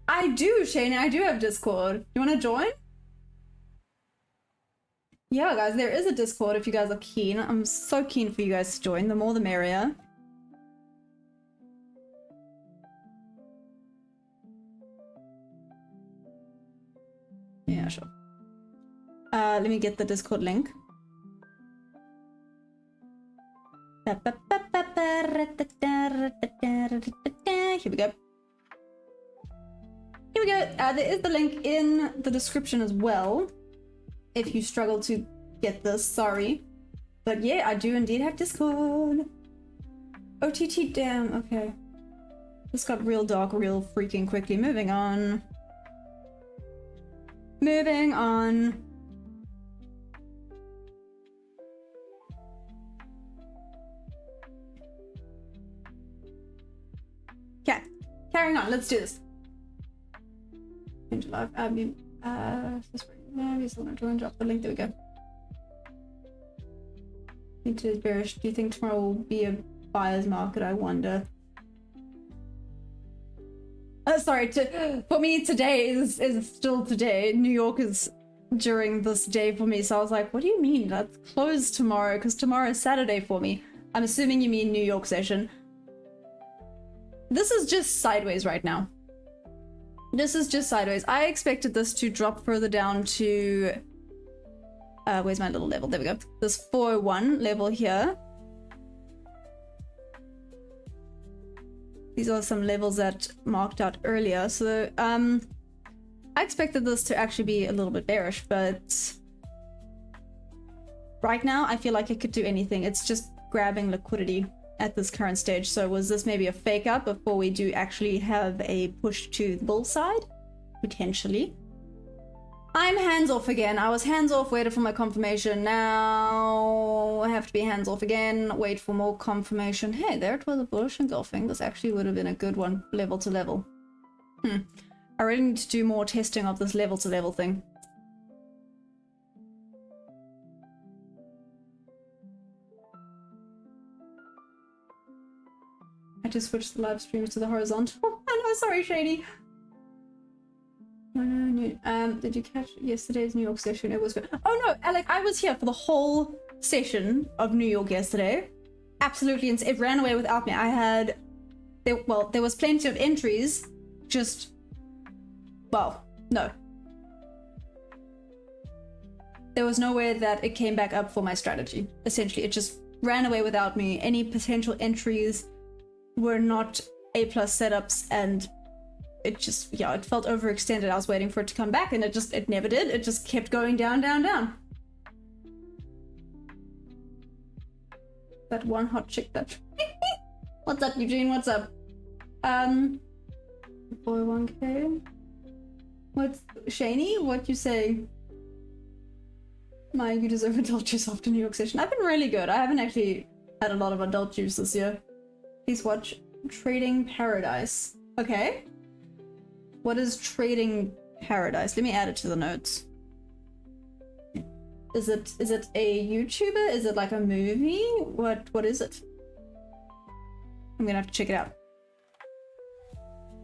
I do, Shane. I do have Discord. You want to join? Yeah, guys, there is a Discord if you guys are keen. I'm so keen for you guys to join. The more the merrier. Yeah, sure. Let me get the Discord link. Here we go. Here we go. There is the link in the description as well. If you struggle to get this, sorry. But yeah, I do indeed have Discord. OTT, damn, okay. This got real dark real freaking quickly. Moving on. Moving on. Okay, carrying on, let's do this. Into live, maybe still gonna join, drop the link, there we go. It is bearish. Do you think tomorrow will be a buyer's market, I wonder? Sorry, for me today is still today. New York is during this day for me, so I was like, what do you mean? That's closed tomorrow, because tomorrow is Saturday for me. I'm assuming you mean New York session. This is just sideways right now. This is just sideways. I expected this to drop further down to... where's my little level? There we go. This 401 level here. These are some levels that marked out earlier. So I expected this to actually be a little bit bearish, but right now I feel like it could do anything. It's just grabbing liquidity at this current stage. So was this maybe a fake up before we do actually have a push to the bull side? Potentially. I'm hands off again. I was hands off, waited for my confirmation. Now I have to be hands off again, wait for more confirmation. Hey, there it was, a bullish engulfing. This actually would have been a good one, level to level. I really need to do more testing of this level to level thing. I just switched the live stream to the horizontal. I know, sorry, Shady. No. Did you catch yesterday's New York session? It was... Oh no, Alec, I was here for the whole session of New York yesterday. Absolutely, it ran away without me. I had... Well, there was plenty of entries, just... Well, no. There was nowhere that it came back up for my strategy. Essentially, it just ran away without me. Any potential entries were not A+ setups, and it just, yeah, it felt overextended. I was waiting for it to come back, and it never did. It just kept going down, down, down. That one hot chick that... What's up, Eugene? What's up? Boy 1K? What's... Shani? What you say? My, you deserve adult juice after New York session. I've been really good. I haven't actually had a lot of adult juice this year. Please watch Trading Paradise. Okay. What is Trading Paradise? Let me add it to the notes. Is it a YouTuber? Is it like a movie? What is it? I'm gonna have to check it out.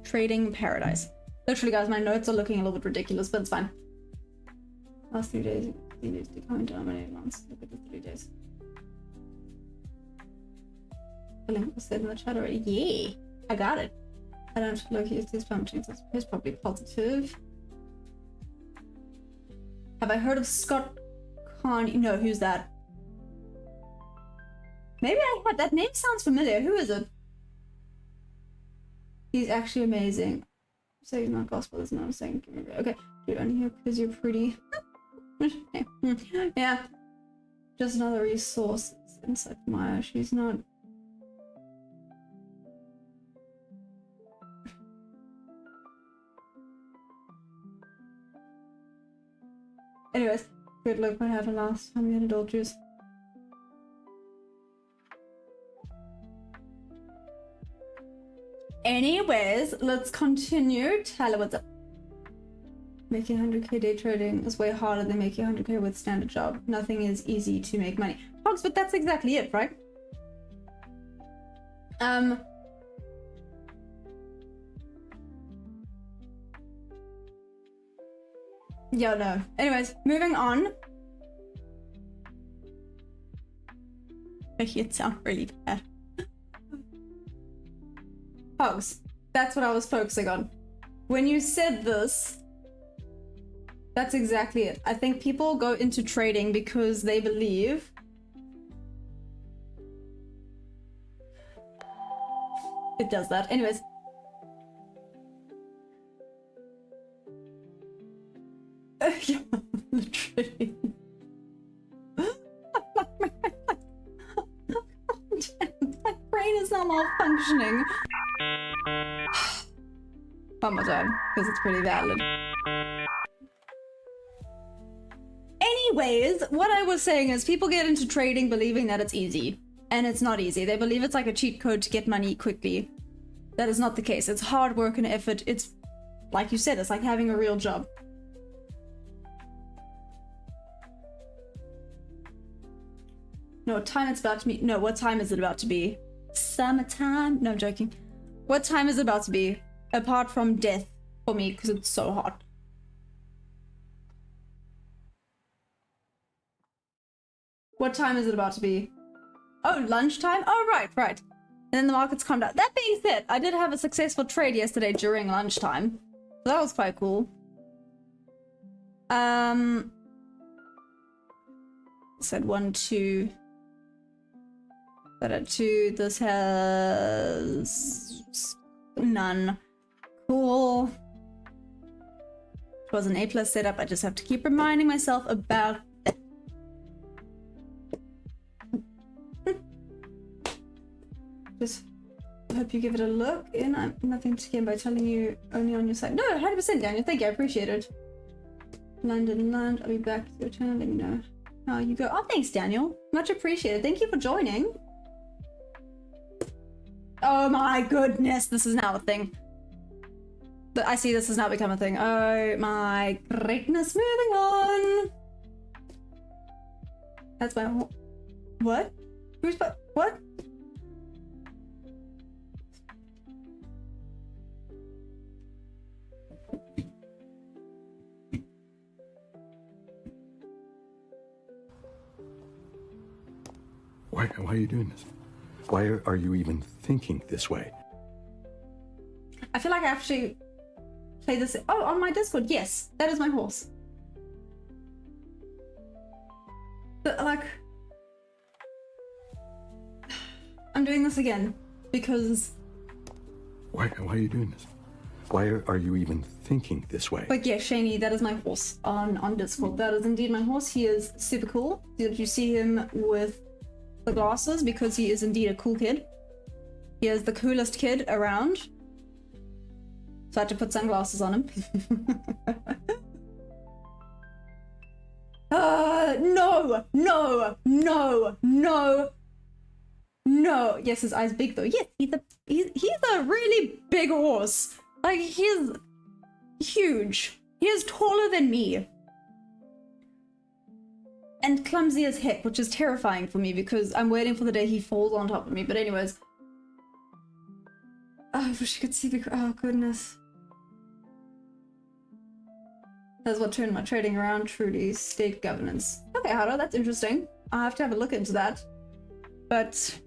Trading Paradise. Literally, guys, my notes are looking a little bit ridiculous, but it's fine. Last 3 days, you need to comment on how many months. Look at the 3 days. The link was said in the chat already. Yeah, I got it. I don't look at these pumpkins. It's probably positive. Have I heard of Scott Carney? No, who's that? Maybe I had that name. Sounds familiar. Who is it? He's actually amazing. Say he's not gospel. Is not saying. Okay, you're only here because you're pretty. Yeah, just another resource inside Maya. She's not. Anyways, good luck. What happened last time we had adult juice? Anyways, let's continue. Tyler, what's up? Making 100k day trading is way harder than making 100k with standard job. Nothing is easy to make money. Fox, but that's exactly it, right? Yeah, no. Anyways, moving on. It sounds really bad. Fox, that's what I was focusing on. When you said this, that's exactly it. I think people go into trading because they believe it does that. Anyways. Yeah, literally. My brain is not malfunctioning. One more time, because it's pretty valid. Anyways, what I was saying is people get into trading believing that it's easy. And it's not easy. They believe it's like a cheat code to get money quickly. That is not the case. It's hard work and effort. It's, like you said, it's like having a real job. No, what time it's about to be? No, what time is it about to be? Summertime? No, I'm joking. What time is it about to be? Apart from death for me, because it's so hot. What time is it about to be? Oh, lunchtime? Oh, right. And then the market's calmed down. That being said, I did have a successful trade yesterday during lunchtime. So that was quite cool. Said 1, 2. That at 2, this has None. Cool. It was an A+ setup. I just have to keep reminding myself about that. Just hope you give it a look. And I'm nothing to gain by telling you only on your side. No, 100% Daniel. Thank you. I appreciate it. London land. I'll be back to your channel. Let me know how you go. Oh, thanks, Daniel. Much appreciated. Thank you for joining. Oh my goodness. This is now a thing. I see this has now become a thing. Oh my greatness. Moving on. That's my... What? Who's... What? Why are you doing this? Why are you even thinking this way? I feel like I actually play this. Oh, on my Discord. Yes, that is my horse. But, like, I'm doing this again because. Why are you doing this? Why are you even thinking this way? But yeah, Shaney, that is my horse on Discord. That is indeed my horse. He is super cool. Did you see him with the glasses? Because he is indeed a cool kid. He is the coolest kid around. So I had to put sunglasses on him. No, no, no, no, no. Yes, his eye's big though. Yes, he's a really big horse. Like, he's huge. He is taller than me. And clumsy as heck, which is terrifying for me because I'm waiting for the day he falls on top of me. But anyways. Oh, I wish you could see the... Oh, goodness. That's what turned my trading around, truly. State governance. Okay, Hado, that's interesting. I'll have to have a look into that. But...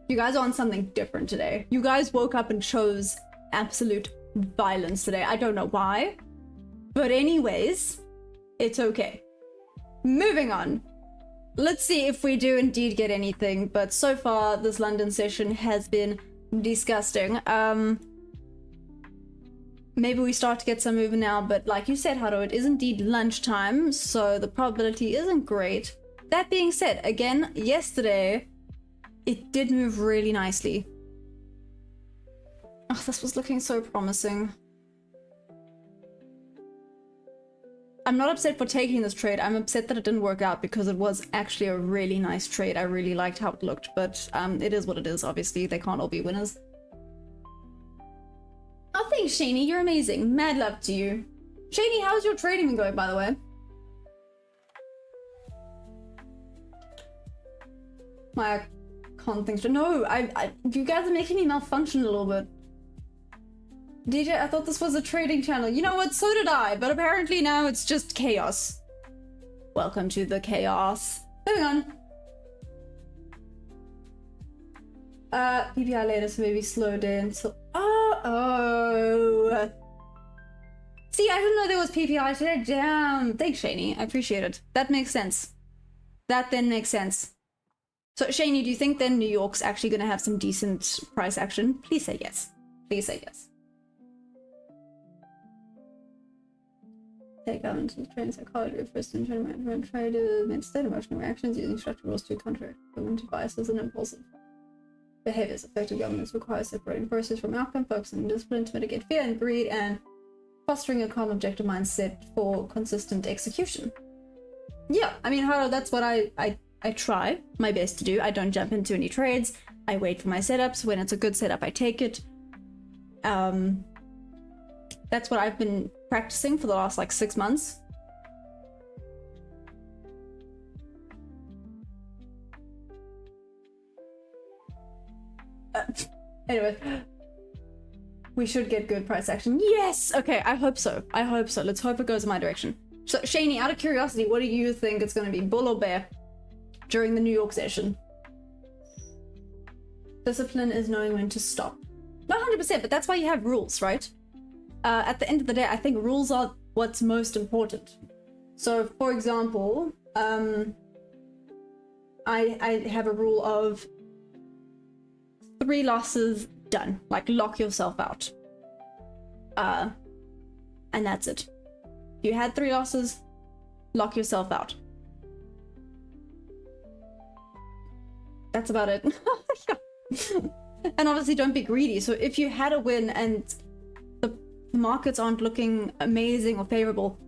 You guys are on something different today. You guys woke up and chose absolute violence today. I don't know why. But anyways, it's okay. Moving on. Let's see if we do indeed get anything. But so far, this London session has been disgusting. Maybe we start to get some movement now. But like you said, Hado, it is indeed lunchtime. So the probability isn't great. That being said, again, yesterday... it did move really nicely. Oh, this was looking so promising. I'm not upset for taking this trade. I'm upset that it didn't work out because it was actually a really nice trade. I really liked how it looked, but it is what it is, obviously. They can't all be winners. Oh, thanks, Shani. You're amazing. Mad love to you. Shani, how's your trading been going, by the way? My... can't think. No, you guys are making me malfunction a little bit. DJ, I thought this was a trading channel. You know what? So did I, but apparently now it's just chaos. Welcome to the chaos. Moving on. PPI later, so maybe slow down. So, oh. See, I didn't know there was PPI today. Damn. Thanks, Shani. I appreciate it. That makes sense. That then makes sense. So, Shani, do you think then New York's actually going to have some decent price action? Please say yes. Please say yes. Take out into trading psychology, first in general traders made state emotional reactions using structural rules to counter government biases and impulsive behaviors. Effective governments require separating process from outcome, focusing on discipline to mitigate fear and greed, and fostering a calm, objective mindset for consistent execution. Yeah, I mean, Haro, that's what I try my best to do. I don't jump into any trades. I wait for my setups. When it's a good setup, I take it. That's what I've been practicing for the last like 6 months. Anyway, we should get good price action. Yes! Okay, I hope so. I hope so. Let's hope it goes in my direction. So, Shani, out of curiosity, what do you think it's going to be, bull or bear, during the New York session? Discipline is knowing when to stop. Not 100%, but that's why you have rules, right? At the end of the day, I think rules are what's most important. So, for example, I have a rule of 3 losses, done. Like, lock yourself out. And that's it. If you had 3 losses, lock yourself out. That's about it. And obviously don't be greedy. So if you had a win and the markets aren't looking amazing or favorable,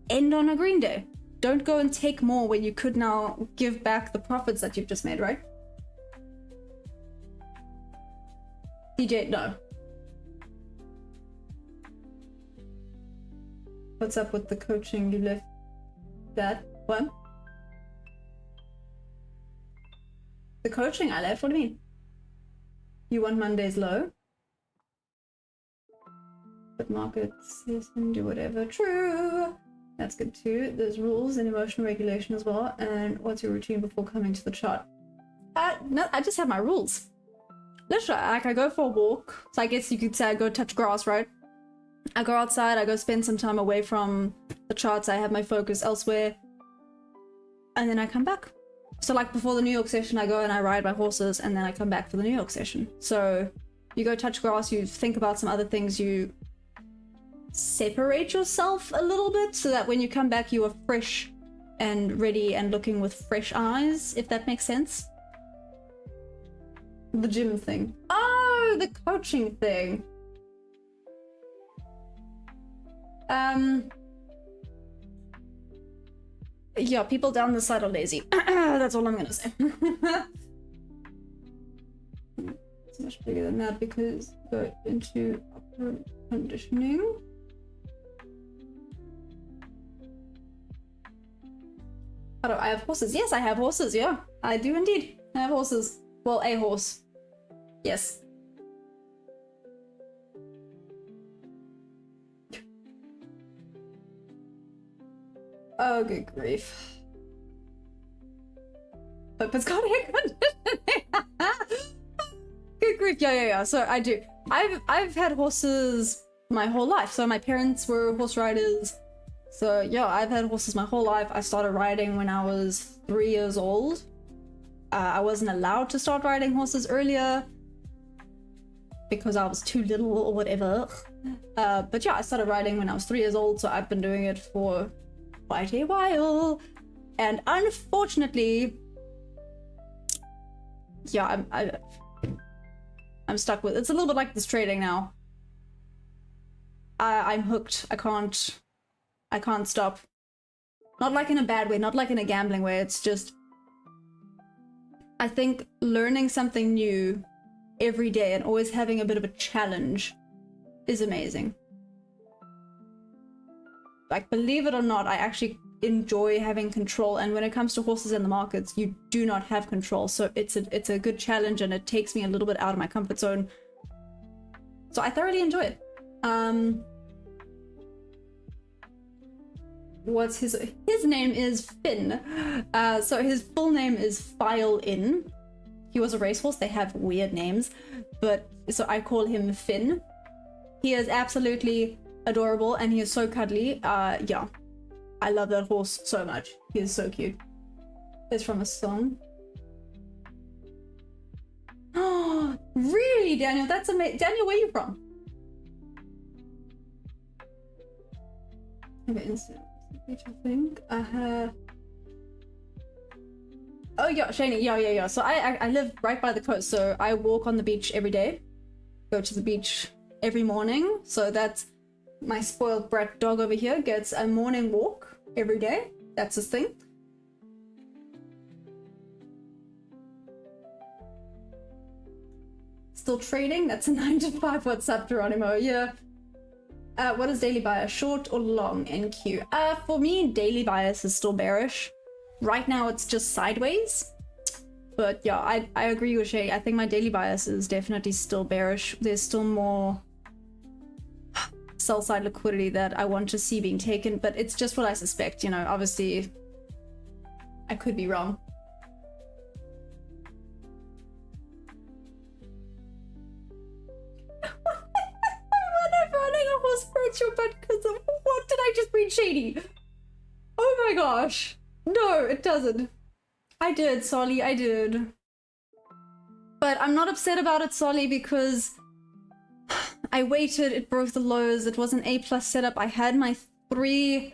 end on a green day. Don't go and take more when you could now give back the profits that you've just made, right? DJ, no. What's up with the coaching? You left that? What? The coaching I left? What do you mean? You want Monday's low? But markets, yes, and do whatever. True! That's good too. There's rules and emotional regulation as well. And what's your routine before coming to the chart? No, I just have my rules. Literally, like I go for a walk. So I guess you could say I go touch grass, right? I go outside, I go spend some time away from the charts, I have my focus elsewhere. And then I come back. So like before the New York session, I go and I ride my horses and then I come back for the New York session. So you go touch grass, you think about some other things, you separate yourself a little bit so that when you come back you are fresh and ready and looking with fresh eyes, if that makes sense. The gym thing. Oh, the coaching thing. Yeah, people down the side are lazy. That's all I'm gonna say. It's much bigger than that because go into upper conditioning. How do I have horses? Yes, I have horses, yeah. I do indeed. I have horses. Well, a horse. Yes. Oh, good grief. But got hair conditioning. Good grief, yeah. So I do. I've had horses my whole life. So my parents were horse riders. So yeah, I've had horses my whole life. I started riding when I was 3 years old. I wasn't allowed to start riding horses earlier because I was too little or whatever. But yeah, I started riding when I was 3 years old, so I've been doing it for quite a while. And unfortunately, yeah, I'm stuck with it. It's a little bit like this trading now. I'm hooked. I can't stop. Not like in a bad way, not like in a gambling way. It's just, I think learning something new every day and always having a bit of a challenge is amazing. Like, believe it or not, I actually enjoy having control, and when it comes to horses in the markets, you do not have control, so it's a good challenge and it takes me a little bit out of my comfort zone. So I thoroughly enjoy it. What's his name is Finn. So his full name is Violin. He was a racehorse. They have weird names, but so I call him Finn. He is absolutely adorable and he is so cuddly. Yeah, I love that horse so much. He is so cute. It's from a song. Oh, really, Daniel? That's amazing. Daniel, where are you from? Okay, instant. I think I have. Oh yeah, Shani, yeah. So I live right by the coast, so I walk on the beach every day. Go to the beach every morning. So that's my spoiled brat dog over here gets a morning walk every day. That's his thing. Still trading? That's a 9 to 5. What's up, Geronimo? Yeah. What is daily bias, short or long NQ? For me, daily bias is still bearish. Right now, it's just sideways. But yeah, I agree with Shay. I think my daily bias is definitely still bearish. There's still more sell-side liquidity that I want to see being taken, but it's just what I suspect. You know, obviously, I could be wrong. Hurts your butt because of what did I just read, Shady? Oh my gosh, No, it doesn't. I did, Solly, I did. But I'm not upset about it, Solly, because I waited, it broke the lows, it was an A+ setup, I had my 3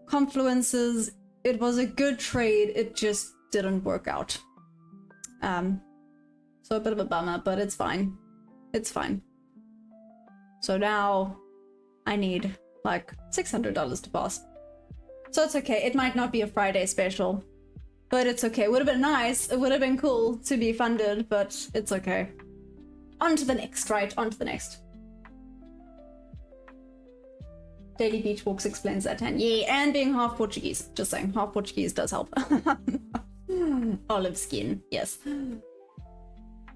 confluences, it was a good trade, it just didn't work out. So a bit of a bummer, but it's fine. It's fine. So now I need like $600 to pass. So it's okay, it might not be a Friday special, but it's okay. It would have been nice, it would have been cool to be funded, but it's okay. On to the next, right? On to the next. Daily beach walks explains that, and yeah, and being half Portuguese. Just saying, half Portuguese does help. Olive skin, yes.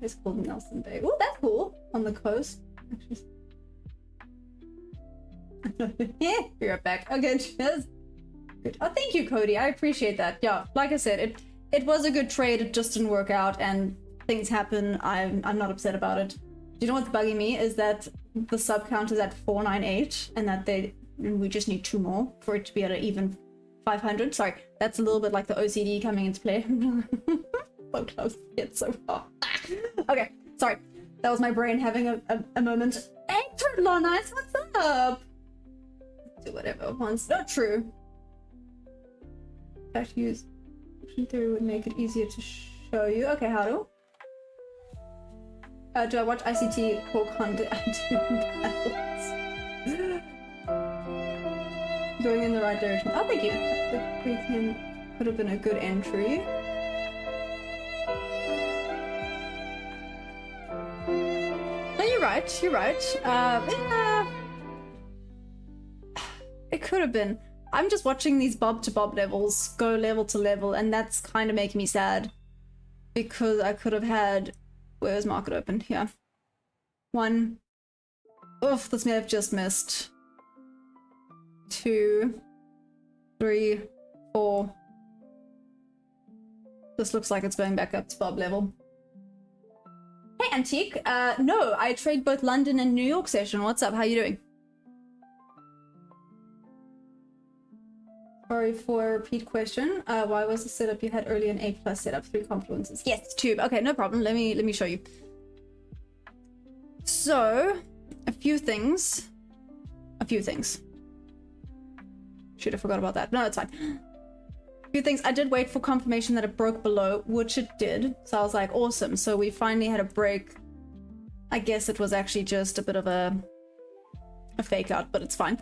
It's called Nelson Bay. Oh, that's cool. On the coast. Yeah, be right back. Okay, cheers. Good. Oh, thank you, Cody. I appreciate that. Yeah, like I said, it was a good trade. It just didn't work out, and things happen. I'm not upset about it. Do you know what's bugging me is that the sub count is at 498, and that we just need 2 more for it to be at an even 500. Sorry, that's a little bit like the OCD coming into play. So close, yet so far. Okay, sorry. That was my brain having a moment. Hey, Nice, what's up? Do whatever it wants. Not true. Actually, use option theory would make it easier to show you. Okay, how do? Do I watch ICT core content? Going in the right direction. Oh, thank you. The weekend could have been a good entry. No, you're right. You're right. It could have been. I'm just watching these bob to bob levels go level to level, and that's kind of making me sad because I could have had. Where's market open? Here. 1. Oof, this may have just missed. 2, 3, 4. This looks like it's going back up to bob level. Hey, Antique. No, I trade both London and New York session. What's up? How you doing? Sorry for a repeat question. Why was the setup you had earlier an A+ setup? 3 confluences. Yes, tube. Okay, no problem. Let me show you. So, a few things. Should have forgot about that. No, it's fine. A few things. I did wait for confirmation that it broke below, which it did. So I was like, awesome. So we finally had a break. I guess it was actually just a bit of a fake out, but it's fine.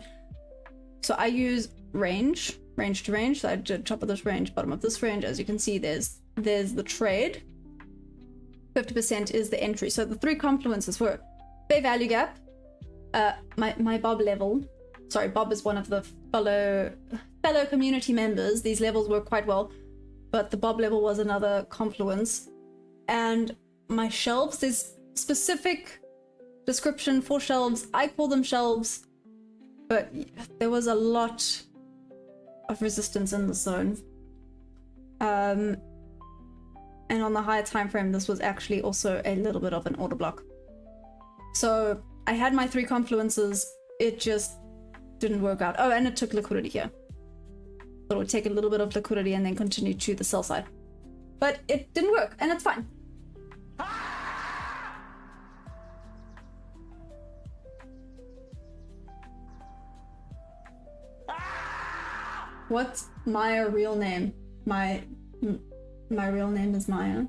So I use range to range. So I did top of this range, bottom of this range. As you can see, there's the trade. 50% is the entry. So the 3 confluences were fair value gap, my Bob level. Sorry, Bob is one of the fellow community members. These levels work quite well, but the Bob level was another confluence. And my shelves, there's specific description for shelves. I call them shelves, but there was a lot of resistance in the zone. And on the higher time frame, this was actually also a little bit of an order block. So I had my 3 confluences, it just didn't work out. Oh, and it took liquidity here. So it would take a little bit of liquidity and then continue to the sell side. But it didn't work, and it's fine. What's my real name? My real name is Maya.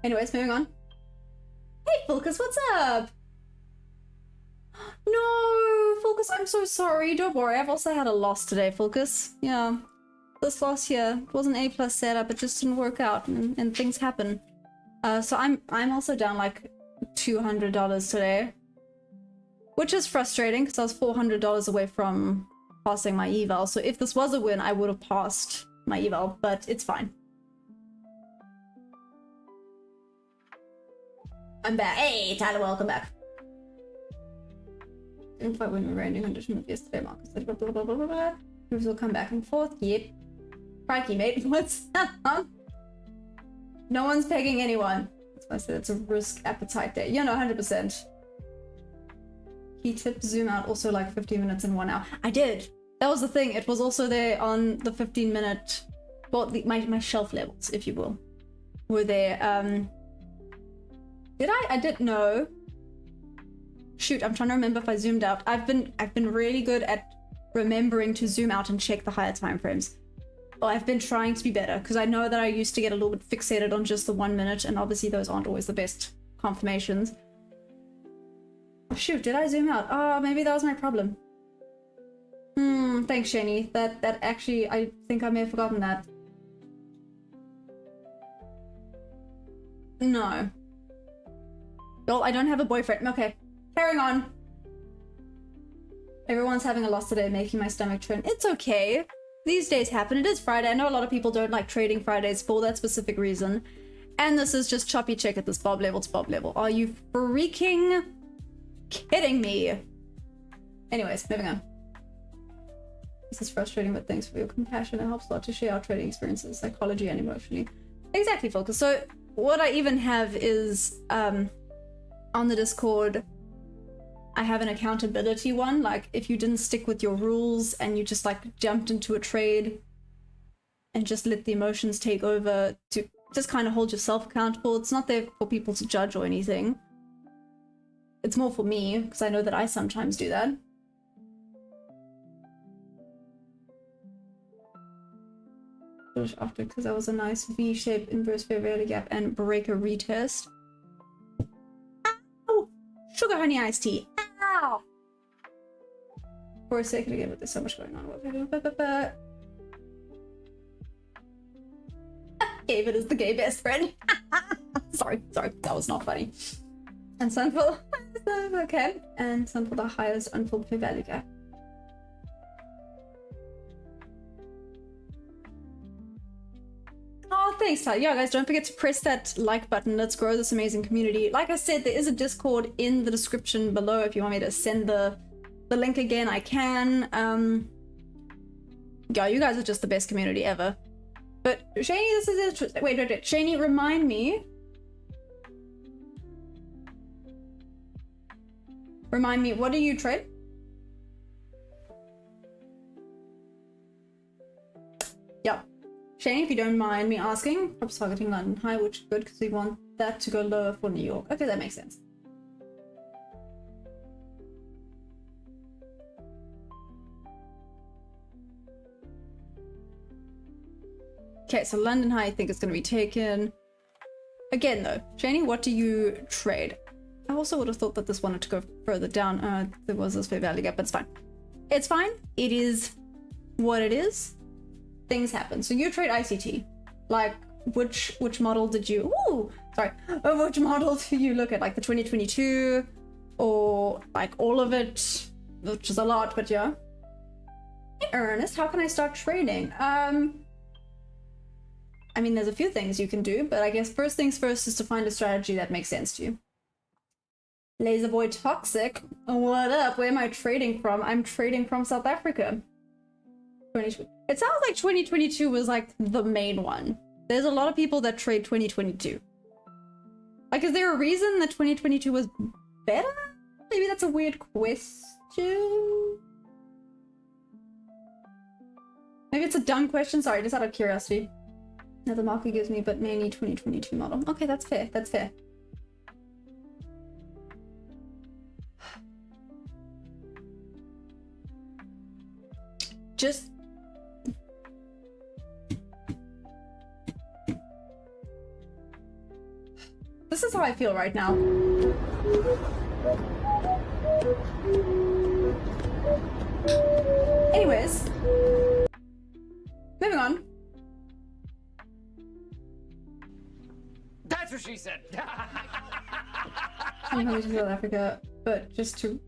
Anyways, moving on. Hey, Fulcus, what's up? No, Fulcus, I'm so sorry. Don't worry, I've also had a loss today, Fulcus. Yeah, this loss here, it was an A+ setup, it just didn't work out, and things happen. So I'm also down like $200 today, which is frustrating because I was $400 away from passing my eval. So if this was a win, I would have passed my eval, but it's fine. I'm back. Hey, Tyler, welcome back. If I win the random condition with yesterday, Marcus said blah blah blah blah blah. Moves will come back and forth. Yep. Crikey, mate. What's up? No one's pegging anyone. That's why I said it's a risk appetite there. Yeah, no, 100%. Key tip: zoom out also like 15 minutes in 1 hour. I did. That was the thing. It was also there on the 15-minute, well, my shelf levels, if you will, were there. Did I? I didn't know. Shoot, I'm trying to remember if I zoomed out. I've been really good at remembering to zoom out and check the higher time frames. Well, I've been trying to be better because I know that I used to get a little bit fixated on just the 1 minute, and obviously those aren't always the best confirmations. Oh, shoot, did I zoom out? Oh, maybe that was my problem. Thanks, Shani. That actually, I think I may have forgotten that. No. Well, I don't have a boyfriend. Okay, carrying on. Everyone's having a loss today, making my stomach turn. It's okay. These days happen. It is Friday. I know a lot of people don't like trading Fridays for that specific reason. And this is just choppy check at this bob level to bob level. Are you freaking kidding me? Anyways, moving on. This is frustrating, but thanks for your compassion. It helps a lot to share our trading experiences, psychology and emotionally. Exactly, Focus. So what I even have is on the Discord, I have an accountability one. Like if you didn't stick with your rules and you just like jumped into a trade and just let the emotions take over, to just kind of hold yourself accountable. It's not there for people to judge or anything. It's more for me because I know that I sometimes do that. After, because that was a nice V-shaped inverse fair value gap and breaker retest. Ow! Sugar honey iced tea. Ow! For a second again, but there's so much going on. David is the gay best friend. sorry, that was not funny. And Sunful, okay, and Sunful the highest unfilled fair value gap. Oh, thanks, Ty. Yeah, guys, don't forget to press that like button. Let's grow this amazing community. Like I said, there is a Discord in the description below. If you want me to send the link again, I can. Yeah, you guys are just the best community ever. But Shani, this is it. Wait. Shani, remind me. What do you trade? Yep. Shane, if you don't mind me asking, perhaps targeting London High, which is good because we want that to go lower for New York. Okay, that makes sense. Okay, so London High I think is going to be taken. Again though, Shani, what do you trade? I also would have thought that this wanted to go further down. There was this fair value gap, but it's fine. It's fine. It is what it is. Things happen. So you trade ICT. Like which model did you which model do you look at? Like the 2022 or like all of it, which is a lot, but yeah. Hey Ernest, how can I start trading? I mean, there's a few things you can do, but I guess first things first is to find a strategy that makes sense to you. Laserboy Toxic, what up? Where am I trading from? I'm trading from South Africa. It sounds like 2022 was like the main one. There's a lot of people that trade 2022. Like, is there a reason that 2022 was better? Maybe that's a weird question. Maybe it's a dumb question. Sorry, just out of curiosity. Now the market gives me, but mainly 2022 model. Okay, that's fair. That's fair. Just this is how I feel right now. Anyways, moving on. That's what she said. I'm coming to South Africa, but just to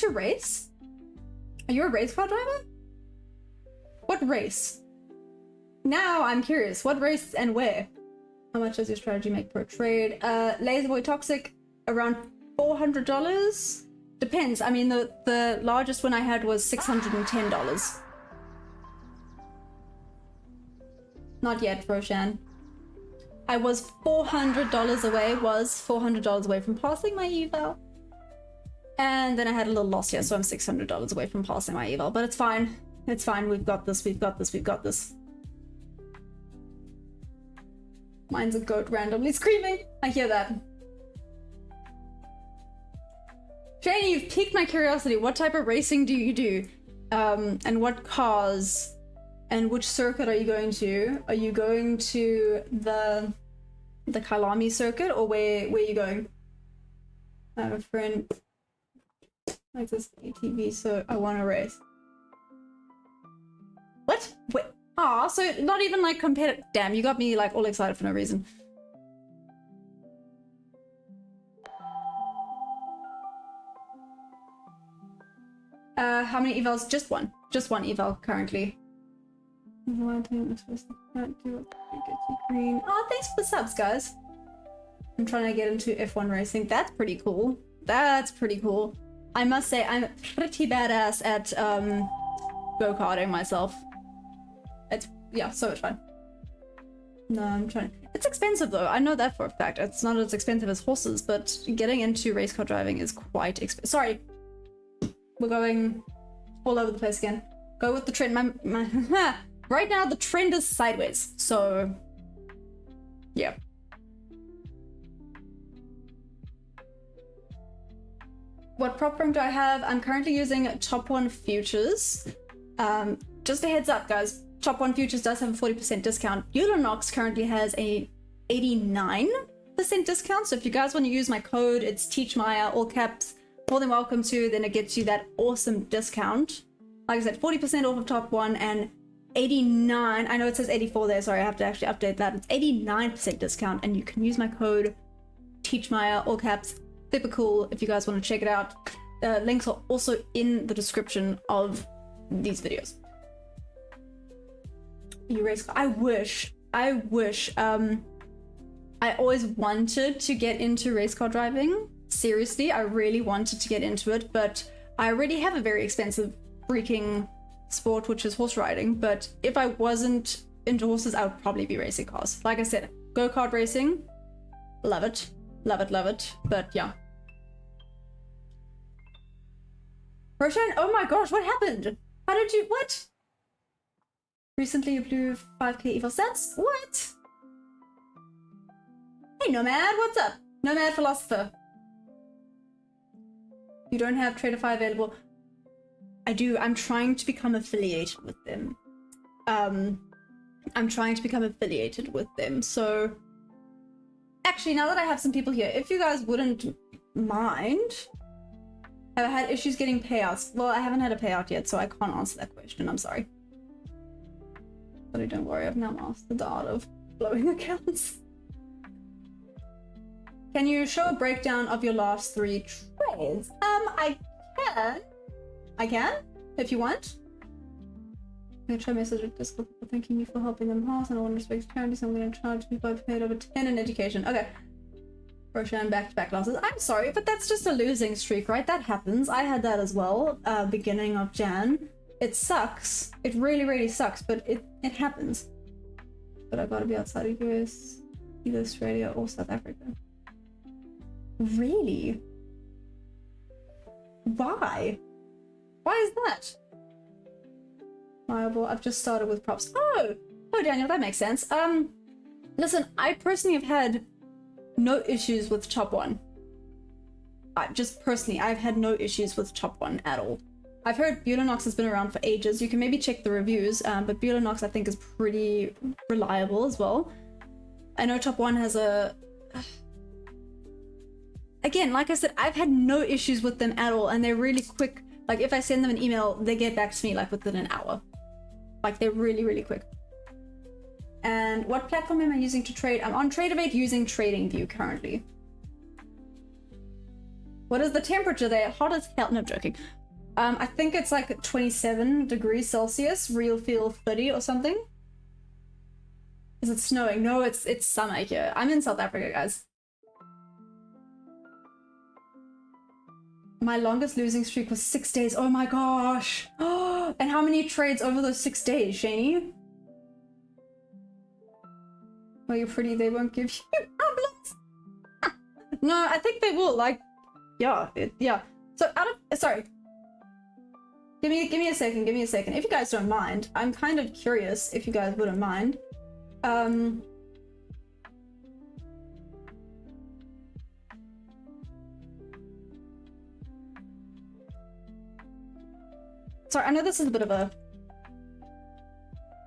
race? Are you a race car driver? What race? Now I'm curious. What race and where? How much does your strategy make per trade? Laserboy Toxic, around $400? Depends. I mean, the largest one I had was $610. Not yet, Roshan. I was $400 away from passing my eval. And then I had a little loss here, so I'm $600 away from passing my eval, but it's fine. It's fine. We've got this. We've got this. We've got this. Mine's a goat randomly screaming. I hear that. Shani, you've piqued my curiosity. What type of racing do you do? And what cars? And which circuit are you going to? Are you going to the Kailami circuit, or where are you going? I have a friend like this ATV, so I want to race. What? Wait. Ah, so not even like competitive. Damn, you got me like all excited for no reason. How many evals? Just one. Just one eval currently. Oh, thanks for the subs, guys. I'm trying to get into F1 racing. That's pretty cool. That's pretty cool. I must say, I'm pretty badass at go-karting myself. It's, yeah, so much fun. No, I'm trying. It's expensive though. I know that for a fact. It's not as expensive as horses, but getting into race car driving is quite expensive. Sorry. We're going all over the place again. Go with the trend. Right now, the trend is sideways. So, yeah. What prop firm do I have? I'm currently using Top One Futures. Just a heads up, guys. Top One Futures does have a 40% discount. Violin currently has a 89% discount. So if you guys want to use my code, it's TeachMaya, all caps, more than welcome to. Then it gets you that awesome discount. Like I said, 40% off of Top One and 89. I know it says 84 there. Sorry, I have to actually update that. It's 89% discount, and you can use my code TeachMaya, all caps. Super cool if you guys want to check it out. Links are also in the description of these videos. You race. I wish. I always wanted to get into race car driving. Seriously, I really wanted to get into it, but I already have a very expensive freaking sport, which is horse riding. But if I wasn't into horses, I would probably be racing cars. Like I said, go-kart racing, love it, love it, love it. But yeah. Roshan, oh my gosh, what happened? How did you, what? Recently you blew 5k evil sets? What? Hey Nomad, what's up? Nomad Philosopher. You don't have Traderfy available. I do. I'm trying to become affiliated with them. So actually, now that I have some people here, if you guys wouldn't mind, have I had issues getting payouts? Well, I haven't had a payout yet, so I can't answer that question. I'm sorry. But don't worry, I've now mastered the art of blowing accounts. Can you show a breakdown of your last 3 trades? I can, if you want. I'm gonna try message with Discord people thanking me for helping them pass, and I want to respect charity, so I'm gonna charge people I've paid over 10 in education. Okay. Roshan, back-to-back losses. I'm sorry, but that's just a losing streak, right? That happens. I had that as well, beginning of Jan. It sucks. It really, really sucks, but it happens. But I gotta be outside of US, either Australia or South Africa. Really? Why? Why is that? Viable. I've just started with props. Oh, Daniel, that makes sense. Listen, I personally have had no issues with Top One. I've had no issues with Top One at all. I've heard Violin has been around for ages. You can maybe check the reviews, but Violin I think is pretty reliable as well. I know Top One has a... Again, like I said, I've had no issues with them at all, and they're really quick. Like, if I send them an email, they get back to me, like, within an hour. Like, they're really, really quick. And what platform am I using to trade? I'm on Tradeovate using TradingView currently. What is the temperature there? Hot as hell. No, I'm joking. I think it's like 27 degrees Celsius. Real feel 30 or something. Is it snowing? No, it's summer here. I'm in South Africa, guys. My longest losing streak was 6 days. Oh my gosh. And how many trades over those 6 days, Shani? Well, you're pretty, they won't give you problems. No, I think they will. Like, yeah, So sorry. Give me a second, If you guys don't mind, I'm kind of curious if you guys wouldn't mind. Sorry, I know this is a bit of a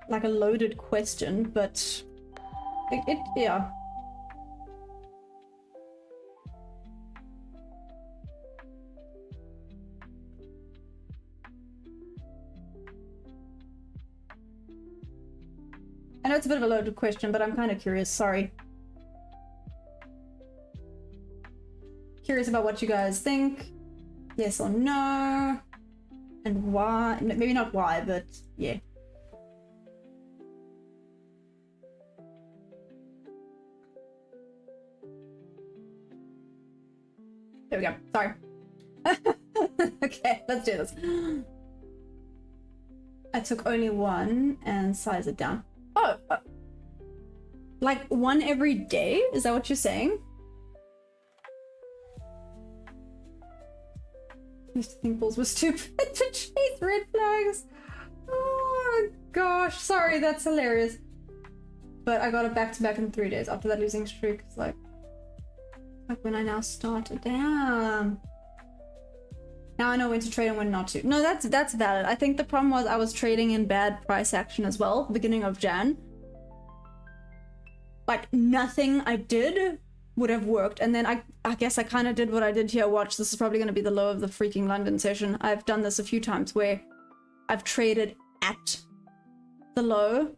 like a loaded question, but yeah. I know it's a bit of a loaded question, but I'm kind of curious, sorry. Curious about what you guys think. Yes or no? And why? Maybe not why, but yeah. There we go. Sorry. Okay, let's do this. I took only one and size it down. Oh, like one every day? Is that what you're saying? Used to think bulls were stupid to chase red flags. Oh gosh, sorry, that's hilarious. But I got it back to back in 3 days after that losing streak. It's like when I now started. Damn. Now I know when to trade and when not to. No, that's valid. I think the problem was I was trading in bad price action as well, beginning of Jan. Like nothing I did would have worked. And then I guess I kind of did what I did here. Watch, this is probably going to be the low of the freaking London session. I've done this a few times where I've traded at the low.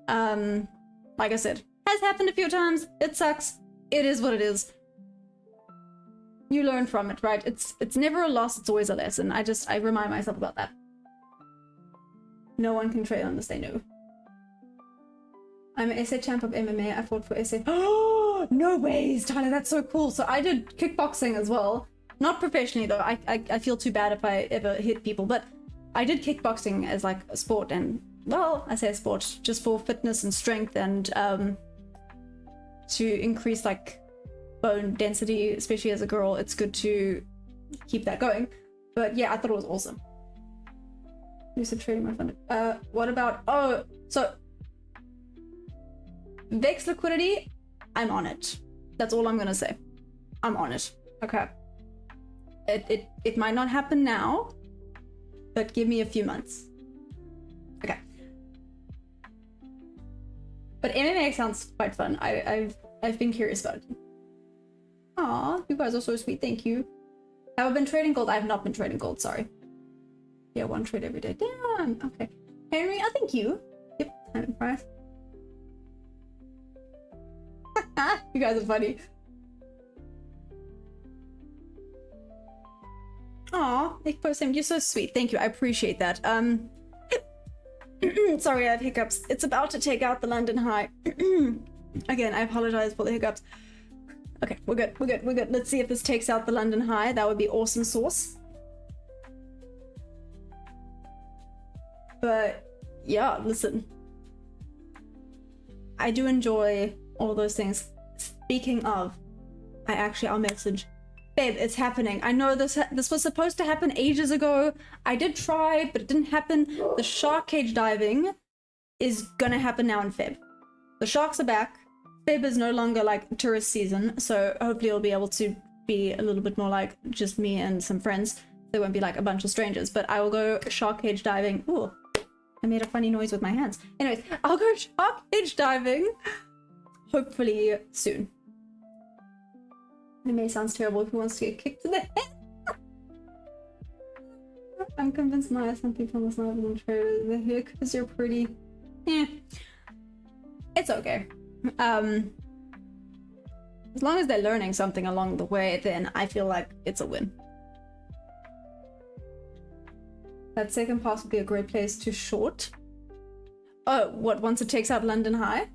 Like I said, has happened a few times. It sucks. It is what it is. You learn from it, right? It's never a loss, it's always a lesson. I remind myself about that. No one can trade unless they know. I'm an SA champ of MMA. I fought for SA. Oh, no ways, Tyler, that's so cool. So I did kickboxing as well. Not professionally though. I feel too bad if I ever hit people, but I did kickboxing as like a sport, and well, I say a sport just for fitness and strength and to increase like bone density, especially as a girl. It's good to keep that going. But yeah, I thought it was awesome. Lucid trading my fund. What about, oh, so Vex liquidity, I'm on it. That's all I'm gonna say. I'm on it. Okay. It might not happen now, but give me a few months. Okay. But MMA sounds quite fun. I've been curious about it. Aw, you guys are so sweet. Thank you. Have I been trading gold? I have not been trading gold. Sorry. Yeah, one trade every day. Damn. Okay. Henry, I thank you. Yep. Time and price. You guys are funny. Aw, you're so sweet. Thank you. I appreciate that. Sorry, I have hiccups. It's about to take out the London high. Again, I apologize for the hiccups. Okay, we're good. Let's see if this takes out the London high. That would be awesome sauce. But yeah, listen. I do enjoy all those things. Speaking of, I'll message. Babe, it's happening. I know this was supposed to happen ages ago. I did try, but it didn't happen. The shark cage diving is gonna happen now in Feb. The sharks are back. Feb is no longer like tourist season, so hopefully it'll be able to be a little bit more like just me and some friends. There won't be like a bunch of strangers, but I will go shark cage diving. Ooh, I made a funny noise with my hands. Anyways, I'll go shark cage diving hopefully soon. It may sound terrible if he wants to get kicked to the head. I'm convinced Maya, some people must not have been traded the heck because you're pretty. Eh. It's okay. As long as they're learning something along the way, then I feel like it's a win. That second pass would be a great place to short. Oh, what, once it takes out London high?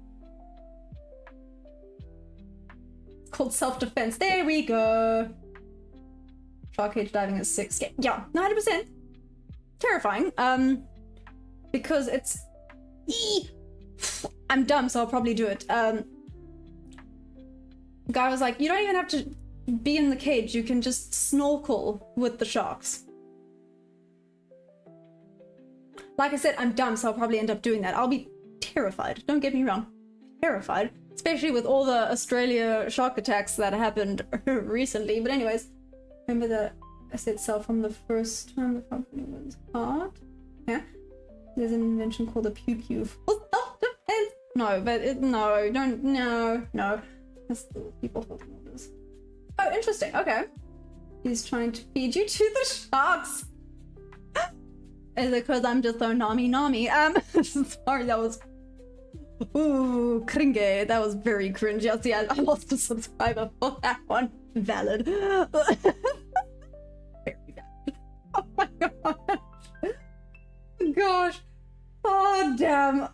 It's called self-defense. There we go. Shark cage diving is 6. Yeah, 90%. Terrifying. Because it's... I'm dumb, so I'll probably do it. Guy was like, you don't even have to be in the cage. You can just snorkel with the sharks. Like I said, I'm dumb, so I'll probably end up doing that. I'll be terrified. Don't get me wrong. Terrified. Especially with all the Australia shark attacks that happened recently. But anyways, remember that I said sell from the first time the company was hard? Yeah. There's an invention called a pew pew. No, but no, don't, no. That's the people holding all this. Oh, interesting. Okay. He's trying to feed you to the sharks. Is it because I'm just so nami? Sorry, that was... Ooh, cringe. That was very cringe. Yes, yeah, I lost a subscriber for that one. Valid. Very valid. Oh my god. Gosh. Oh, damn.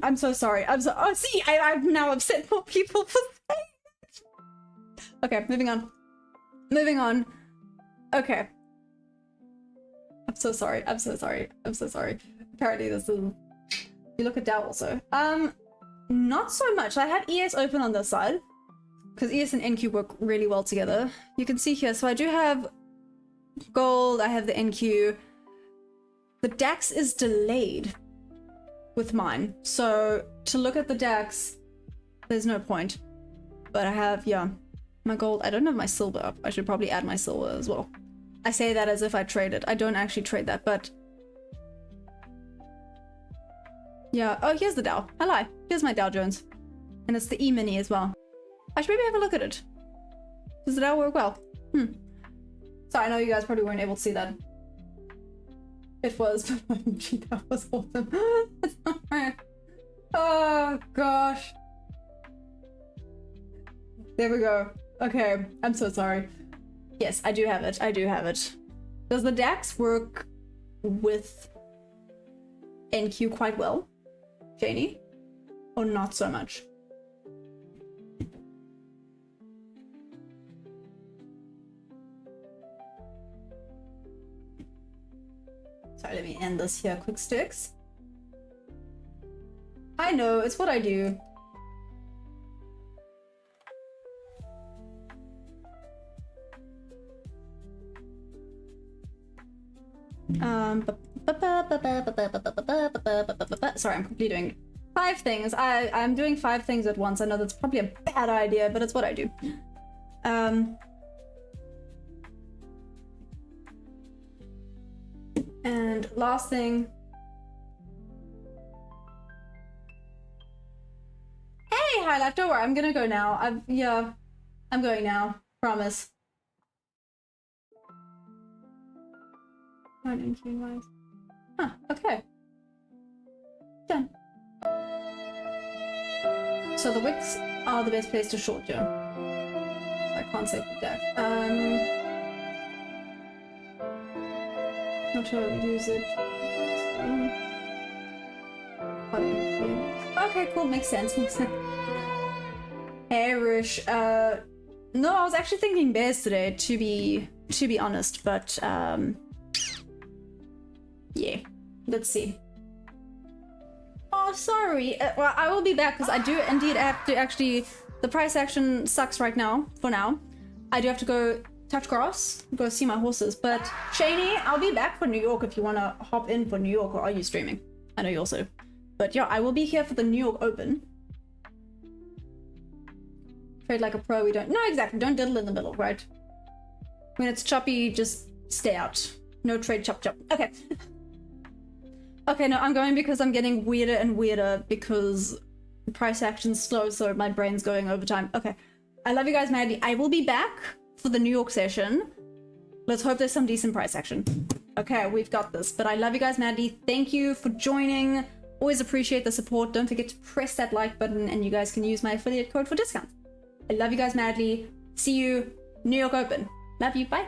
I'm so sorry. Oh, see, I've now upset more people for saying it. Okay, moving on. Okay. I'm so sorry. Apparently this is... You look at Dow also. Not so much. I had ES open on this side because ES and NQ work really well together. You can see here. So I do have gold. I have the NQ. The DAX is delayed with mine. So to look at the DAX, there's no point. But I have, yeah, my gold. I don't have my silver up. I should probably add my silver as well. I say that as if I trade it. I don't actually trade that, but... Yeah, oh, here's the Dow. I lie. Here's my Dow Jones. And it's the E-mini as well. I should maybe have a look at it. Does the Dow work well? Sorry, I know you guys probably weren't able to see that. It was, but gee, that was awesome. That's not right. Oh, gosh. There we go. Okay, I'm so sorry. Yes, I do have it. Does the DAX work with NQ quite well, Janie? Or not so much? Sorry, let me end this here. Quick sticks. I know, it's what I do. Sorry, I'm quickly doing 5 things. I'm doing 5 things at once. I know that's probably a bad idea, but it's what I do. And last thing. Hey, High Life, don't worry, I'm gonna go now. I'm going now. Promise. Huh, okay. Done. So the wicks are the best place to short, Joe. So I can't say for that. Not sure how to use it. Okay, cool, makes sense. Hey, Rish. No, I was actually thinking bears today, to be honest, but yeah, let's see. Oh, sorry. Well, I will be back because I do indeed have to actually... The price action sucks right now, for now. I do have to go touch grass, go see my horses. But, Shani, I'll be back for New York if you want to hop in for New York, or are you streaming? I know you also. But yeah, I will be here for the New York Open. Trade like a pro, we don't... No, exactly. Don't diddle in the middle, right? When it's choppy, just stay out. No trade chop chop. Okay. Okay, no, I'm going because I'm getting weirder and weirder because price action's slow, so my brain's going overtime. Okay. I love you guys madly. I will be back for the New York session. Let's hope there's some decent price action. Okay, we've got this. But I love you guys madly. Thank you for joining. Always appreciate the support. Don't forget to press that like button and you guys can use my affiliate code for discounts. I love you guys madly. See you New York Open. Love you. Bye.